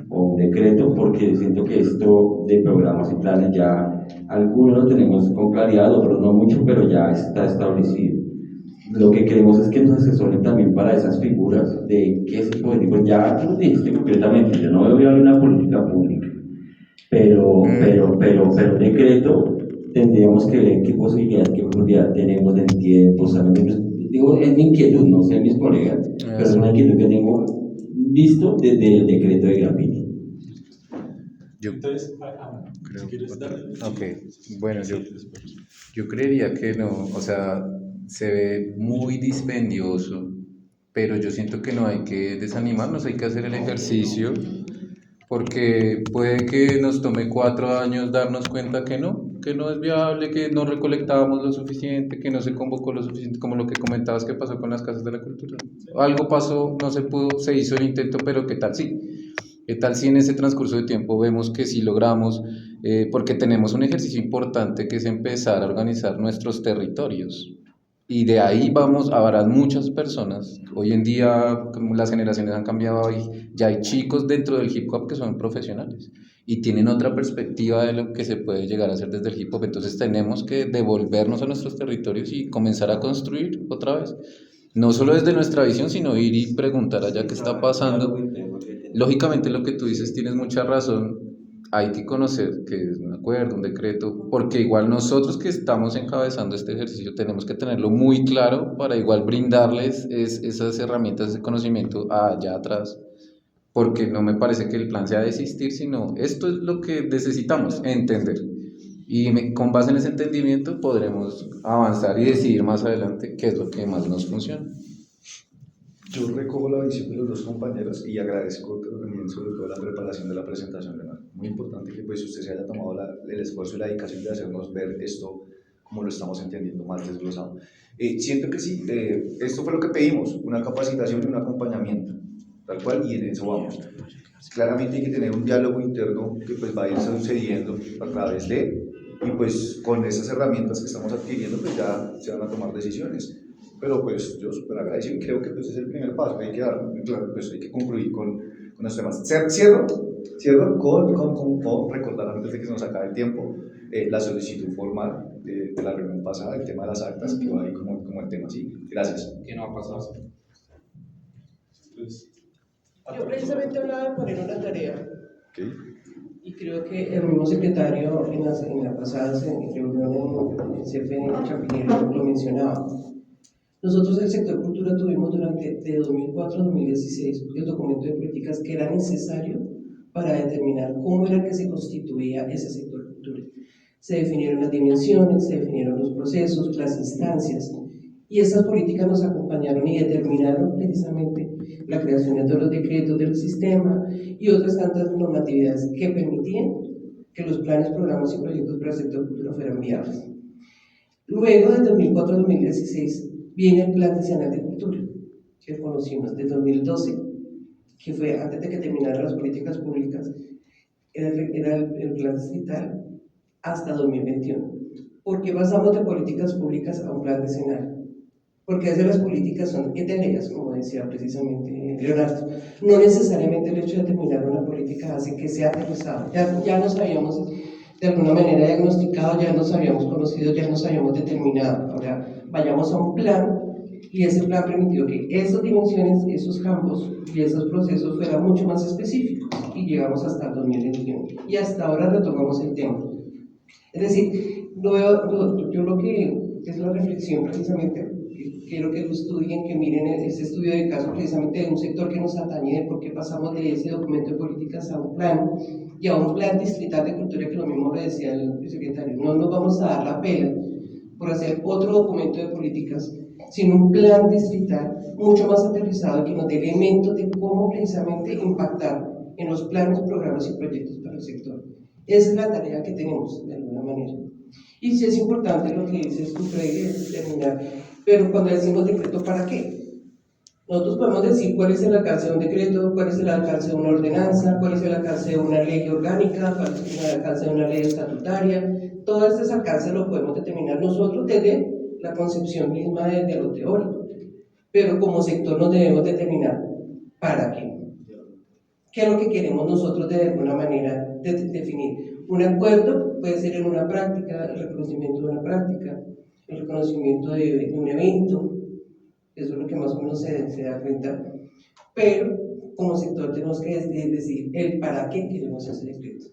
o un decreto, porque siento que esto de programas y planes ya algunos lo tenemos con claridad, otros no mucho, pero ya está establecido. Lo que queremos es que nos asesoren también para esas figuras de qué se puede, pues ya tú lo dijiste concretamente, yo no voy a hablar de una política pública, pero un decreto tendríamos que ver qué posibilidad tenemos en tiempos, digo, es mi inquietud, no sé mis colegas, pero es una inquietud que tengo visto desde el decreto de graffiti. Yo Entonces, creo si quieres otra- darle. Ok, bueno, yo creería que no, o sea, se ve muy dispendioso, pero yo siento que no hay que desanimarnos, hay que hacer el ejercicio, porque puede que nos tome 4 años darnos cuenta que no es viable, que no recolectábamos lo suficiente, que no se convocó lo suficiente, como lo que comentabas que pasó con las casas de la cultura. Algo pasó, no se pudo, se hizo el intento, pero ¿qué tal sí? ¿Qué tal si en ese transcurso de tiempo vemos que sí logramos, porque tenemos un ejercicio importante que es empezar a organizar nuestros territorios? Y de ahí vamos, habrán muchas personas. Hoy en día, como las generaciones han cambiado, ya hay chicos dentro del hip hop que son profesionales y tienen otra perspectiva de lo que se puede llegar a hacer desde el hip hop. Entonces tenemos que devolvernos a nuestros territorios y comenzar a construir otra vez. No solo desde nuestra visión, sino ir y preguntar allá qué está pasando. Lógicamente lo que tú dices tienes mucha razón, hay que conocer que es un acuerdo, un decreto, porque igual nosotros que estamos encabezando este ejercicio tenemos que tenerlo muy claro para igual brindarles esas herramientas, ese conocimiento allá atrás, porque no me parece que el plan sea desistir, sino esto es lo que necesitamos entender. Y con base en ese entendimiento podremos avanzar y decidir más adelante qué es lo que más nos funciona. Yo recojo la visión de los dos compañeros y agradezco también sobre todo la preparación de la presentación, Leonardo. Muy importante que pues usted se haya tomado el esfuerzo y la dedicación de hacernos ver esto como lo estamos entendiendo más desglosado. Siento que sí, esto fue lo que pedimos, una capacitación y un acompañamiento, tal cual, y en eso vamos. Claramente hay que tener un diálogo interno que pues va a ir sucediendo a través de, y pues con esas herramientas que estamos adquiriendo pues ya se van a tomar decisiones. Pero pues yo súper agradecido y creo que pues es el primer paso que hay que dar, claro, pues hay que concluir con los temas. Cierro con recordar antes de que se nos acabe el tiempo la solicitud formal de la reunión pasada, el tema de las actas, que va ahí como el tema, sí. Gracias. ¿Qué no ha pasado? Pues, Yo precisamente hablaba de poner una tarea. Okay. Y creo que el mismo secretario en la pasada reunión en CFN Chapinero lo mencionaba. Nosotros el sector cultura tuvimos durante de 2004 a 2016 el documento de políticas que era necesario para determinar cómo era que se constituía ese sector cultura. Se definieron las dimensiones, se definieron los procesos, las instancias, y esas políticas nos acompañaron y determinaron precisamente la creación de todos los decretos del sistema y otras tantas normatividades que permitían que los planes, programas y proyectos para el sector cultura fueran viables. Luego, de 2004 a 2016, viene el Plan Nacional de Cultura, que conocimos de 2012, que fue antes de que terminaran las políticas públicas, era el Plan Distrital, hasta 2021. ¿Por qué pasamos de políticas públicas a un plan decenal? Porque a veces las políticas son etéreas, como decía precisamente Leonardo. No necesariamente el hecho de terminar una política hace que sea aterrizado. Ya nos habíamos de alguna manera diagnosticado, ya nos habíamos conocido, ya nos habíamos determinado. Ahora vayamos a un plan y ese plan permitió que esas dimensiones, esos campos y esos procesos fueran mucho más específicos y llegamos hasta el 2021. Y hasta ahora retomamos el tema. Es decir, yo lo que es la reflexión precisamente, quiero que lo estudien, que miren ese estudio de caso precisamente de un sector que nos atañe, de por qué pasamos de ese documento de políticas a un plan, y a un plan distrital de cultura, que lo mismo lo decía el secretario. No nos vamos a dar la pena por hacer otro documento de políticas, sino un plan distrital mucho más aterrizado que nos dé elementos de cómo precisamente impactar en los planes, programas y proyectos para el sector. Esa es la tarea que tenemos, de alguna manera. Y sí es importante lo que dices tú, Freddy, de terminar, pero cuando decimos decreto, ¿para qué? Nosotros podemos decir cuál es el alcance de un decreto, cuál es el alcance de una ordenanza, cuál es el alcance de una ley orgánica, cuál es el alcance de una ley estatutaria. Todo ese alcance lo podemos determinar nosotros desde la concepción misma de lo teórico, pero como sector nos debemos determinar ¿para qué? ¿Qué es lo que queremos nosotros de alguna manera definir? Un acuerdo puede ser en una práctica, el reconocimiento de una práctica, el reconocimiento de un evento, eso es lo que más o menos se da cuenta, pero como sector tenemos que decir el para qué queremos ese decreto.